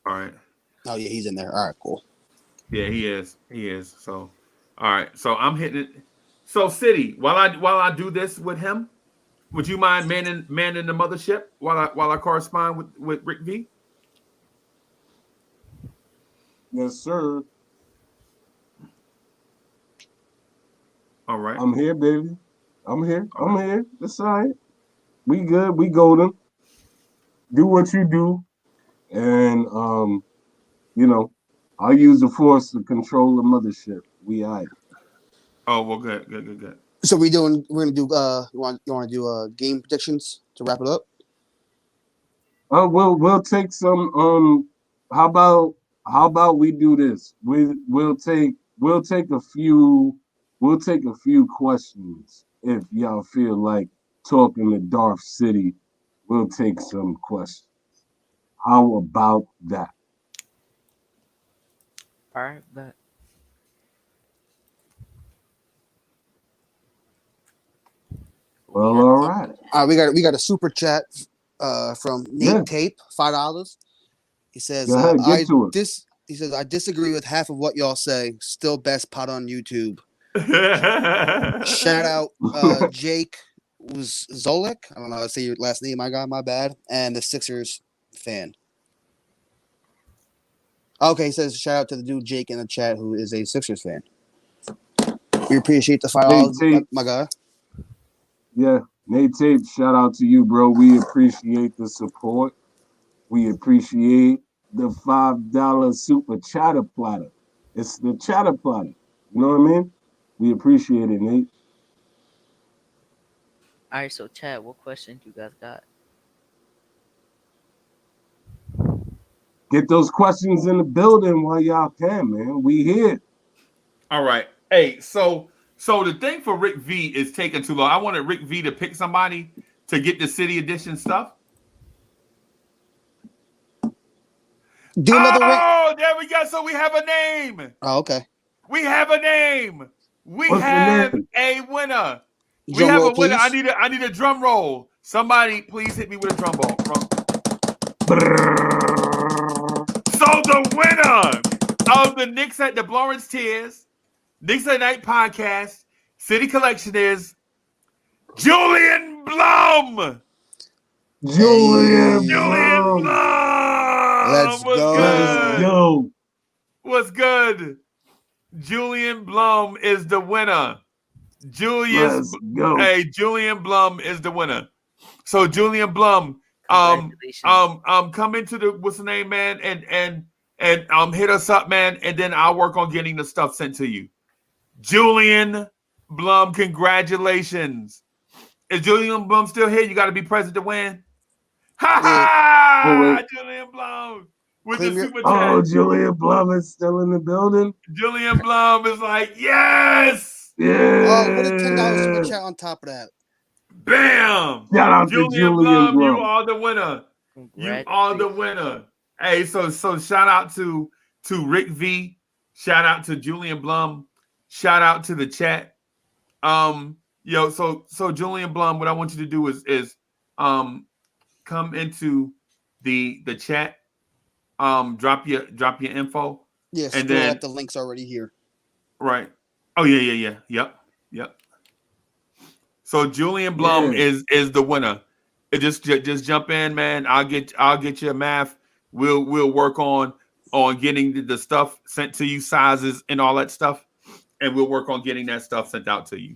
Speaker 11: All right.
Speaker 8: Oh yeah, he's in there. All right, cool.
Speaker 11: Yeah, he is. He is. So, all right. So I'm hitting it. So City, while I do this with him, would you mind manning the mothership while I correspond with Rick V?
Speaker 12: Yes, sir.
Speaker 11: All right.
Speaker 12: I'm here, baby. I'm here. I'm here. That's all right. We good. We golden. Do what you do, and I'll use the force to control the mothership. We all right.
Speaker 11: Oh well, good.
Speaker 8: So we're gonna do you want to do game predictions to wrap it up?
Speaker 12: We'll take some how about we do this? We'll take a few questions if y'all feel like talking to Darth City. We'll take some questions. How about that?
Speaker 10: all right, but
Speaker 12: Well, all right.
Speaker 8: We got a super chat from Nate Tape, $5. He says,
Speaker 12: Go ahead, get to it.
Speaker 8: He says, I disagree with half of what y'all say. Still best pot on YouTube. Shout out Jake was Zolik. I don't know how to say your last name, my guy, my bad. And the Sixers fan. Okay, he says shout out to the dude Jake in the chat who is a Sixers fan. We appreciate the $5, my guy.
Speaker 12: Yeah, Nate Tape, shout out to you, bro. We appreciate the support. We appreciate the $5 super chatter platter. It's the chatter platter. You know what I mean? We appreciate it, Nate.
Speaker 10: all right. So, Chad, what questions you guys got?
Speaker 12: Get those questions in the building while y'all can, man. We here.
Speaker 11: All right. Hey, so the thing for Rick V is taking too long. I wanted Rick V to pick somebody to get the City Edition stuff.
Speaker 8: Do another
Speaker 11: there we go. So we have a name.
Speaker 8: Oh, okay.
Speaker 11: We have a name.
Speaker 12: What's
Speaker 11: have
Speaker 12: the name?
Speaker 11: a winner.
Speaker 8: Drum
Speaker 11: we have
Speaker 8: roll,
Speaker 11: a winner.
Speaker 8: please.
Speaker 11: I need a drum roll. Somebody please hit me with a drum roll. So the winner of the Knicks at the Blowers Tears, Knicks at Night podcast, City Collection is Julian Blum.
Speaker 12: Julian
Speaker 11: Blum.
Speaker 8: Let's
Speaker 12: go.
Speaker 11: What's good? Julian Blum is the winner. Julian Blum is the winner. So Julian Blum, come into the what's the name, man, and hit us up, man, and then I'll work on getting the stuff sent to you. Julian Blum, congratulations. Is Julian Blum still here? You got to be present to win. Ha ha! Julian Blum with the super chat.
Speaker 12: Oh, Julian Blum is still in the building.
Speaker 11: Julian Blum is like, yes.
Speaker 12: Yeah.
Speaker 8: Oh, what a $10 super chat on top of that.
Speaker 11: Bam!
Speaker 12: Shout out to Julian Blum.
Speaker 11: You are the winner. You are the winner. Hey, so shout out to Rick V. Shout out to Julian Blum. Shout out to the chat. So Julian Blum, what I want you to do is come into the chat. Drop your info.
Speaker 8: Yes,
Speaker 11: and then
Speaker 8: the link's already here.
Speaker 11: Right. Oh yeah. Yep. So Julian Blum is the winner. Just jump in, man. I'll get your math. We'll work on getting the stuff sent to you, sizes and all that stuff, and we'll work on getting that stuff sent out to you.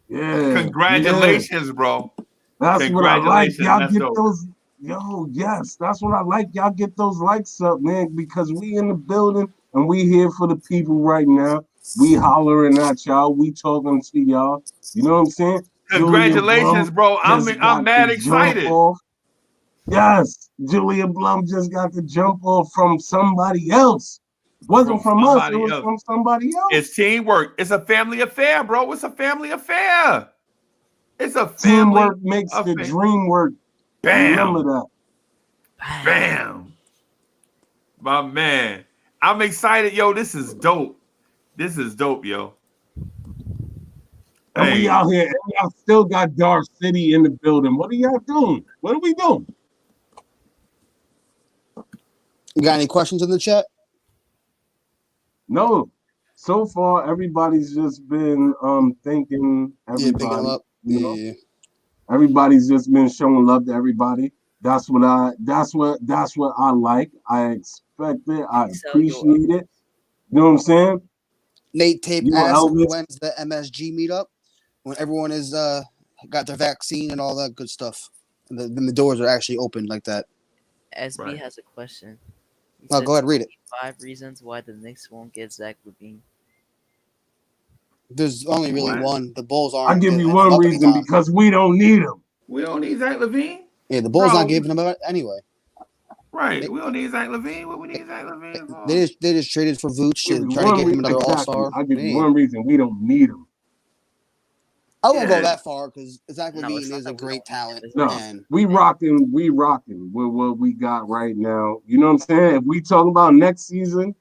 Speaker 12: Yeah.
Speaker 11: Congratulations, bro.
Speaker 12: That's what I like. Y'all get those. Yo, yes, that's what I like. Y'all get those likes up, man, because we in the building and we here for the people right now. We hollering at y'all. We talking to y'all. You know what I'm saying?
Speaker 11: Congratulations, bro. I'm mad excited.
Speaker 12: Yes, Julian Blum just got the jump off from somebody else. Wasn't from us. It was from somebody else.
Speaker 11: It's teamwork. It's a family affair, bro. It's a family affair. It's a
Speaker 12: teamwork makes the dream work.
Speaker 11: Bam.
Speaker 12: Remember that.
Speaker 11: Bam. My man. I'm excited, yo. This is dope. This is dope, yo.
Speaker 12: And we out here, and y'all still got Dark City in the building. What are y'all doing? What are we doing?
Speaker 8: You got any questions in the chat?
Speaker 12: No. So far, everybody's just been thanking everybody. You know? Everybody's just been showing love to everybody. That's what I like. I expect it. I appreciate it. You know what I'm saying?
Speaker 8: Nate Tape asked when's the MSG meetup? When everyone is got their vaccine and all that good stuff. And then the doors are actually open like that.
Speaker 10: SB has a question.
Speaker 8: Oh, go ahead, read it.
Speaker 10: 5 reasons why the Knicks won't get Zach LaVine.
Speaker 8: There's only really one. The Bulls aren't.
Speaker 12: I'll give you one reason because we don't need him.
Speaker 11: We don't need Zach LaVine?
Speaker 8: Yeah, the Bulls not giving him out anyway.
Speaker 11: Right. We don't need Zach LaVine. What we need Zach LaVine for?
Speaker 8: They just traded for Vooch to try to get him another All-Star.
Speaker 12: I'll give you one reason we don't need him.
Speaker 8: I won't go that far because Zach LaVine is a great talent.
Speaker 12: No, we rocking with what we got right now. You know what I'm saying? If we talk about next season,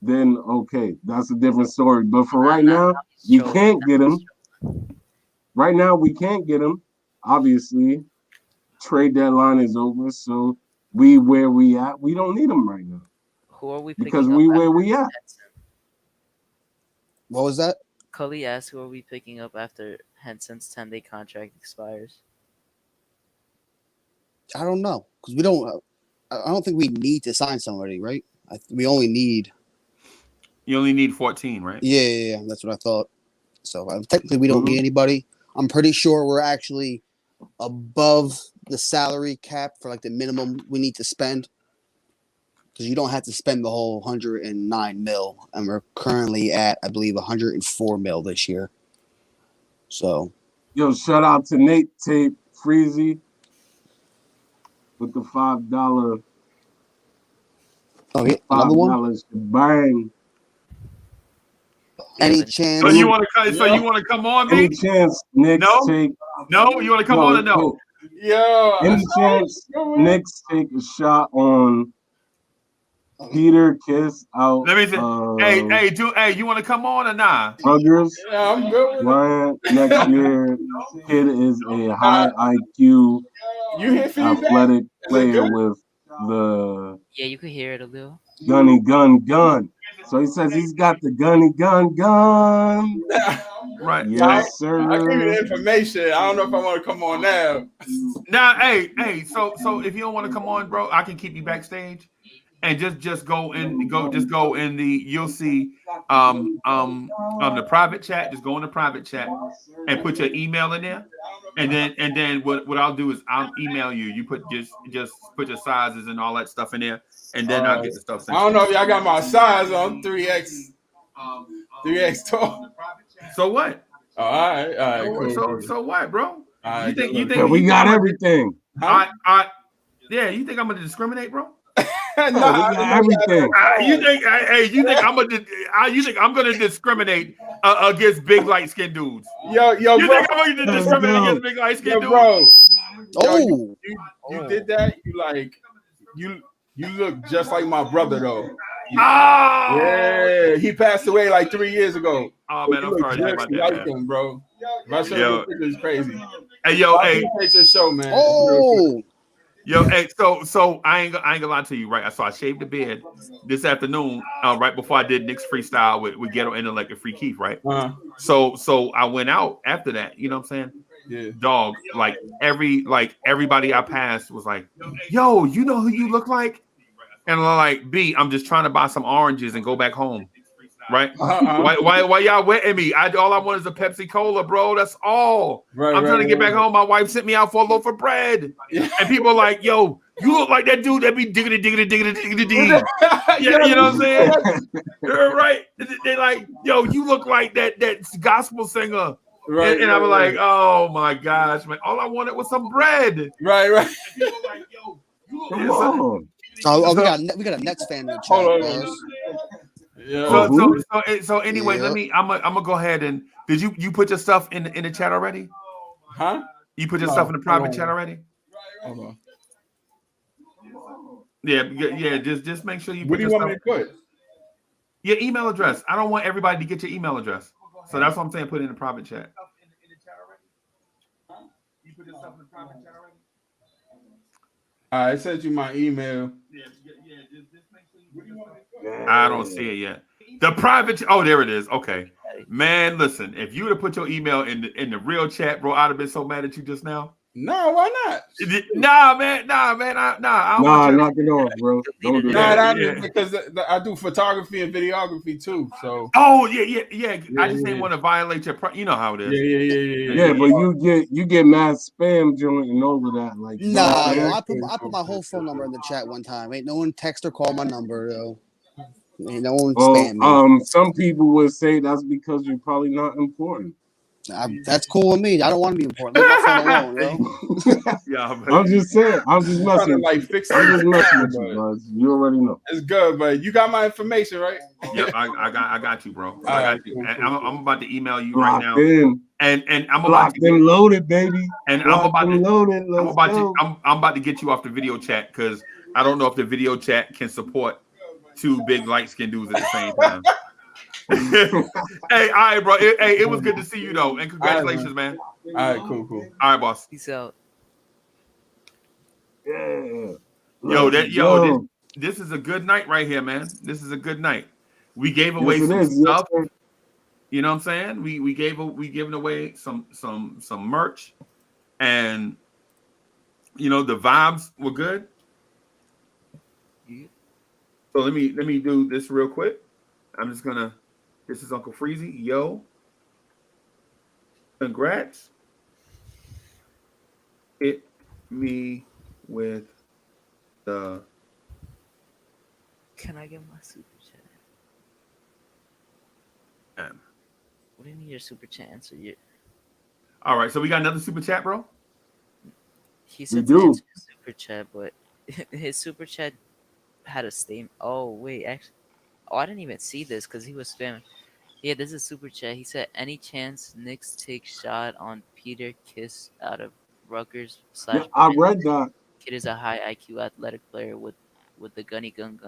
Speaker 12: then okay, that's a different story. But for right now, we can't get him. Right now, we can't get him. Obviously, trade deadline is over, so where we at. We don't need him right now.
Speaker 10: Who are we picking
Speaker 12: because
Speaker 10: up
Speaker 12: where we at.
Speaker 8: What was that?
Speaker 10: Cully asked, who are we picking up after Henson's 10-day contract expires?
Speaker 8: I don't know because we don't. I don't think we need to sign somebody, right? We only need.
Speaker 11: You only need 14, right?
Speaker 8: Yeah, that's what I thought. So technically, we don't need anybody. I'm pretty sure we're actually above the salary cap for like the minimum we need to spend. Because you don't have to spend the whole 109 mil, and we're currently at, I believe, 104 mil this year. So,
Speaker 12: yo, shout out to Nate Tape Freezy with the $5.
Speaker 8: Oh, yeah, another one.
Speaker 12: $5 bang.
Speaker 8: Any chance?
Speaker 11: So you want to come on, me?
Speaker 12: Any chance Knicks take?
Speaker 11: No, you want to come on or no?
Speaker 13: Yo,
Speaker 12: any chance Knicks take a shot on Peter Kiss out?
Speaker 11: Let me see. Hey, you want to come on or not?
Speaker 12: Huggers.
Speaker 13: Yeah, I'm good.
Speaker 12: Ryan, next year, kid is a high IQ, athletic player with the.
Speaker 10: Yeah, you could hear it a little.
Speaker 12: Gunny gun. So he says he's got the gunny gun.
Speaker 11: Right.
Speaker 12: Yes, sir.
Speaker 13: I give you the information. I don't know if I want to come on now.
Speaker 11: Now, hey. So if you don't want to come on, bro, I can keep you backstage, and just go in the. You'll see the private chat. Just go in the private chat and put your email in there, and then what I'll do is I'll email you. You just put your sizes and all that stuff in there. And then I'll get the stuff sent.
Speaker 13: I don't know if y'all got my size on 3X tall.
Speaker 11: So what?
Speaker 13: All right. Cool.
Speaker 11: So what, bro?
Speaker 13: Right,
Speaker 11: you think
Speaker 12: we got everything?
Speaker 11: Yeah, you think I'm gonna discriminate, bro?
Speaker 12: No, we got everything.
Speaker 11: You think I'm gonna discriminate against big light skinned dudes?
Speaker 13: Yo,
Speaker 11: you think I'm gonna discriminate against big light skinned dudes?
Speaker 13: Bro.
Speaker 8: Oh,
Speaker 13: you did that. You look just like my brother, though. Yeah, he passed away like 3 years ago.
Speaker 11: Oh man, I'm sorry about that,
Speaker 13: like him, bro. My show is crazy.
Speaker 11: Hey, yo,
Speaker 13: it's your show, man.
Speaker 8: Oh,
Speaker 11: Yo, hey, so I ain't gonna lie to you, right? So I shaved the beard this afternoon, right before I did Knicks freestyle with Ghetto Intellect and Free Keith, right? So I went out after that. You know what I'm saying?
Speaker 13: Yeah.
Speaker 11: Dog, like everybody I passed was like, "Yo, you know who you look like?" And I'm like, "B, I'm just trying to buy some oranges and go back home." Right? Why y'all wetting me? All I want is a Pepsi Cola, bro. That's all. I'm trying to get back home. My wife sent me out for a loaf of bread. And people are like, yo, you look like that dude that be diggity. You know what I'm saying? Right? They like, yo, you look like that gospel singer. And I was like, oh my gosh, man. All I wanted was some bread.
Speaker 13: Right.
Speaker 11: And people are like, yo, you look
Speaker 12: Come on.
Speaker 8: We got a Nets fan in the chat, guys.
Speaker 13: Yeah.
Speaker 11: So anyway, I'm gonna go ahead and did you put your stuff in the chat already?
Speaker 13: Huh?
Speaker 11: You put your stuff in the private chat already?
Speaker 13: Hold on.
Speaker 11: Yeah. Just make sure you.
Speaker 13: What do you want me to put?
Speaker 11: Your email address. I don't want everybody to get your email address, so that's what I'm saying. Put it in the private chat. You put your stuff in the private chat already?
Speaker 13: I sent you my email.
Speaker 11: Yeah. Just make sure you put your stuff. I don't see it yet. The private. Oh, there it is. Okay, man. Listen, if you would have put your email in the real chat, bro, I'd have been so mad at you just now.
Speaker 13: No, why not?
Speaker 11: Nah, man. I don't
Speaker 12: knock it off, bro. Don't do that.
Speaker 13: Because I do photography and videography too. So.
Speaker 11: Oh yeah. I just didn't want to violate your. You know how it is.
Speaker 12: Yeah, but you get mad spam joint and all of that. Like,
Speaker 8: I put my whole phone number in the chat one time. Ain't no one text or call my number though. Ain't no one spam me.
Speaker 12: Some people would say that's because you're probably not important.
Speaker 8: That's cool with me. I don't want to be important. Leave my phone alone, bro.
Speaker 12: Yeah, I'm just saying. I'm just messing. I'm just messing with you, guys. You already know.
Speaker 13: It's good, but you got my information, right?
Speaker 11: Yep, I got you, bro. I got you.
Speaker 13: Cool.
Speaker 11: I'm about to email you
Speaker 12: Locked
Speaker 11: right now.
Speaker 12: In.
Speaker 11: And I'm
Speaker 12: about to get loaded, baby.
Speaker 11: And I'm about to get you off the video chat because I don't know if the video chat can support two big light-skinned dudes at the same time. Hey, all right, bro. It was good to see you though, and congratulations, man.
Speaker 13: All right, cool.
Speaker 11: All right, boss.
Speaker 10: Peace out.
Speaker 12: Yeah.
Speaker 11: This is a good night right here, man. This is a good night. We gave away some stuff. You know what I'm saying? We giving away some merch, and the vibes were good. So let me do this real quick. I'm just gonna. This is Uncle Freezy. Yo, congrats. Hit me with the.
Speaker 10: Can I get my super chat? What do you mean your super chat answer?
Speaker 11: All right, so we got another super chat, bro.
Speaker 10: He said to answer his super chat, but his super chat had a statement. Oh wait, actually, I didn't even see this because he was spamming. Yeah, this is super chat. He said, "Any chance Knicks take shot on Peter Kiss out of Rutgers?"
Speaker 12: Yeah, I read that.
Speaker 10: Kid is a high IQ athletic player with the gunny gun.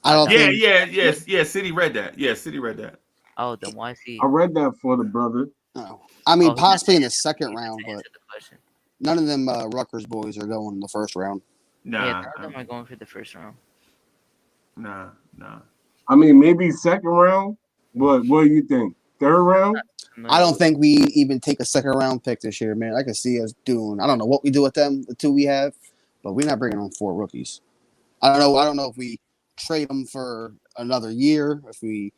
Speaker 8: I don't.
Speaker 11: Yeah. City read that. Yeah, City read that.
Speaker 10: Oh, then why is he?
Speaker 12: I read that for the brother.
Speaker 8: Oh. I mean, possibly in the second round, but none of them Rutgers boys are going in the first round.
Speaker 11: Nah,
Speaker 10: yeah, none of them are going for the first round.
Speaker 11: Nah.
Speaker 12: I mean, maybe second round. What do you think? Third round?
Speaker 8: I don't think we even take a second round pick this year, man. I can see us doing. I don't know what we do with them, the two we have, but we're not bringing on 4 rookies. I don't know if we trade them for another year, if we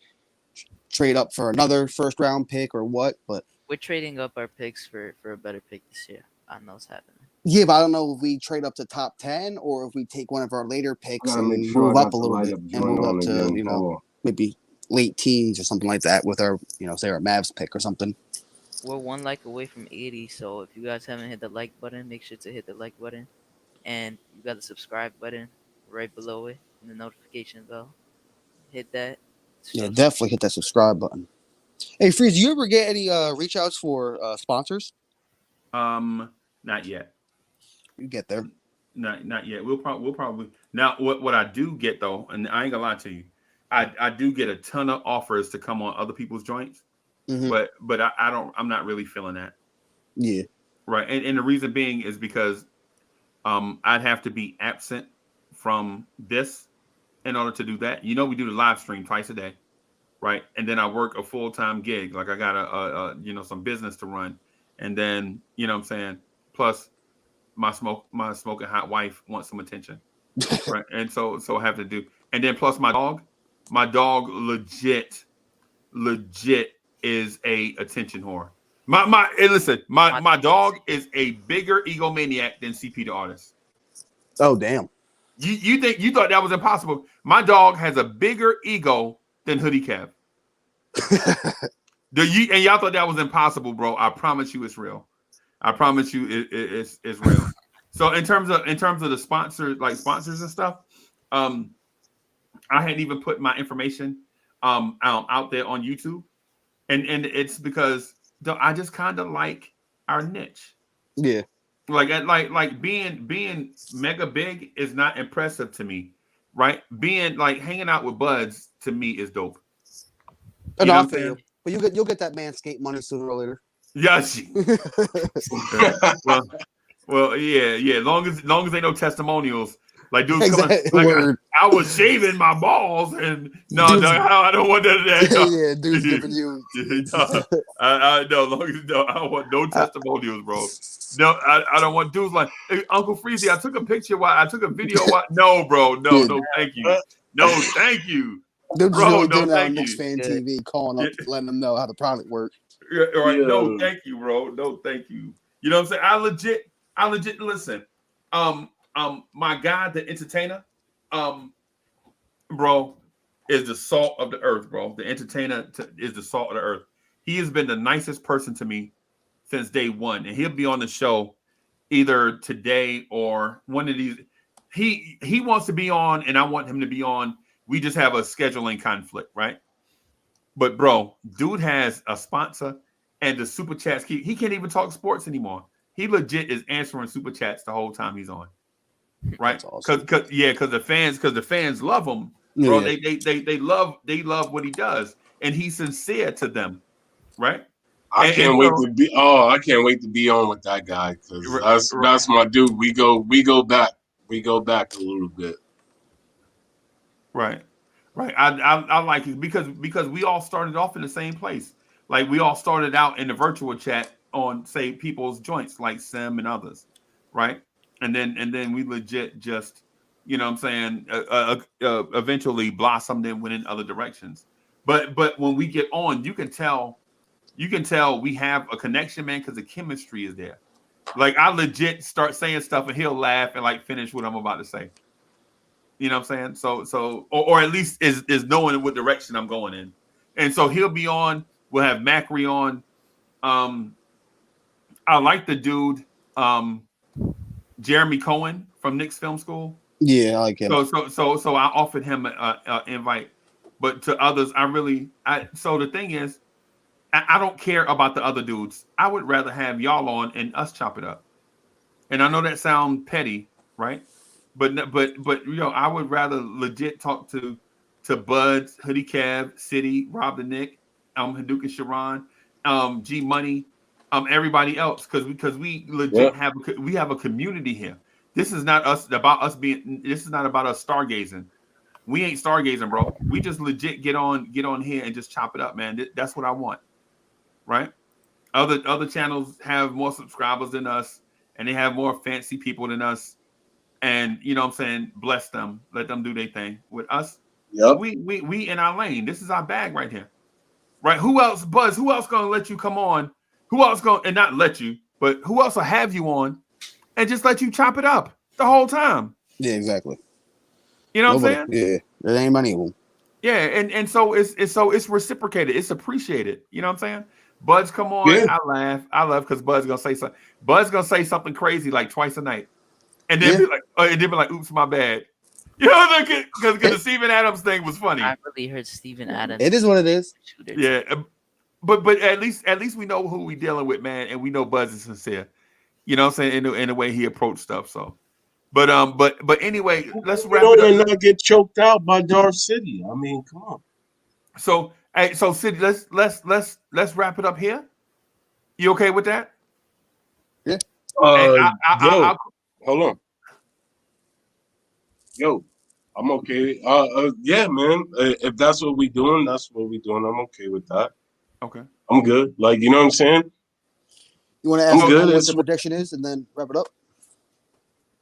Speaker 8: trade up for another first round pick or what. But
Speaker 10: we're trading up our picks for a better pick this year. I know it's happening.
Speaker 8: Yeah, but I don't know if we trade up to top 10 or if we take one of our later picks and move up a little bit and move up to maybe late teens or something like that with our, say our Mavs pick or something.
Speaker 10: We're 1 like away from 80, so if you guys haven't hit the like button, make sure to hit the like button. And you got the subscribe button right below it and the notification bell. Hit that.
Speaker 8: Yeah, definitely hit that subscribe button. Hey, Freeze, do you ever get any reach outs for sponsors?
Speaker 11: Not yet.
Speaker 8: You get there.
Speaker 11: Not yet. We'll probably now. What I do get though, and I ain't gonna lie to you, I do get a ton of offers to come on other people's joints, but I'm not really feeling that.
Speaker 8: Yeah.
Speaker 11: Right, and the reason being is because I'd have to be absent from this in order to do that. You know, we do the live stream twice a day, right? And then I work a full-time gig. Like I got a some business to run, and then you know what I'm saying. Plus, my smoking hot wife wants some attention, right? And so I have to do. And then plus my dog legit is a attention whore. My dog is a bigger egomaniac than CP the artist.
Speaker 8: Oh damn!
Speaker 11: You thought that was impossible? My dog has a bigger ego than Hoodie Kev. And y'all thought that was impossible, bro? I promise you, it's real. I promise you, it's real. So in terms of the sponsors and stuff, I hadn't even put my information out there on YouTube, and it's because I just kind of like our niche.
Speaker 8: Yeah.
Speaker 11: Like being mega big is not impressive to me, right? Being like hanging out with buds to me is dope. You know what I'm saying?
Speaker 8: But you'll get that Manscaped money sooner or later.
Speaker 11: Yes. well, yeah. Long as they know testimonials. Like dudes coming, like I was shaving my balls, and I don't want that.
Speaker 8: Yeah, dude's giving you.
Speaker 11: I want no testimonials, bro. No, I don't want dudes like hey, Uncle Freezy. I took a picture. I took a video. No, bro. No, thank you. No, thank you.
Speaker 8: They're just really doing that on Knicks Fan TV, calling up, letting them know how the product works.
Speaker 11: Right? Yeah. No, thank you, bro. No, thank you. You know what I'm saying? I legit listen. My guy, the entertainer, bro, is the salt of the earth, bro. The entertainer is the salt of the earth. He has been the nicest person to me since day one, and he'll be on the show either today or one of these. He wants to be on, and I want him to be on. We just have a scheduling conflict, right? But bro, dude has a sponsor and the super chats. He can't even talk sports anymore. He legit is answering super chats the whole time he's on. Right? Because the fans love him, bro. Yeah. They love what he does, and he's sincere to them, right?
Speaker 6: I can't wait to be on with that guy because that's my dude. We go back a little bit.
Speaker 11: Right. I like it because we all started off in the same place. Like we all started out in the virtual chat on say people's joints like Sim and others, right? And then we legit just, you know what I'm saying, eventually blossomed and went in other directions. But when we get on, you can tell we have a connection, man, because the chemistry is there. Like I legit start saying stuff and he'll laugh and like finish what I'm about to say. You know what I'm saying? So or at least is knowing what direction I'm going in. And so he'll be on. We'll have Macri on. I like the dude. Jeremy Cohen from Knicks Film School.
Speaker 8: Yeah, I like him.
Speaker 11: So I offered him an invite, but to others, so the thing is, I don't care about the other dudes. I would rather have y'all on and us chop it up. And I know that sounds petty, right? But you know, I would rather legit talk to Buds, Hoodie Cav, City, Rob the Nick, Hadouken Sharon, G Money. Everybody else, because we legit have a community here. This is not about us stargazing. We ain't stargazing, bro. We just legit get on here and just chop it up, man. That's what I want, right? Other channels have more subscribers than us, and they have more fancy people than us. And you know what I'm saying, bless them, let them do their thing. With us, we in our lane. This is our bag right here, right? Who else, Buzz? Who else gonna let you come on? Who else and not let you, but who else will have you on and just let you chop it up the whole time?
Speaker 8: Yeah, exactly.
Speaker 11: You know what I'm saying?
Speaker 8: Yeah, there ain't many of them.
Speaker 11: Yeah, and so it's reciprocated. It's appreciated. You know what I'm saying? Bud's come on. Yeah. I laugh. I love because Bud's gonna say something. Bud's gonna say something crazy like twice a night, and then be like, "Oops, my bad." You know, because the Steven Adams thing was funny.
Speaker 10: I really heard Steven Adams.
Speaker 8: It is what it is.
Speaker 11: Yeah. But at least we know who we dealing with, man, and we know Buzz is sincere. You know what I'm saying? In the way he approached stuff. So, but anyway, let's wrap it up.
Speaker 6: And not get choked out by Darth City. I mean, come on.
Speaker 11: So City, let's wrap it up here. You okay with that?
Speaker 8: Yeah.
Speaker 6: Hold on. yo, I'm okay. Yeah, man. If that's what we doing, that's what we doing. I'm okay with that.
Speaker 11: Okay.
Speaker 6: I'm good. Like, you know what I'm saying?
Speaker 8: You want to ask what the prediction is and then wrap it up?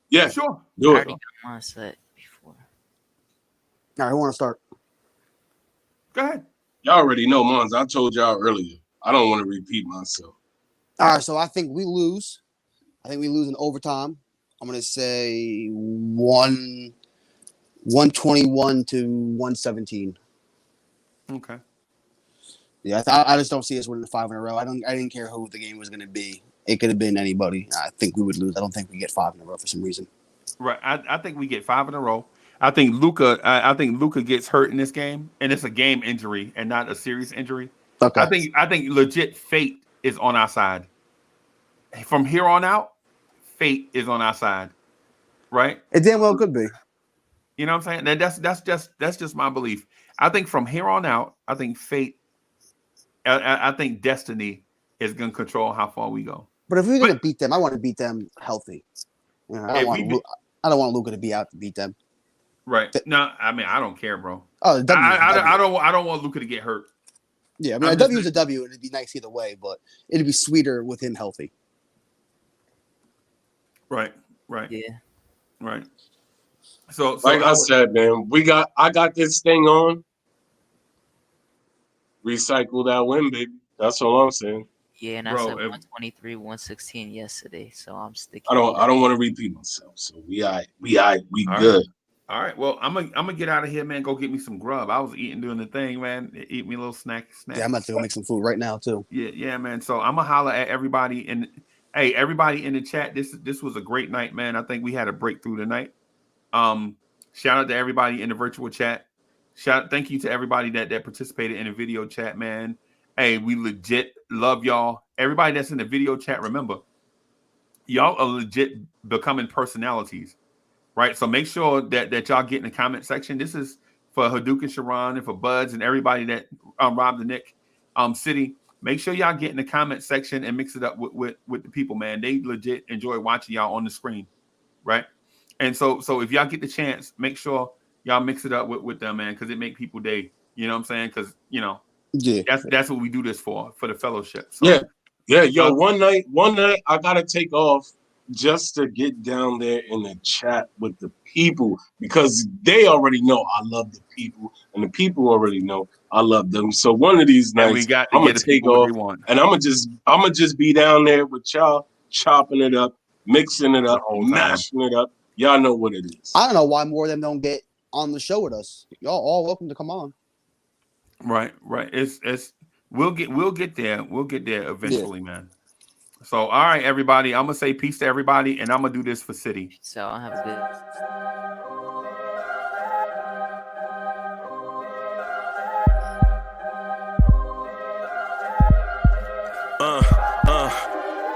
Speaker 6: Yeah.
Speaker 11: Sure.
Speaker 6: Do
Speaker 10: I
Speaker 6: it.
Speaker 10: already got mine set before.
Speaker 8: All right, who want to start?
Speaker 11: Go ahead.
Speaker 6: Y'all already know mine. I told y'all earlier. I don't want to repeat myself.
Speaker 8: All right, so I think we lose. I think we lose in overtime. I'm going to say 121 to 117.
Speaker 11: Okay.
Speaker 8: Yeah, I just don't see us winning 5 in a row. I didn't care who the game was going to be. It could have been anybody. I think we would lose. I don't think we get 5 in a row for some reason.
Speaker 11: Right. I think we get 5 in a row. I think Luka gets hurt in this game, and it's a game injury and not a serious injury.
Speaker 8: Okay.
Speaker 11: I think legit fate is on our side. From here on out, fate is on our side. Right?
Speaker 8: It damn well could be.
Speaker 11: You know what I'm saying? That's just my belief. I think from here on out, I think fate. I think destiny is going to control how far we go.
Speaker 8: But if we're going to beat them, I want to beat them healthy. You know, I don't want Luka to be out to beat them.
Speaker 11: Right. No, I mean, I don't care, bro.
Speaker 8: Oh,
Speaker 11: I don't want Luka to get hurt.
Speaker 8: Yeah, I mean, a W is a W, and it'd be nice either way, but it'd be sweeter with him healthy.
Speaker 11: Right.
Speaker 10: Yeah.
Speaker 11: Right. So
Speaker 6: like I said, man, I got this thing on. Recycle that win, baby. That's all I'm saying.
Speaker 10: Yeah, and I said 123, 116 yesterday, so I'm sticking.
Speaker 6: I don't want to repeat myself. So we good.
Speaker 11: All right. Well, I'm gonna get out of here, man. Go get me some grub. I was eating doing the thing, man. Eat me a little snack.
Speaker 8: Yeah, I'm about to go make some food right now too.
Speaker 11: Yeah, man. So I'm gonna holler at everybody everybody in the chat. This was a great night, man. I think we had a breakthrough tonight. Shout out to everybody in the virtual chat. Thank you to everybody that participated in the video chat, man. Hey, we legit love y'all. Everybody that's in the video chat, remember, y'all are legit becoming personalities, right? So make sure that y'all get in the comment section. This is for Hadouken and Sharon and for Buds and everybody that robbed the Nick City. Make sure y'all get in the comment section and mix it up with the people, man. They legit enjoy watching y'all on the screen, right? And so if y'all get the chance, make sure y'all mix it up with them, man, because it make people day. You know what I'm saying? Because, you know, that's what we do this for the fellowship. So,
Speaker 6: yeah. Yo, one night I gotta take off just to get down there in the chat with the people because they already know I love the people, and the people already know I love them. So one of these nights, I'm gonna take off, and I'm gonna just be down there with y'all, chopping it up, mixing it up, mashing it up. Y'all know what it is.
Speaker 8: I don't know why more of them don't get on the show with us. Y'all all welcome to come on.
Speaker 11: Right. It's we'll get there. We'll get there eventually, man. So all right, everybody. I'm gonna say peace to everybody, and I'm gonna do this for City.
Speaker 10: So I'll have a good.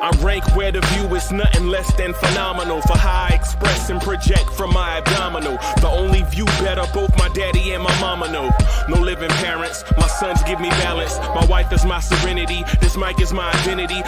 Speaker 1: I rank where the view is nothing less than phenomenal for how I express and project from my abdominal. The only view better, both my daddy and my mama know. No living parents, my sons give me balance. My wife is my serenity, this mic is my identity.